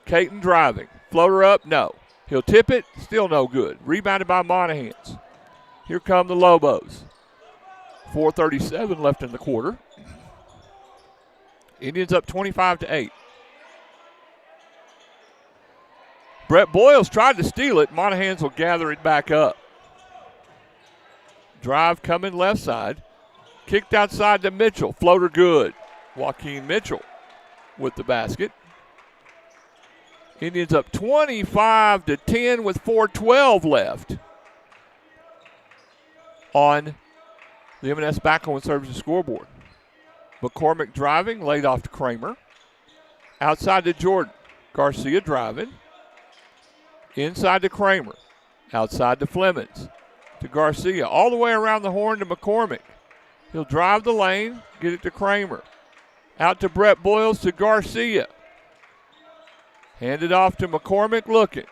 Caton driving. Floater up, no. He'll tip it, still no good. Rebounded by Monahans. Here come the Lobos. 4:37 left in the quarter. Indians up 25-8. Brett Boyles tried to steal it. Monahans will gather it back up. Drive coming left side. Kicked outside to Mitchell. Floater good. Joaquin Mitchell with the basket. Indians up 25-10 with 4:12 left on the M&S Backhoe and Services scoreboard. McCormick driving, laid off to Kramer. Outside to Jordan. Garcia driving. Inside to Kramer. Outside to Flemings. To Garcia. All the way around the horn to McCormick. He'll drive the lane, get it to Kramer. Out to Brett Boyles to Garcia. Handed off to McCormick looking.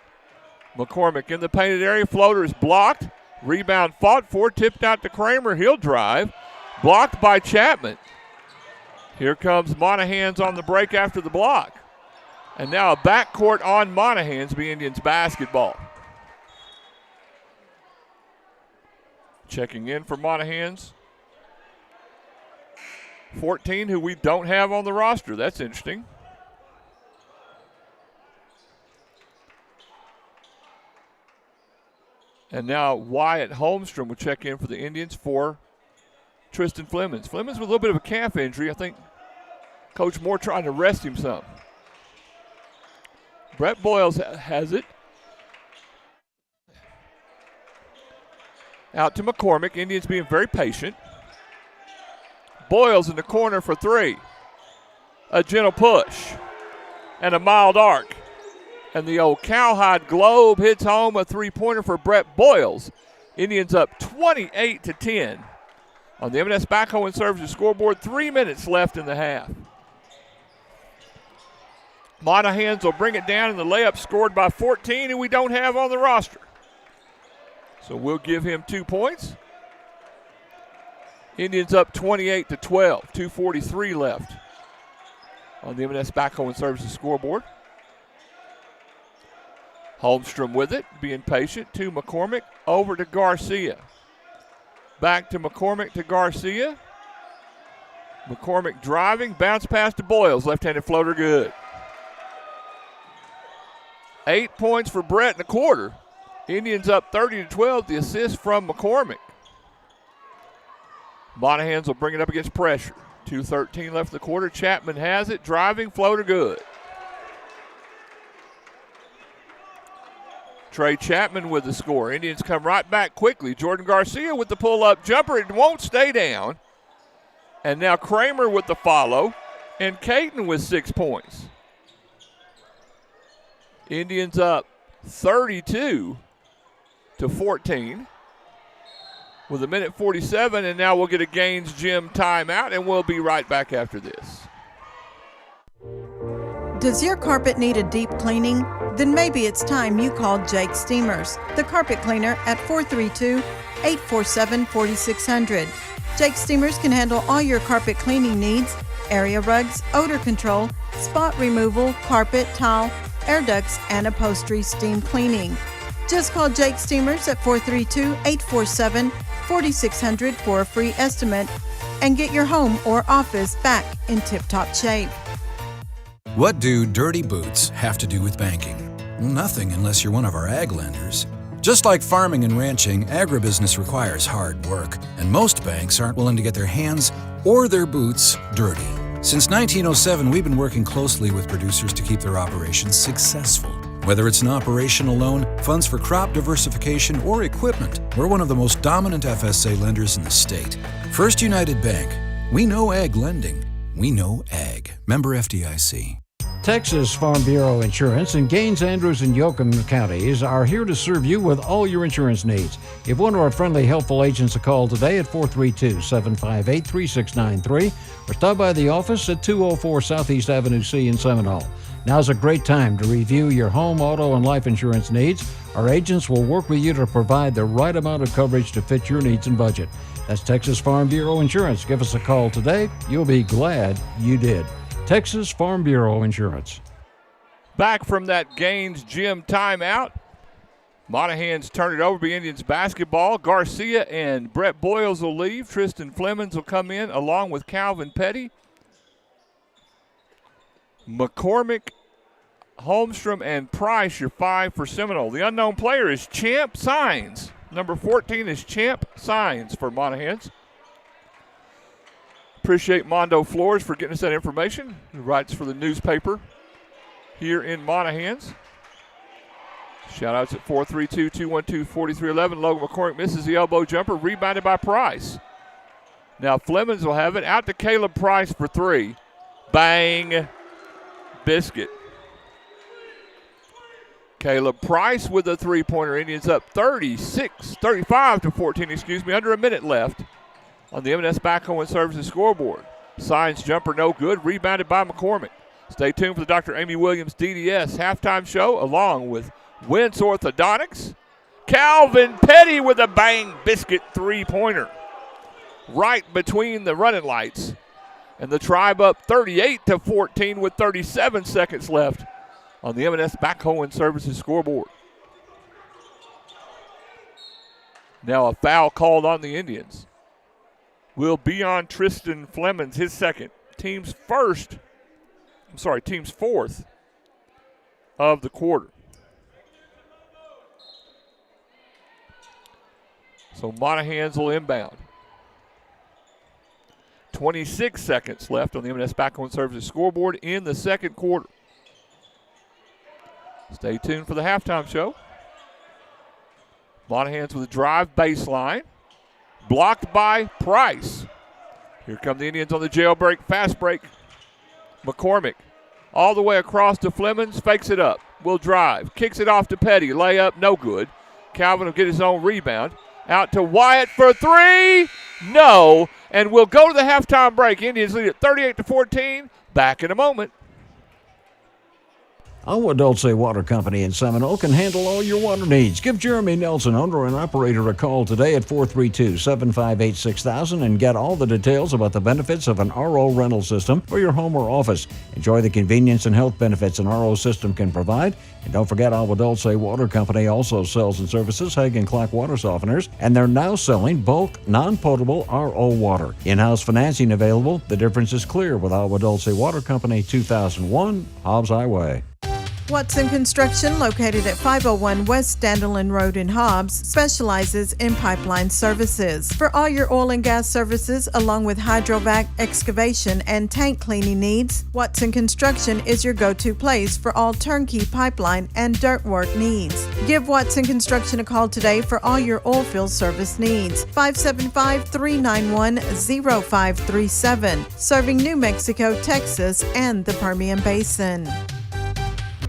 McCormick in the painted area. Floater is blocked. Rebound fought for. Tipped out to Kramer. He'll drive. Blocked by Chapman. Here comes Monahans on the break after the block. And now a backcourt on Monahans, be Indians basketball. Checking in for Monahans. 14 who we don't have on the roster. That's interesting. And now Wyatt Holmstrom will check in for the Indians for Tristan Flemings. Flemings with a little bit of a calf injury. I think Coach Moore trying to rest him some. Brett Boyles has it. Out to McCormick. Indians being very patient. Boyles in the corner for 3. A gentle push and a mild arc. And the old cowhide globe hits home, a 3-pointer for Brett Boyles. Indians up 28-10 on the M&S Backhoe and Services scoreboard. 3 minutes left in the half. Monahans will bring it down, and the layup scored by 14, who we don't have on the roster. So we'll give him 2 points. Indians up 28-12, 2:43 left on the M&S Backhoe and Services scoreboard. Holmstrom with it, being patient to McCormick, over to Garcia. Back to McCormick to Garcia. McCormick driving, bounce pass to Boyles, left-handed floater good. 8 points for Brett in the quarter. Indians up 30-12, the assist from McCormick. Monahans will bring it up against pressure. 2:13 left in the quarter. Chapman has it, driving, floater good. Trey Chapman with the score. Indians come right back quickly. Jordan Garcia with the pull-up jumper. It won't stay down. And now Kramer with the follow. And Caton with 6 points. Indians up 32-14 with 1:47, and now we'll get a Gaines Gym timeout, and we'll be right back after this. Does your carpet need a deep cleaning? Then maybe it's time you called Jake Steamers, the carpet cleaner at 432-847-4600. Jake Steamers can handle all your carpet cleaning needs: area rugs, odor control, spot removal, carpet, tile, air ducts, and upholstery steam cleaning. Just call Jake Steamers at 432-847-4600 for a free estimate and get your home or office back in tip-top shape. What do dirty boots have to do with banking? Well, nothing unless you're one of our ag lenders. Just like farming and ranching, agribusiness requires hard work, and most banks aren't willing to get their hands or their boots dirty. Since 1907, we've been working closely with producers to keep their operations successful. Whether it's an operational loan, funds for crop diversification, or equipment, we're one of the most dominant FSA lenders in the state. First United Bank. We know ag lending. We know ag. Member FDIC. Texas Farm Bureau Insurance in Gaines, Andrews, and Yoakum counties are here to serve you with all your insurance needs. Give one of our friendly, helpful agents a call today at 432-758-3693 or stop by the office at 204 Southeast Avenue C in Seminole. Now's a great time to review your home, auto, and life insurance needs. Our agents will work with you to provide the right amount of coverage to fit your needs and budget. That's Texas Farm Bureau Insurance. Give us a call today. You'll be glad you did. Texas Farm Bureau Insurance. Back from that Gaines Gym timeout. Monahans turn it over to Indians basketball. Garcia and Brett Boyles will leave. Tristan Flemings will come in along with Calvin Petty. McCormick, Holmstrom, and Price, your 5 for Seminole. The unknown player is Champ Signs. Number 14 is Champ Signs for Monahans. Appreciate Mondo Flores for getting us that information. He writes for the newspaper here in Monahans. Shout-outs at 432-212-4311. Logan McCormick misses the elbow jumper, rebounded by Price. Now Flemings will have it. Out to Caleb Price for 3. Bang. Biscuit. Caleb Price with a three-pointer. Indians up 35-14, under a minute left on the M&S Backhoe and Services scoreboard. Signs jumper no good, rebounded by McCormick. Stay tuned for the Dr. Amy Williams DDS halftime show along with Wentz Orthodontics. Calvin Petty with a bang biscuit three-pointer. Right between the running lights. And the Tribe up 38-14 with 37 seconds left on the M&S Backhoe and Services scoreboard. Now a foul called on the Indians. Will be on Tristan Flemings, his second. Team's fourth of the quarter. So Monahans will inbound. 26 seconds left on the M&S Backhoe and Services scoreboard in the second quarter. Stay tuned for the halftime show. Monahans with a drive baseline. Blocked by Price. Here come the Indians on the jailbreak, fast break. McCormick all the way across to Flemings, fakes it up. Will drive, kicks it off to Petty. Layup, no good. Calvin will get his own rebound. Out to Wyatt for 3. No. And we'll go to the halftime break. Indians lead at 38-14. Back in a moment. Agua Dulce Water Company in Seminole can handle all your water needs. Give Jeremy Nelson, owner and operator, a call today at 432-758-6000 and get all the details about the benefits of an RO rental system for your home or office. Enjoy the convenience and health benefits an RO system can provide. And don't forget, Agua Dulce Water Company also sells and services Hagen Clark water softeners, and they're now selling bulk, non-potable RO water. In-house financing available. The difference is clear with Agua Dulce Water Company, 2001 Hobbs Highway. Watson Construction, located at 501 West Dandelion Road in Hobbs, specializes in pipeline services. For all your oil and gas services, along with hydrovac, excavation, and tank cleaning needs, Watson Construction is your go-to place for all turnkey pipeline and dirt work needs. Give Watson Construction a call today for all your oil field service needs. 575-391-0537, serving New Mexico, Texas, and the Permian Basin.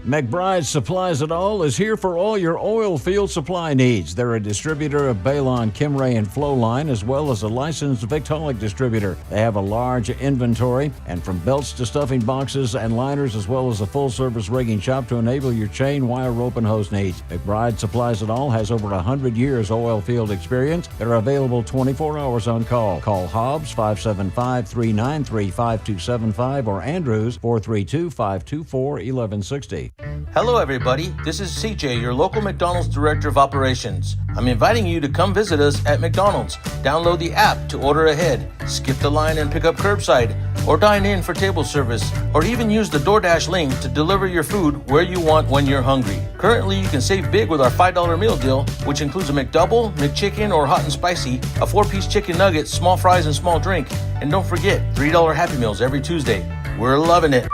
McBride Supplies It All is here for all your oil field supply needs. They're a distributor of Balon, Kimray, and Flowline, as well as a licensed Victaulic distributor. They have a large inventory, and from belts to stuffing boxes and liners, as well as a full-service rigging shop to enable your chain, wire, rope, and hose needs. McBride Supplies It All has over 100 years oil field experience. They're available 24 hours on call. Call Hobbs 575-393-5275 or Andrews 432-524-1160. Hello, everybody. This is CJ, your local McDonald's Director of Operations. I'm inviting you to come visit us at McDonald's. Download the app to order ahead, skip the line and pick up curbside, or dine in for table service, or even use the DoorDash link to deliver your food where you want when you're hungry. Currently, you can save big with our $5 meal deal, which includes a McDouble, McChicken, or hot and spicy, a 4-piece chicken nugget, small fries, and small drink. And don't forget, $3 Happy Meals every Tuesday. We're loving it.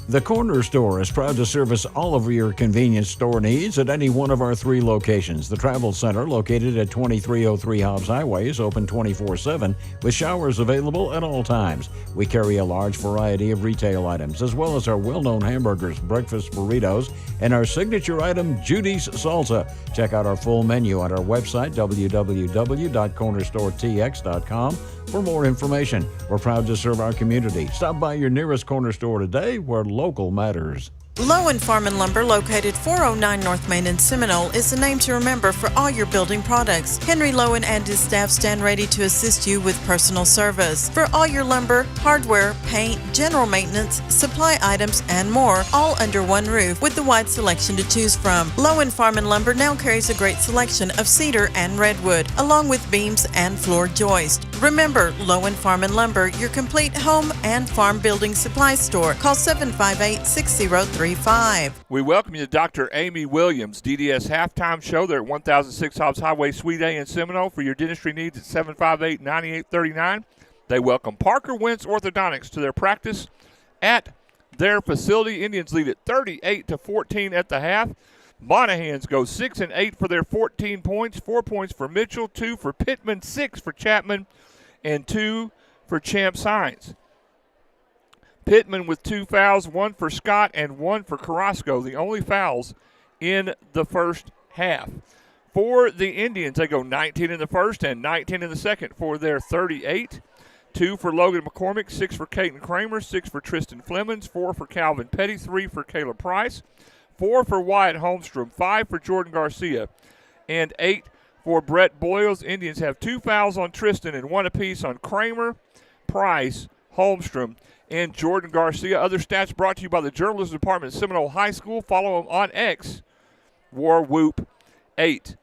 The Corner Store is proud to service all of your convenience store needs at any one of our 3 locations. The Travel Center, located at 2303 Hobbs Highway, is open 24/7 with showers available at all times. We carry a large variety of retail items, as well as our well-known hamburgers, breakfast burritos, and our signature item, Judy's Salsa. Check out our full menu on our website, www.cornerstoretx.com, for more information. We're proud to serve our community. Stop by your nearest Corner Store today, where local matters. Lowen Farm and Lumber, located 409 North Main in Seminole, is the name to remember for all your building products. Henry Lowen and his staff stand ready to assist you with personal service. For all your lumber, hardware, paint, general maintenance, supply items, and more, all under one roof with the wide selection to choose from. Lowen Farm and Lumber now carries a great selection of cedar and redwood, along with beams and floor joist. Remember, Lowen Farm and Lumber, your complete home and farm building supply store. Call 758-6035. We welcome you to Dr. Amy Williams, DDS Halftime Show. They're at 1006 Hobbs Highway, Suite A in Seminole. For your dentistry needs at 758-9839. They welcome Parker Wentz Orthodontics to their practice at their facility. Indians lead at 38-14 at the half. Monahans go 6 and 8 for their 14 points. 4 points for Mitchell, 2 for Pittman, 6 for Chapman, and 2 for Champs Hines. Pittman with 2 fouls, 1 for Scott and 1 for Carrasco, the only fouls in the first half. For the Indians, they go 19 in the first and 19 in the second for their 38. 2 for Logan McCormick, 6 for Caden Kramer, 6 for Tristan Flemons, 4 for Calvin Petty, 3 for Caleb Price, 4 for Wyatt Holmstrom, 5 for Jordan Garcia, and 8 for Brett Boyles. Indians have 2 fouls on Tristan and 1 apiece on Kramer, Price, Holmstrom, and Jordan Garcia. Other stats brought to you by the Journalism Department at Seminole High School. Follow them on X, WarWhoop8.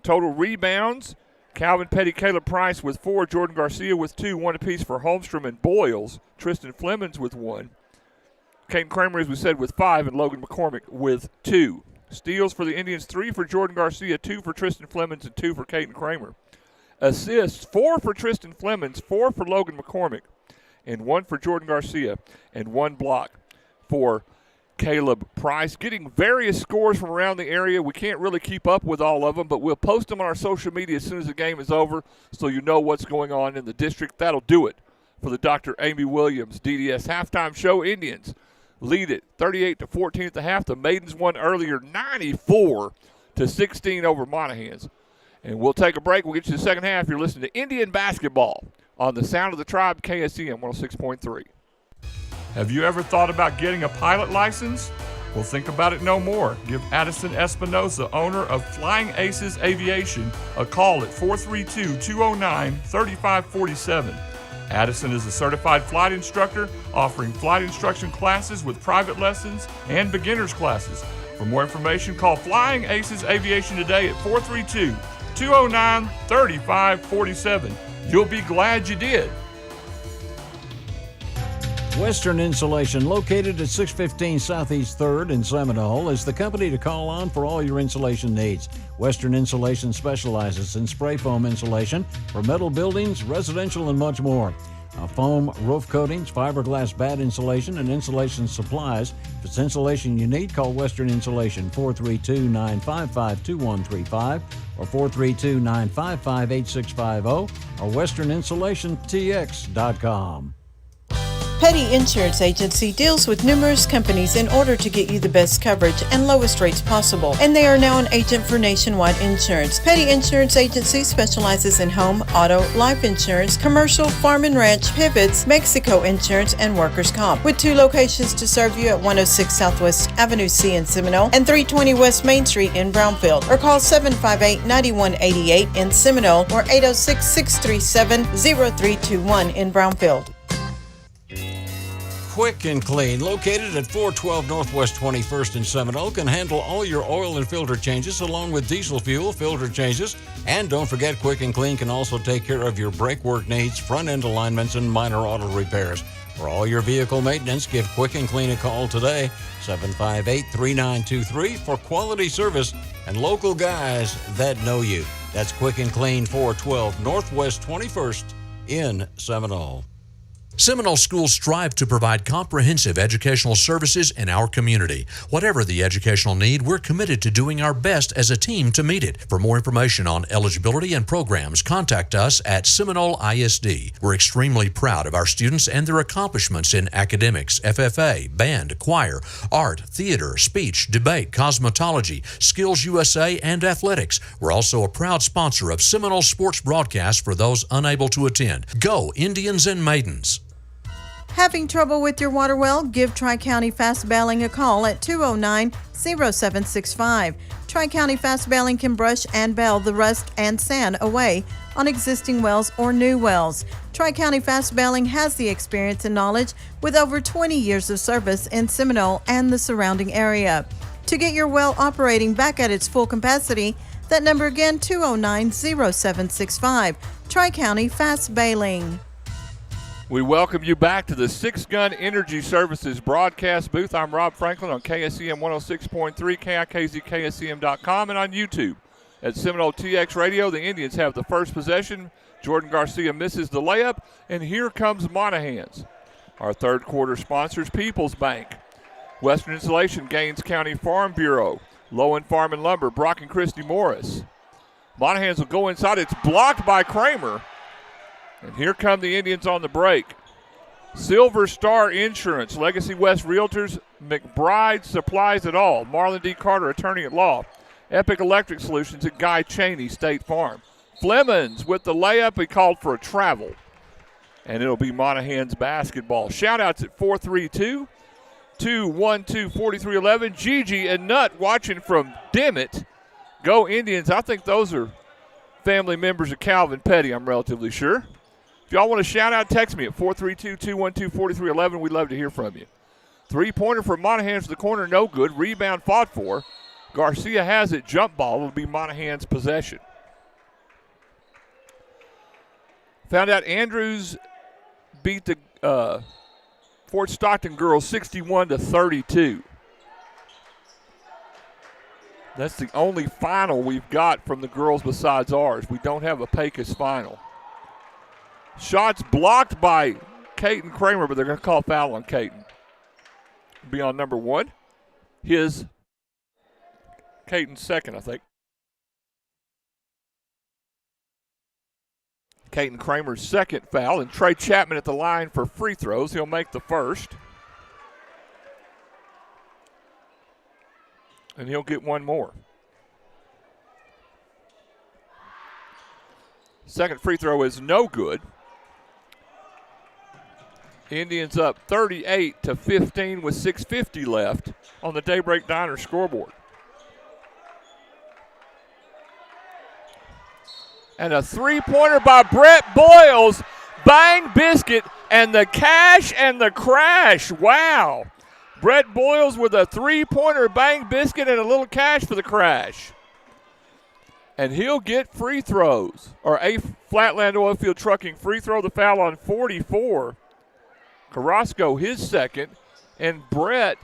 Total rebounds, Calvin Petty, Caleb Price with 4, Jordan Garcia with 2, 1 apiece for Holmstrom and Boyles, Tristan Flemons with 1, Caden Kramer, as we said, with 5, and Logan McCormick with 2. Steals for the Indians, 3 for Jordan Garcia, 2 for Tristan Flemons, and 2 for Caden Kramer. Assists, 4 for Tristan Flemons, 4 for Logan McCormick, and 1 for Jordan Garcia, and 1 block for Caleb Price. Getting various scores from around the area. We can't really keep up with all of them, but we'll post them on our social media as soon as the game is over so you know what's going on in the district. That'll do it for the Dr. Amy Williams DDS Halftime Show. Indians lead it 38-14 at the half. The Maidens won earlier 94-16 over Monahans. And we'll take a break. We'll get you to the second half. You're listening to Indian Basketball on the Sound of the Tribe, KSEM 106.3. Have you ever thought about getting a pilot license? Well, think about it no more. Give Addison Espinosa, owner of Flying Aces Aviation, a call at 432-209-3547. Addison is a certified flight instructor offering flight instruction classes with private lessons and beginners classes. For more information, call Flying Aces Aviation today at 432-209-3547. You'll be glad you did. Western Insulation, located at 615 Southeast 3rd in Seminole, is the company to call on for all your insulation needs. Western Insulation specializes in spray foam insulation for metal buildings, residential, and much more. Foam roof coatings, fiberglass bat insulation, and insulation supplies. If it's insulation you need, call Western Insulation, 432-955-2135 or 432-955-8650 or westerninsulationtx.com. Petty Insurance Agency deals with numerous companies in order to get you the best coverage and lowest rates possible, and they are now an agent for Nationwide Insurance. Petty Insurance Agency specializes in home, auto, life insurance, commercial, farm and ranch, pivots, Mexico insurance, and workers' comp. With 2 locations to serve you at 106 Southwest Avenue C in Seminole and 320 West Main Street in Brownfield, or call 758-9188 in Seminole or 806-637-0321 in Brownfield. Quick and Clean, located at 412 Northwest 21st in Seminole, can handle all your oil and filter changes along with diesel fuel, filter changes. And don't forget, Quick and Clean can also take care of your brake work needs, front end alignments, and minor auto repairs. For all your vehicle maintenance, give Quick and Clean a call today, 758-3923, for quality service and local guys that know you. That's Quick and Clean, 412 Northwest 21st in Seminole. Seminole schools strive to provide comprehensive educational services in our community. Whatever the educational need, we're committed to doing our best as a team to meet it. For more information on eligibility and programs, contact us at Seminole ISD. We're extremely proud of our students and their accomplishments in academics, FFA, band, choir, art, theater, speech, debate, cosmetology, Skills USA, and athletics. We're also a proud sponsor of Seminole sports broadcasts for those unable to attend. Go Indians and Maidens! Having trouble with your water well? Give Tri-County Fast Bailing a call at 209-0765. Tri-County Fast Bailing can brush and bail the rust and sand away on existing wells or new wells. Tri-County Fast Bailing has the experience and knowledge with over 20 years of service in Seminole and the surrounding area. To get your well operating back at its full capacity, that number again, 209-0765. Tri-County Fast Bailing. We welcome you back to the Six Gun Energy Services broadcast booth. I'm Rob Franklin on KSEM 106.3, KIKZ, KSEM.com, and on YouTube at Seminole TX Radio. The Indians have the first possession. Jordan Garcia misses the layup, and here comes Monahans. Our third quarter sponsors, People's Bank. Western Insulation, Gaines County Farm Bureau. Lowen Farm and Lumber, Brock and Christy Morris. Monahans will go inside. It's blocked by Kramer. And here come the Indians on the break. Silver Star Insurance, Legacy West Realtors, McBride Supplies It All, Marlon D. Carter, attorney at law, Epic Electric Solutions at Guy Cheney State Farm. Flemons with the layup, he called for a travel. And it'll be Monahans basketball. Shout-outs at 432-212-4311. Gigi and Nutt watching from Dimmitt. Go Indians. I think those are family members of Calvin Petty, I'm relatively sure. If y'all want to shout out, text me at 432-212-4311. We'd love to hear from you. Three-pointer for Monahans to the corner, no good. Rebound fought for. Garcia has it. Jump ball. It'll be Monahans' possession. Found out Andrews beat the Fort Stockton girls 61-32. That's the only final we've got from the girls besides ours. We don't have a Pecos final. Shots blocked by Caton Kramer, but they're going to call foul on Caton. Be on number one. Caton's second, I think. Caton Kramer's second foul, and Trey Chapman at the line for free throws. He'll make the first. And he'll get one more. Second free throw is no good. Indians up 38-15 with 6:50 left on the Daybreak Diner scoreboard. And a three-pointer by Brett Boyles. Bang biscuit and the cash and the crash. Wow. Brett Boyles with a three-pointer bang biscuit and a little cash for the crash. And he'll get free throws, or a Flatland Oilfield Trucking free throw. The foul on 44 Carrasco his second, and Brett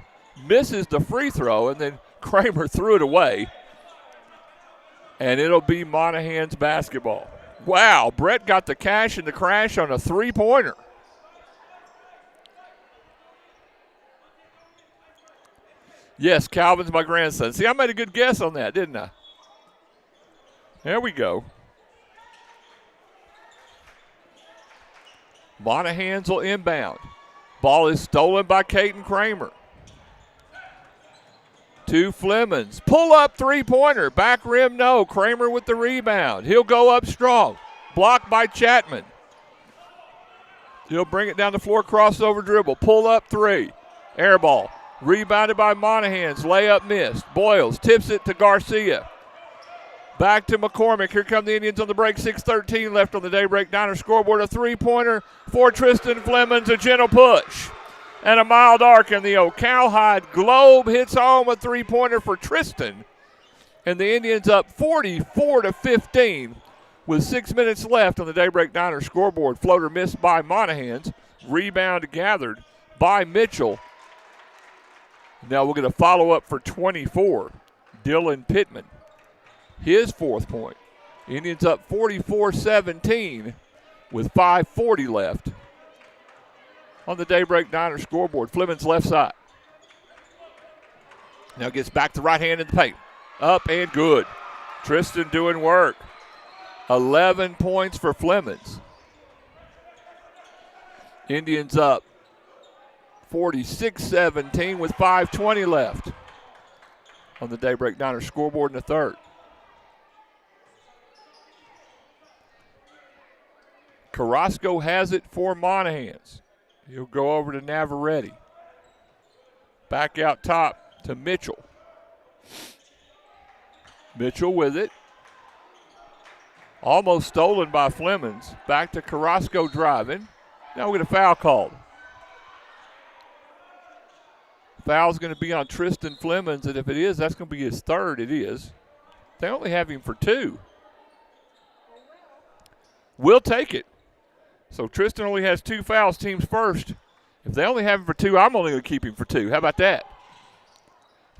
misses the free throw, and then Kramer threw it away. And it'll be Monahans basketball. Wow, Brett got the cash and the crash on a three-pointer. Yes, Calvin's my grandson. See, I made a good guess on that, didn't I? There we go. Monahans will inbound. Ball is stolen by Caden Kramer. To Flemons. Pull up three-pointer. Back rim, no. Kramer with the rebound. He'll go up strong. Blocked by Chapman. He'll bring it down the floor, crossover dribble. Pull up three. Air ball. Rebounded by Monahans. Layup missed. Boyles tips it to Garcia. Back to McCormick. Here come the Indians on the break. 6:13 left on the Daybreak Diner scoreboard. A three-pointer for Tristan Flemons. A gentle push. And a mild arc, and the Ocalhide Globe hits home. A three-pointer for Tristan. And the Indians up 44-15 with 6 minutes left on the Daybreak Diner scoreboard. Floater missed by Monahans. Rebound gathered by Mitchell. Now we'll get a follow-up for 24. Dylan Pittman. His fourth point. Indians up 44-17 with 5:40 left on the Daybreak Diner scoreboard. Flemons left side. Now gets back to right hand in the paint. Up and good. Tristan doing work. 11 points for Flemons. Indians up 46-17 with 5:20 left on the Daybreak Diner scoreboard in the third. Carrasco has it for Monahans. He'll go over to Navarrete. Back out top to Mitchell. Mitchell with it. Almost stolen by Flemons. Back to Carrasco driving. Now we get a foul called. Foul's going to be on Tristan Flemons, and if it is, that's going to be his third. It is. They only have him for two. We'll take it. So Tristan only has two fouls, team's first. If they only have him for two, I'm only going to keep him for two. How about that?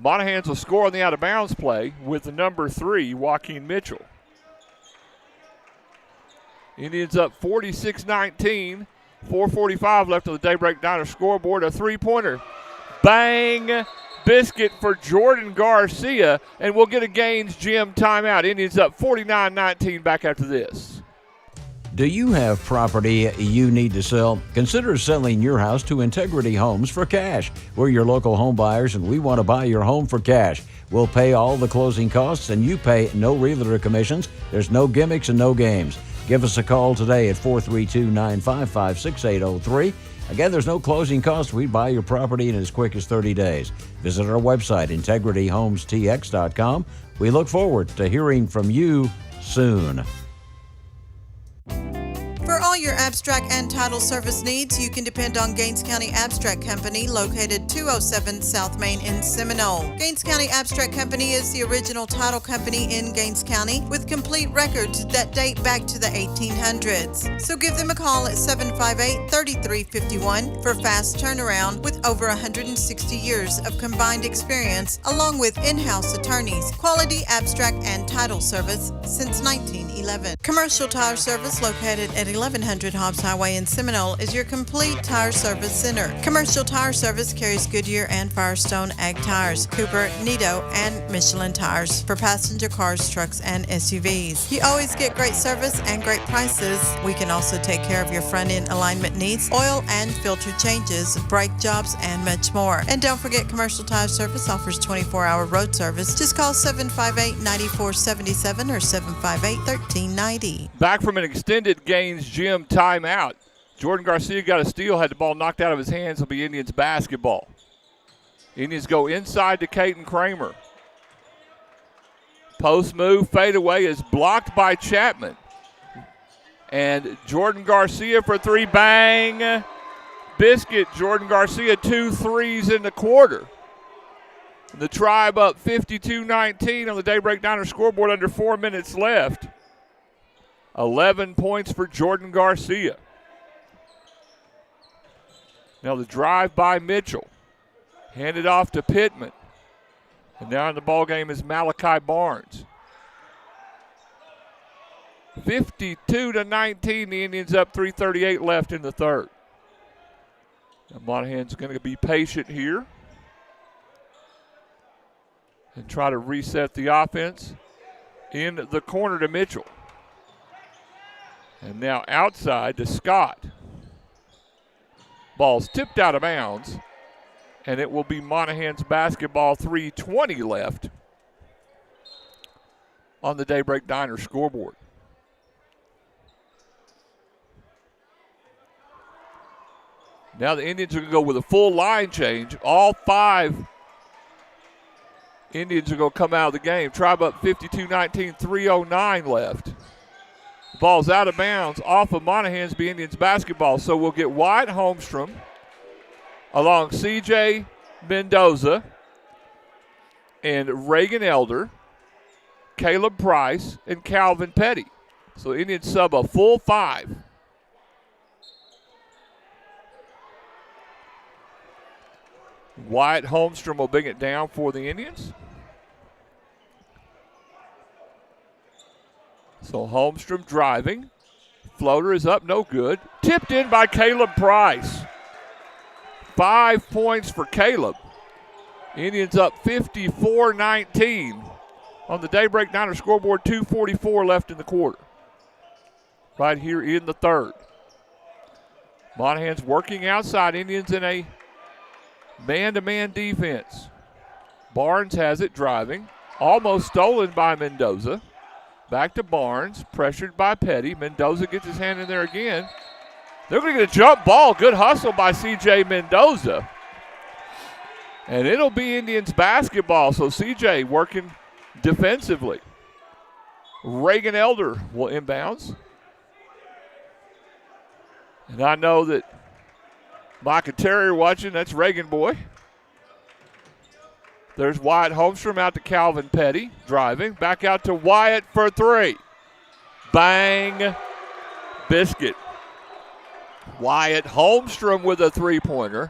Monahans will score on the out-of-bounds play with the number 3, Joaquin Mitchell. Indians up 46-19. 4:45 left on the Daybreak Diner scoreboard. A three-pointer. Bang! Biscuit for Jordan Garcia, and we'll get a Gaines Gym timeout. Indians up 49-19 back after this. Do you have property you need to sell? Consider selling your house to Integrity Homes for cash. We're your local home buyers, and we want to buy your home for cash. We'll pay all the closing costs, and you pay no realtor commissions. There's no gimmicks and no games. Give us a call today at 432-955-6803. Again, there's no closing costs. We buy your property in as quick as 30 days. Visit our website, integrityhomestx.com. We look forward to hearing from you soon. For all your abstract and title service needs, you can depend on Gaines County Abstract Company, located 207 South Main in Seminole. Gaines County Abstract Company is the original title company in Gaines County with complete records that date back to the 1800s. So give them a call at 758-3351 for fast turnaround with over 160 years of combined experience, along with in-house attorneys. Quality abstract and title service since 1911. Commercial Tire Service, located at 1100 Hobbs Highway in Seminole, is your complete tire service center. Commercial Tire Service carries Goodyear and Firestone Ag tires, Cooper, Nito, and Michelin tires for passenger cars, trucks, and SUVs. You always get great service and great prices. We can also take care of your front-end alignment needs, oil and filter changes, brake jobs, and much more. And don't forget, Commercial Tire Service offers 24-hour road service. Just call 758-9477 or 758-1390. Back from an extended Gaines Gym timeout. Jordan Garcia got a steal, had the ball knocked out of his hands. It'll be Indians basketball. Indians go inside to Caden Kramer. Post move, fadeaway is blocked by Chapman. And Jordan Garcia for three, bang. Biscuit, Jordan Garcia, 2 threes in the quarter. The Tribe up 52-19 on the Daybreak Diner scoreboard under 4 minutes left. 11 points for Jordan Garcia. Now the drive by Mitchell. Handed off to Pittman. And now in the ball game is Malachi Barnes. 52-19, the Indians up, 3:38 left in the third. Now Monahan's going to be patient here and try to reset the offense in the corner to Mitchell. And now outside to Scott. Ball's tipped out of bounds, and it will be Monahan's basketball, 3:20 left on the Daybreak Diner scoreboard. Now the Indians are going to go with a full line change. All 5 Indians are going to come out of the game. Tribe up 52-19, 3:09 left. Ball's out of bounds off of Monahan's be Indians basketball. So we'll get Wyatt Holmstrom along C.J. Mendoza and Reagan Elder, Caleb Price, and Calvin Petty. So Indians sub a full 5. Wyatt Holmstrom will bring it down for the Indians. So Holmstrom driving. Floater is up, no good. Tipped in by Caleb Price. 5 points for Caleb. Indians up 54-19 on the Daybreak Diner scoreboard, 2:44 left in the quarter. Right here in the third. Monahan's working outside. Indians in a man-to-man defense. Barnes has it driving. Almost stolen by Mendoza. Back to Barnes. Pressured by Petty. Mendoza gets his hand in there again. They're going to get a jump ball. Good hustle by C.J. Mendoza. And it'll be Indians basketball. So C.J. working defensively. Reagan Elder will inbounds. And I know that Mike and Terry are watching. That's Reagan boy. There's Wyatt Holmstrom out to Calvin Petty. Driving. Back out to Wyatt for 3. Bang. Biscuit. Wyatt Holmstrom with a 3-pointer.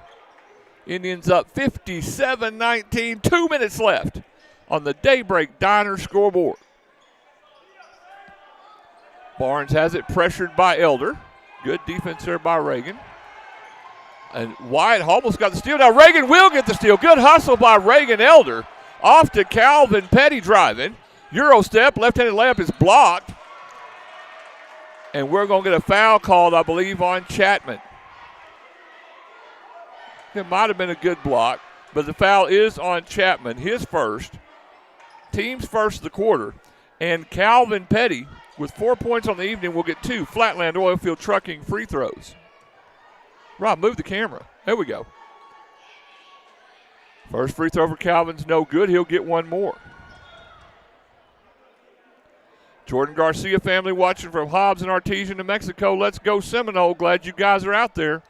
Indians up 57-19. 2 minutes left on the Daybreak Diner scoreboard. Barnes has it pressured by Elder. Good defense there by Reagan. And Wyatt almost got the steal. Now Reagan will get the steal. Good hustle by Reagan Elder. Off to Calvin Petty driving. Euro step, left-handed layup is blocked. And we're going to get a foul called, I believe, on Chapman. It might have been a good block, but the foul is on Chapman, his first. Team's first of the quarter. And Calvin Petty, with 4 points on the evening, will get 2 Flatland Oilfield Trucking free throws. Rob, move the camera. There we go. First free throw for Calvin's no good. He'll get 1 more. Jordan Garcia family watching from Hobbs and Artesia, New Mexico. Let's go Seminole. Glad you guys are out there.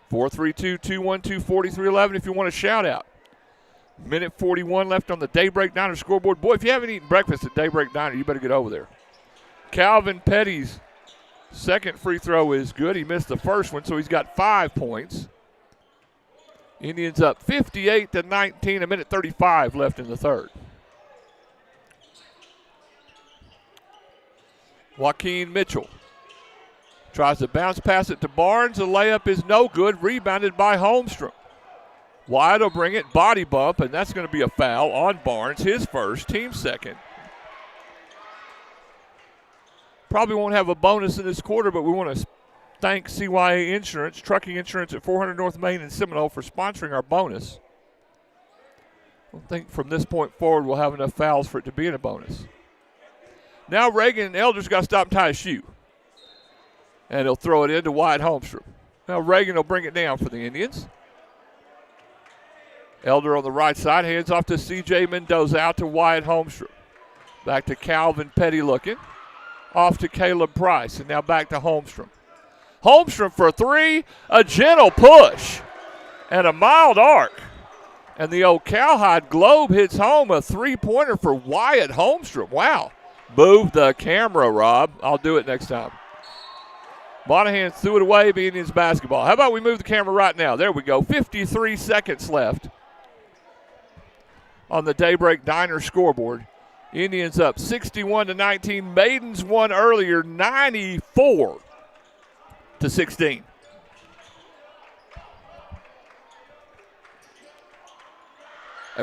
432-212-4311 if you want a shout out. Minute 41 left on the Daybreak Diner scoreboard. Boy, if you haven't eaten breakfast at Daybreak Diner, you better get over there. Calvin Petty's second free throw is good. He missed the first one, so he's got 5 points. Indians up 58-19, a minute 35 left in the third. Joaquin Mitchell tries to bounce pass it to Barnes. The layup is no good. Rebounded by Holmstrom. Wyatt will bring it. Body bump, and that's going to be a foul on Barnes. His first, team second. Probably won't have a bonus in this quarter, but we want to thank CYA Insurance, Trucking Insurance at 400 North Main in Seminole for sponsoring our bonus. I think from this point forward we'll have enough fouls for it to be in a bonus. Now Reagan and Elder's got to stop and tie a shoe. And he'll throw it into Wyatt Holmstrom. Now Reagan will bring it down for the Indians. Elder on the right side, hands off to C.J. Mendoza, out to Wyatt Holmstrom. Back to Calvin Petty looking. Off to Caleb Price, and now back to Holmstrom. Holmstrom for 3, a gentle push, and a mild arc. And the old cowhide globe hits home, a 3-pointer for Wyatt Holmstrom. Wow. Move the camera, Rob. I'll do it next time. Monahans threw it away, be Indians basketball. How about we move the camera right now? There we go. 53 seconds left on the Daybreak Diner scoreboard. Indians up 61-19. Maidens won earlier 94-16.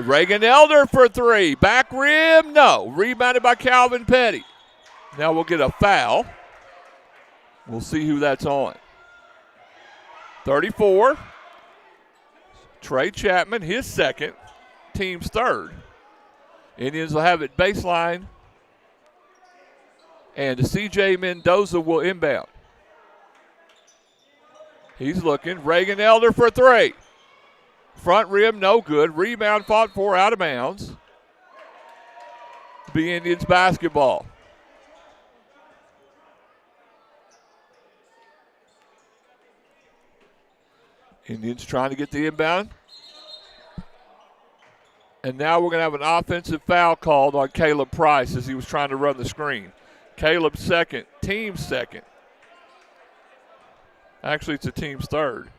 Reagan Elder for three. Back rim, no. Rebounded by Calvin Petty. Now we'll get a foul. We'll see who that's on. 34. Trey Chapman, his second. Team's third. Indians will have it baseline. And C.J. Mendoza will inbound. He's looking. Reagan Elder for three. Front rim, no good. Rebound fought for, out of bounds. Be Indians basketball. Indians trying to get the inbound. And now we're going to have an offensive foul called on Caleb Price as he was trying to run the screen. Caleb's second, team's second. Actually, it's the team's third.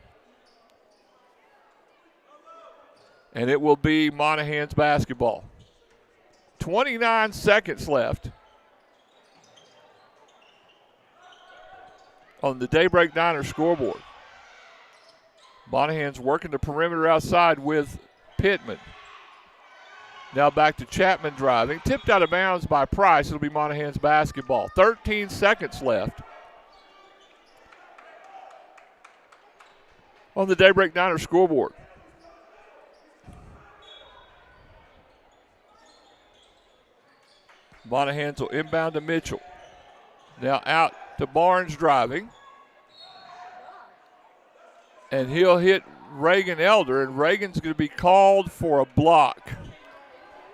And it will be Monahans basketball. 29 seconds left on the Daybreak Diner scoreboard. Monahans working the perimeter outside with Pittman. Now back to Chapman driving. Tipped out of bounds by Price. It'll be Monahans basketball. 13 seconds left on the Daybreak Diner scoreboard. Monahans will inbound to Mitchell. Now out to Barnes driving. And he'll hit Reagan Elder, and Reagan's going to be called for a block.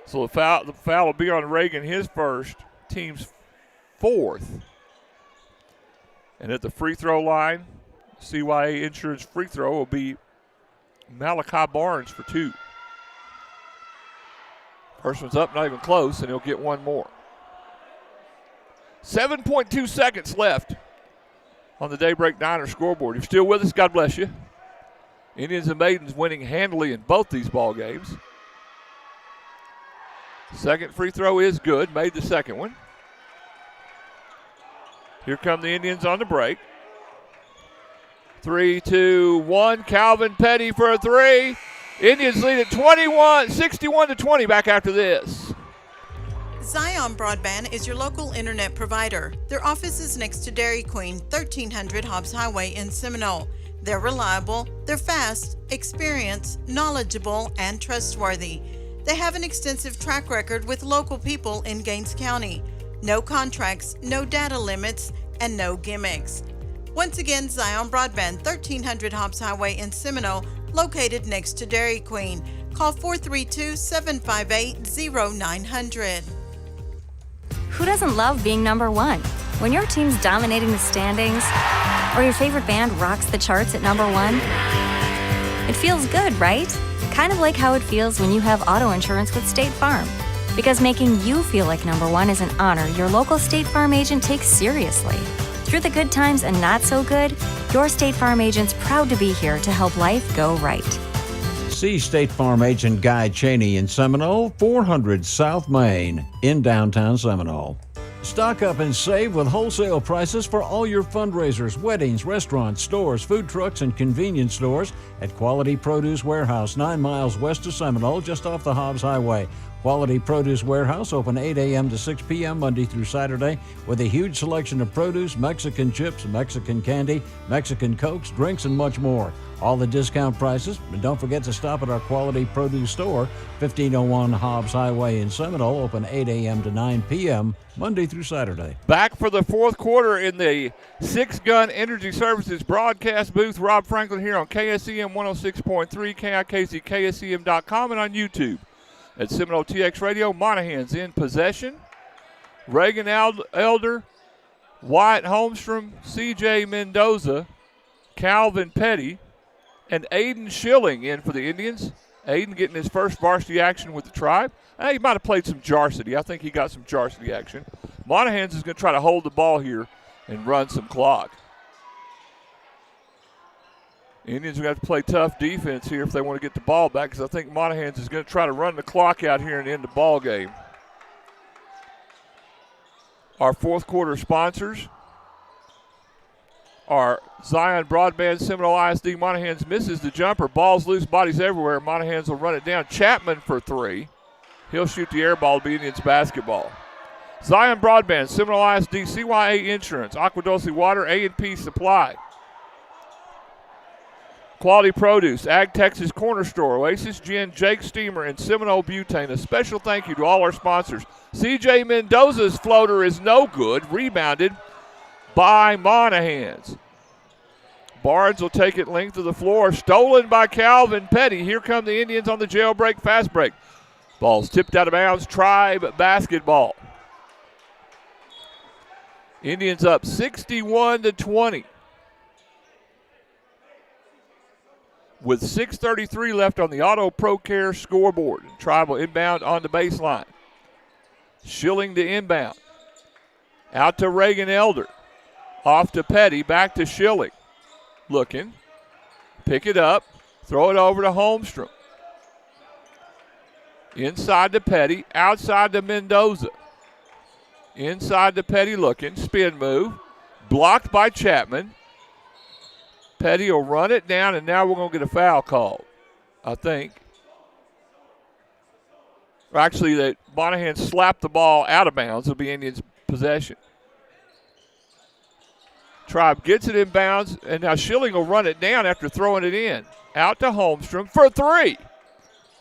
So the foul will be on Reagan, his first, team's fourth. And at the free throw line, CYA Insurance free throw will be Malachi Barnes for two. First one's up, not even close, and he'll get one more. 7.2 seconds left on the Daybreak Diner scoreboard. If you're still with us, God bless you. Indians and Maidens winning handily in both these ball games. Second free throw is good. Made the second one. Here come the Indians on the break. 3, 2, 1. Calvin Petty for a three. Indians lead at 61-20 back after this. Zion Broadband is your local internet provider. Their office is next to Dairy Queen, 1300 Hobbs Highway in Seminole. They're reliable, they're fast, experienced, knowledgeable, and trustworthy. They have an extensive track record with local people in Gaines County. No contracts, no data limits, and no gimmicks. Once again, Zion Broadband, 1300 Hobbs Highway in Seminole, located next to Dairy Queen. Call 432-758-0900. Who doesn't love being number one? When your team's dominating the standings, or your favorite band rocks the charts at number one, it feels good, right? Kind of like how it feels when you have auto insurance with State Farm. Because making you feel like number one is an honor your local State Farm agent takes seriously. Through the good times and not so good, your State Farm agent's proud to be here to help life go right. See State Farm agent Guy Cheney in Seminole, 400 South Main in downtown Seminole. Stock up and save with wholesale prices for all your fundraisers, weddings, restaurants, stores, food trucks, and convenience stores at Quality Produce Warehouse, 9 miles west of Seminole, just off the Hobbs Highway. Quality Produce Warehouse, open 8 a.m. to 6 p.m. Monday through Saturday with a huge selection of produce, Mexican chips, Mexican candy, Mexican Cokes, drinks, and much more. All the discount prices, and don't forget to stop at our Quality Produce store, 1501 Hobbs Highway in Seminole, open 8 a.m. to 9 p.m. Monday through Saturday. Back for the fourth quarter in the Six Gun Energy Services broadcast booth. Rob Franklin here on KSEM 106.3, KIKZ, KSEM.com, and on YouTube. At Seminole TX Radio, Monahans in possession. Reagan Elder, Wyatt Holmstrom, C.J. Mendoza, Calvin Petty, and Aiden Schilling in for the Indians. Aiden getting his first varsity action with the Tribe. He might have played some varsity. I think he got some varsity action. Monahans is going to try to hold the ball here and run some clock. Indians are going to have to play tough defense here if they want to get the ball back, because I think Monahans is going to try to run the clock out here and end the ball game. Our fourth quarter sponsors are Zion Broadband, Seminole ISD. Monahans misses the jumper. Ball's loose, bodies everywhere. Monahans will run it down. Chapman for 3. He'll shoot the air ball to be Indians basketball. Zion Broadband, Seminole ISD, CYA Insurance, Aqua Dulce Water, A&P Supply. Quality Produce, Ag Texas Corner Store, Oasis Gin, Jake Steamer, and Seminole Butane. A special thank you to all our sponsors. CJ Mendoza's floater is no good. Rebounded by Monahans. Barnes will take it length of the floor. Stolen by Calvin Petty. Here come the Indians on the jailbreak fast break. Ball's tipped out of bounds. Tribe basketball. Indians up 61-20. With 6:33 left on the Auto Pro Care scoreboard. Tribe will inbound on the baseline. Schilling to inbound. Out to Reagan Elder. Off to Petty. Back to Schilling. Looking. Pick it up. Throw it over to Holmstrom. Inside to Petty. Outside to Mendoza. Inside to Petty looking. Spin move. Blocked by Chapman. Petty will run it down, and now we're going to get a foul called, I think. Actually, that Monahan slapped the ball out of bounds. It'll be Indians' possession. Tribe gets it in bounds, and now Schilling will run it down after throwing it in. Out to Holmstrom for 3.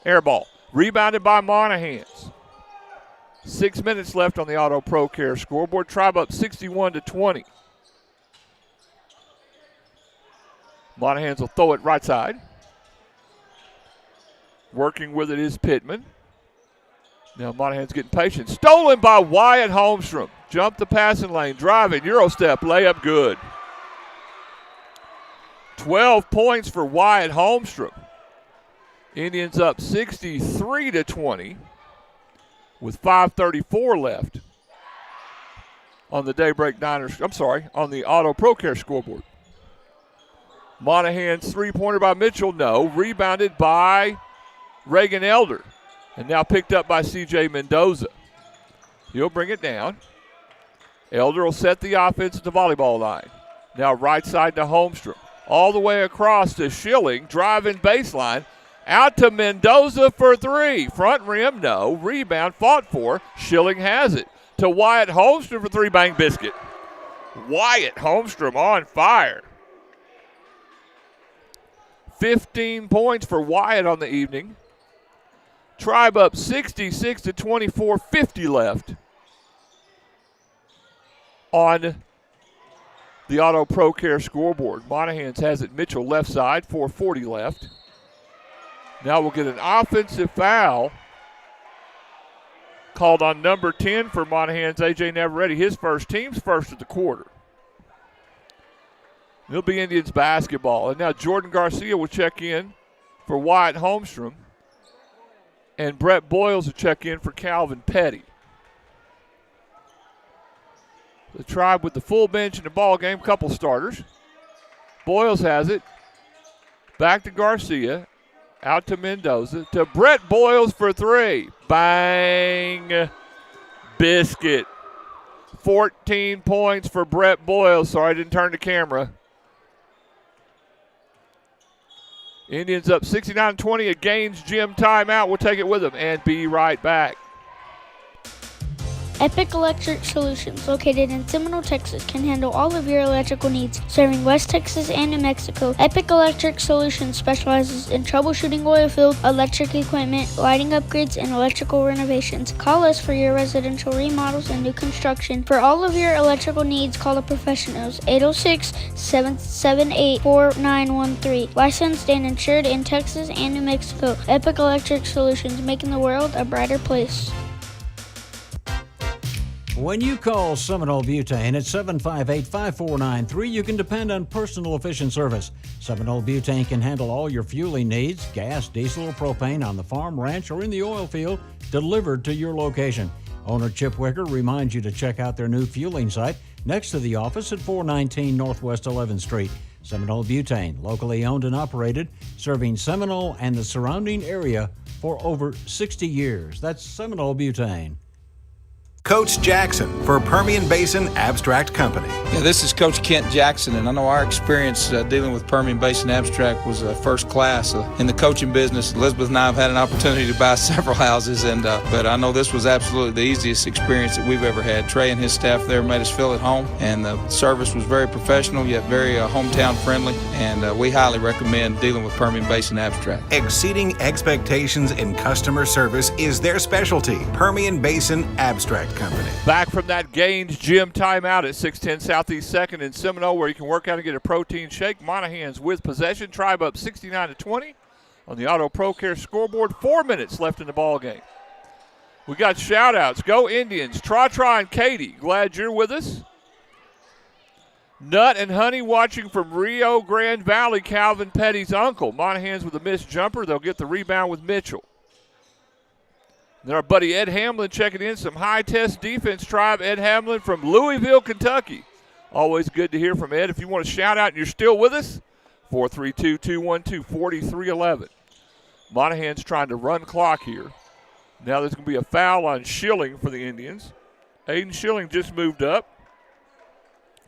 Air ball. Rebounded by Monahans. 6 minutes left on the Auto Pro Care scoreboard. Tribe up 61-20. Monahans will throw it right side. Working with it is Pittman. Now Monahans getting patient. Stolen by Wyatt Holmstrom. Jump the passing lane. Driving. Euro step. Layup good. 12 points for Wyatt Holmstrom. Indians up 63-20 with 5:34 left on the Daybreak Niners. On the Auto Pro Care scoreboard. Monahans three-pointer by Mitchell, no. Rebounded by Reagan Elder. And now picked up by C.J. Mendoza. He'll bring it down. Elder will set the offense at the volleyball line. Now right side to Holmstrom. All the way across to Schilling, driving baseline. Out to Mendoza for 3. Front rim, no. Rebound, fought for. Schilling has it. To Wyatt Holmstrom for 3. Bang biscuit. Wyatt Holmstrom on fire. 15 points for Wyatt on the evening. Tribe up 66-24, 50 left on the Auto Pro Care scoreboard. Monahans has it. Mitchell left side, 4:40 left. Now we'll get an offensive foul called on number 10 for Monahans, A.J. Navarrete. His first, team's first of the quarter. It'll be Indians basketball. And now Jordan Garcia will check in for Wyatt Holmstrom. And Brett Boyles will check in for Calvin Petty. The Tribe with the full bench in the ball game, couple starters. Boyles has it. Back to Garcia. Out to Mendoza. To Brett Boyles for 3. Bang. Biscuit. 14 points for Brett Boyles. Sorry, I didn't turn the camera. Indians up 69-20. A Gaines Gym timeout. We'll take it with them and be right back. Epic Electric Solutions, located in Seminole, Texas, can handle all of your electrical needs, serving West Texas and New Mexico. Epic Electric Solutions specializes in troubleshooting oil-filled electric equipment, lighting upgrades, and electrical renovations. Call us for your residential remodels and new construction. For all of your electrical needs, call the professionals. 806-778-4913. Licensed and insured in Texas and New Mexico. Epic Electric Solutions, making the world a brighter place. When you call Seminole Butane at 758-5493, you can depend on personal efficient service. Seminole Butane can handle all your fueling needs, gas, diesel, or propane on the farm, ranch, or in the oil field, delivered to your location. Owner Chip Wicker reminds you to check out their new fueling site next to the office at 419 Northwest 11th Street. Seminole Butane, locally owned and operated, serving Seminole and the surrounding area for over 60 years. That's Seminole Butane. Coach Jackson for Permian Basin Abstract Company. Yeah, this is Coach Kent Jackson, and I know our experience dealing with Permian Basin Abstract was first class. In the coaching business, Elizabeth and I have had an opportunity to buy several houses, but I know this was absolutely the easiest experience that we've ever had. Trey and his staff there made us feel at home, and the service was very professional yet very hometown friendly, and we highly recommend dealing with Permian Basin Abstract. Exceeding expectations in customer service is their specialty. Permian Basin Abstract Company. Back from that Gaines Gym timeout at 610 Southeast 2nd in Seminole, where you can work out and get a protein shake. Monahans with possession. Tribe up 69-20 on the Auto Pro Care scoreboard. 4 minutes left in the ball game. We got shout-outs. Go Indians. Tra and Katie, glad you're with us. Nut and Honey watching from Rio Grande Valley, Calvin Petty's uncle. Monahans with a missed jumper. They'll get the rebound with Mitchell. Then our buddy Ed Hamlin checking in, some high-test defense. Tribe, Ed Hamlin from Louisville, Kentucky. Always good to hear from Ed. If you want to shout out and you're still with us, 432-212-4311. Monahans trying to run clock here. Now there's going to be a foul on Schilling for the Indians. Aiden Schilling just moved up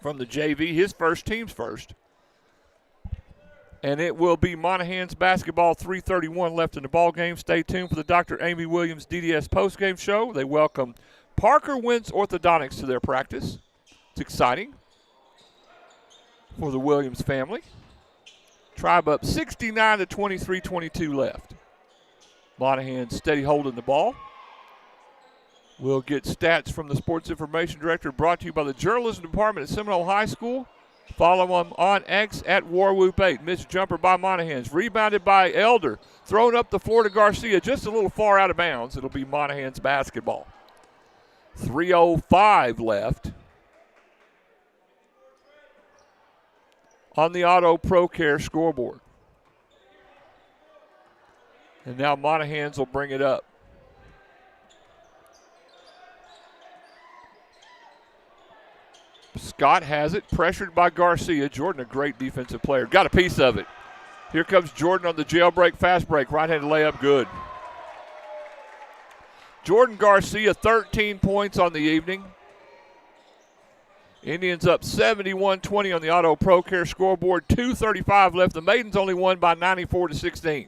from the JV, his first, team's first. And it will be Monahans basketball, 3:31 left in the ball game. Stay tuned for the Dr. Amy Williams DDS postgame show. They welcome Parker Wentz Orthodontics to their practice. It's exciting for the Williams family. Tribe up 69-23, 22 left. Monahans steady holding the ball. We'll get stats from the sports information director, brought to you by the journalism department at Seminole High School. Follow them on X at Warwhoop8. Missed jumper by Monahans. Rebounded by Elder. Thrown up the floor to Garcia, just a little far out of bounds. It'll be Monahans basketball. 3:05 left on the Auto Pro Care scoreboard. And now Monahans will bring it up. Scott has it, pressured by Garcia. Jordan, a great defensive player. Got a piece of it. Here comes Jordan on the jailbreak, fast break. Right-handed layup, good. Jordan Garcia, 13 points on the evening. Indians up 71-20 on the Auto Pro Care scoreboard. 2:35 left. The Maidens only won by 94-16.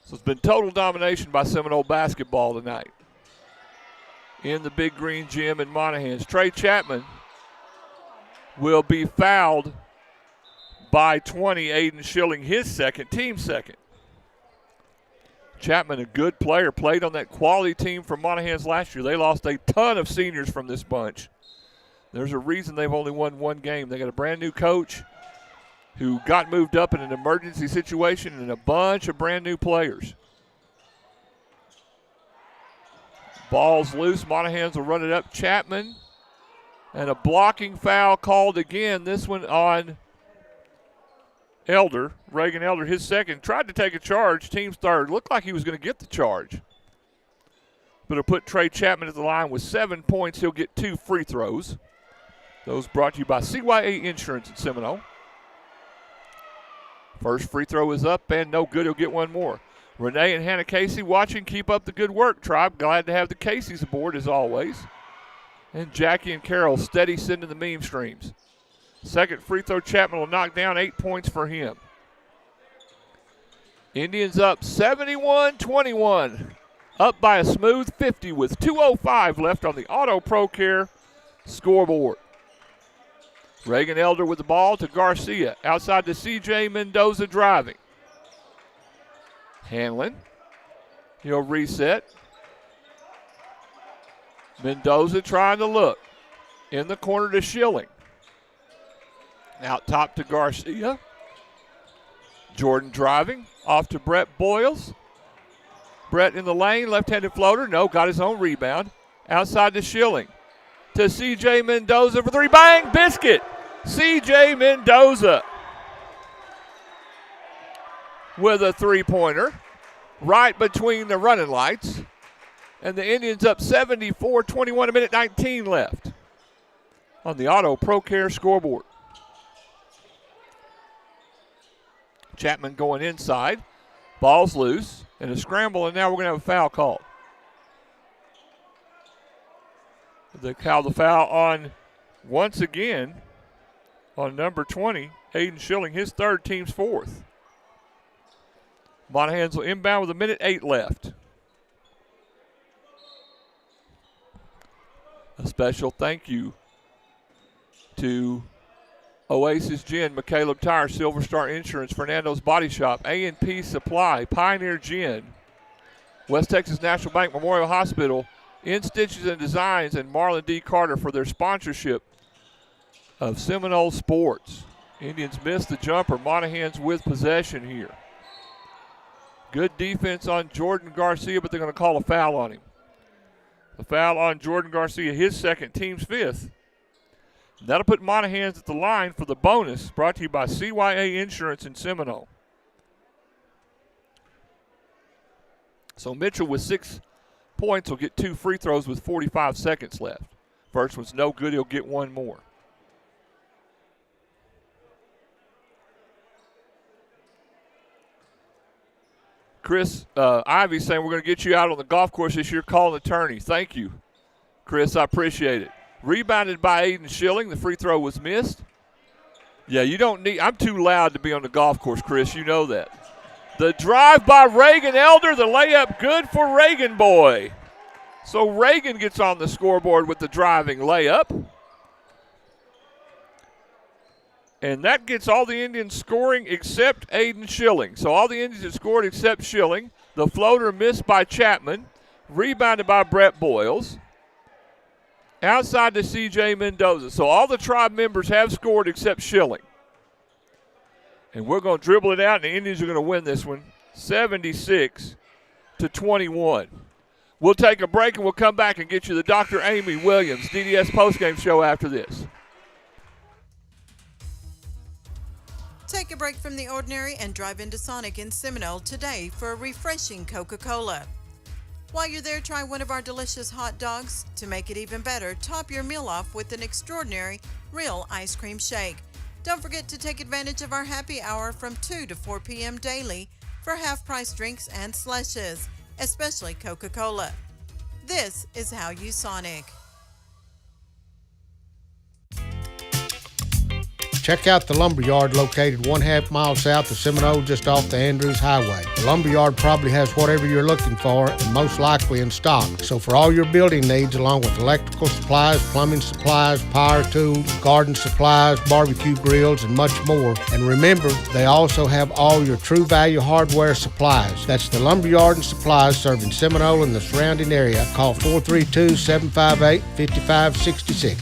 So it's been total domination by Seminole basketball tonight. In the Big Green Gym in Monahans. Trey Chapman will be fouled by 20. Aiden Schilling, his second, team second. Chapman, a good player, played on that quality team from Monahans last year. They lost a ton of seniors from this bunch. There's a reason they've only won one game. They got a brand new coach who got moved up in an emergency situation and a bunch of brand new players. Ball's loose. Monahans will run it up. Chapman. And a blocking foul called again. This one on Elder. Reagan Elder, his second. Tried to take a charge. Team's third. Looked like he was going to get the charge. But it'll put Trey Chapman at the line with 7 points. He'll get 2 free throws. Those brought to you by CYA Insurance in Seminole. First free throw is up and no good. He'll get one more. Renee and Hannah Casey watching. Keep up the good work, Tribe. Glad to have the Caseys aboard as always. And Jackie and Carol steady sending the meme streams. Second free throw, Chapman will knock down. 8 points for him. Indians up 71-21. Up by a smooth 50 with 2:05 left on the Auto Pro Care scoreboard. Reagan Elder with the ball to Garcia. Outside to C.J. Mendoza driving. Hanlon. He'll reset. Mendoza trying to look. In the corner to Schilling. Out top to Garcia. Jordan driving. Off to Brett Boyles. Brett in the lane. Left-handed floater. No, got his own rebound. Outside to Schilling. To C.J. Mendoza for three. Bang! Biscuit! C.J. Mendoza with a three-pointer. Right between the running lights. And the Indians up 74-21, a minute 19 left on the Auto Pro Care scoreboard. Chapman going inside. Ball's loose and a scramble, and now we're going to have a foul called. They call the foul on, once again, on number 20, Aiden Schilling, his third, team's fourth. Monahans will inbound with 1:08 left. A special thank you to Oasis Gin, McCaleb Tire, Silver Star Insurance, Fernando's Body Shop, A&P Supply, Pioneer Gin, West Texas National Bank Memorial Hospital, In Stitches and Designs, and Marlon D. Carter for their sponsorship of Seminole Sports. Indians missed the jumper. Monahans with possession here. Good defense on Jordan Garcia, but they're going to call a foul on him. A foul on Jordan Garcia, his second, team's fifth. That'll put Monahans at the line for the bonus, brought to you by CYA Insurance in Seminole. So Mitchell with 6 points will get 2 free throws with 45 seconds left. First one's no good, he'll get one more. Chris Ivy saying we're going to get you out on the golf course this year. Call an attorney. Thank you, Chris. I appreciate it. Rebounded by Aiden Schilling. The free throw was missed. Yeah, you don't need – I'm too loud to be on the golf course, Chris. You know that. The drive by Reagan Elder. The layup good for Reagan boy. So Reagan gets on the scoreboard with the driving layup. And that gets all the Indians scoring except Aiden Schilling. So all the Indians have scored except Schilling. The floater missed by Chapman. Rebounded by Brett Boyles. Outside to C.J. Mendoza. So all the Tribe members have scored except Schilling. And we're going to dribble it out, and the Indians are going to win this one 76-21. We'll take a break, and we'll come back and get you the Dr. Amy Williams DDS postgame show after this. Take a break from the ordinary and drive into Sonic in Seminole today for a refreshing Coca-Cola. While you're there, try one of our delicious hot dogs. To make it even better, top your meal off with an extraordinary real ice cream shake. Don't forget to take advantage of our happy hour from 2 to 4 p.m. daily for half-price drinks and slushes, especially Coca-Cola. This is how you Sonic. Check out the Lumberyard located 1/2 mile south of Seminole, just off the Andrews Highway. The Lumberyard probably has whatever you're looking for and most likely in stock. So for all your building needs, along with electrical supplies, plumbing supplies, power tools, garden supplies, barbecue grills, and much more. And remember, they also have all your True Value hardware supplies. That's the Lumberyard and Supplies serving Seminole and the surrounding area. Call 432-758-5566.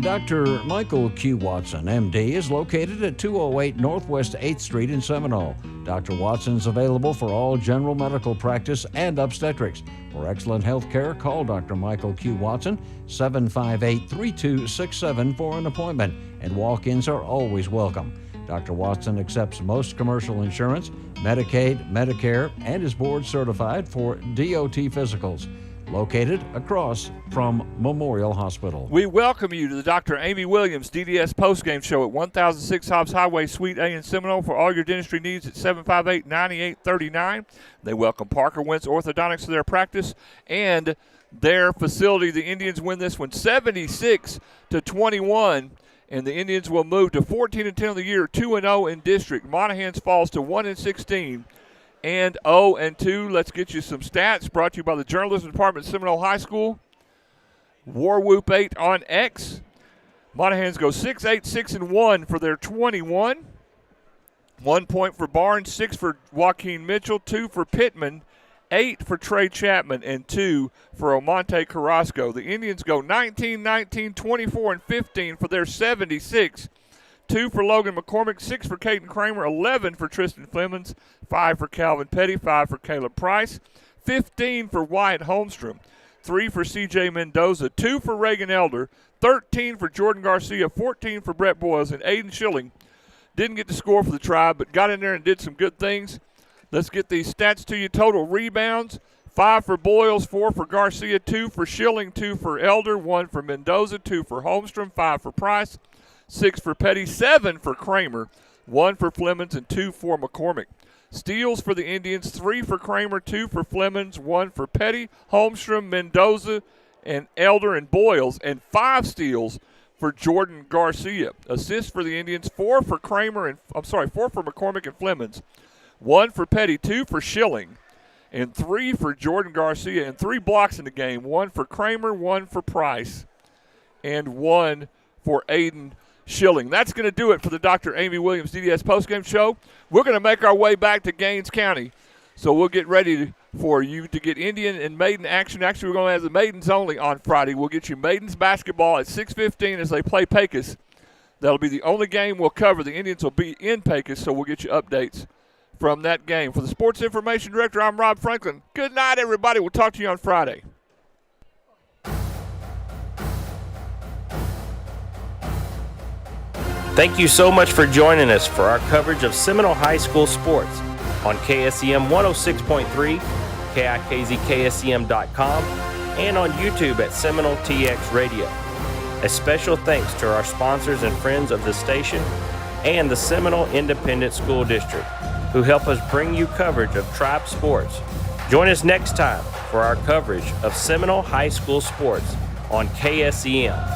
Dr. Michael Q. Watson, MD, is located at 208 Northwest 8th Street in Seminole. Dr. Watson's available for all general medical practice and obstetrics. For excellent health care, call Dr. Michael Q. Watson, 758-3267 for an appointment, and walk-ins are always welcome. Dr. Watson accepts most commercial insurance, Medicaid, Medicare, and is board certified for DOT physicals. Located across from Memorial Hospital. We welcome you to the Dr. Amy Williams DDS postgame show at 1006 Hobbs Highway, Suite A in Seminole for all your dentistry needs at 758-9839. They welcome Parker Wentz Orthodontics to their practice and their facility. The Indians win this one 76-21, and the Indians will move to 14-10 of the year, 2-0 in district. Monahans falls to 1-16. And 0-2. Let's get you some stats brought to you by the Journalism Department at Seminole High School. War Whoop 8 on X. Monahans go 6-8-6-1 for their 21. 1 point for Barnes, 6 for Joaquin Mitchell, 2 for Pittman, 8 for Trey Chapman, and 2 for Omonte Carrasco. The Indians go 19-19, 24-15 for their 76. 2 for Logan McCormick, 6 for Caden Kramer, 11 for Tristan Flemons, 5 for Calvin Petty, 5 for Caleb Price, 15 for Wyatt Holmstrom, 3 for C.J. Mendoza, 2 for Reagan Elder, 13 for Jordan Garcia, 14 for Brett Boyles, and Aiden Schilling didn't get to score for the Tribe, but got in there and did some good things. Let's get these stats to you. Total rebounds, 5 for Boyles, 4 for Garcia, 2 for Schilling, 2 for Elder, 1 for Mendoza, 2 for Holmstrom, 5 for Price, 6 for Petty, 7 for Kramer, 1 for Flemings, and 2 for McCormick. Steals for the Indians, 3 for Kramer, 2 for Flemings, 1 for Petty, Holmstrom, Mendoza, and Elder and Boyles, and 5 steals for Jordan Garcia. Assists for the Indians, 4 for McCormick and Flemings, 1 for Petty, 2 for Schilling, and 3 for Jordan Garcia, and 3 blocks in the game, 1 for Kramer, 1 for Price, and 1 for Aiden Schilling. That's going to do it for the Dr. Amy Williams DDS postgame show. We're going to make our way back to Gaines County, so we'll get ready for you to get Indian and Maiden action. Actually, we're going to have the Maidens only on Friday. We'll get you Maidens basketball at 6:15 as they play Pecos. That'll be the only game we'll cover. The Indians will be in Pecos, so we'll get you updates from that game. For the Sports Information Director, I'm Rob Franklin. Good night, everybody. We'll talk to you on Friday. Thank you so much for joining us for our coverage of Seminole High School sports on KSEM 106.3, KIKZKSEM.com, and on YouTube at Seminole TX Radio. A special thanks to our sponsors and friends of the station and the Seminole Independent School District, who help us bring you coverage of Tribe sports. Join us next time for our coverage of Seminole High School sports on KSEM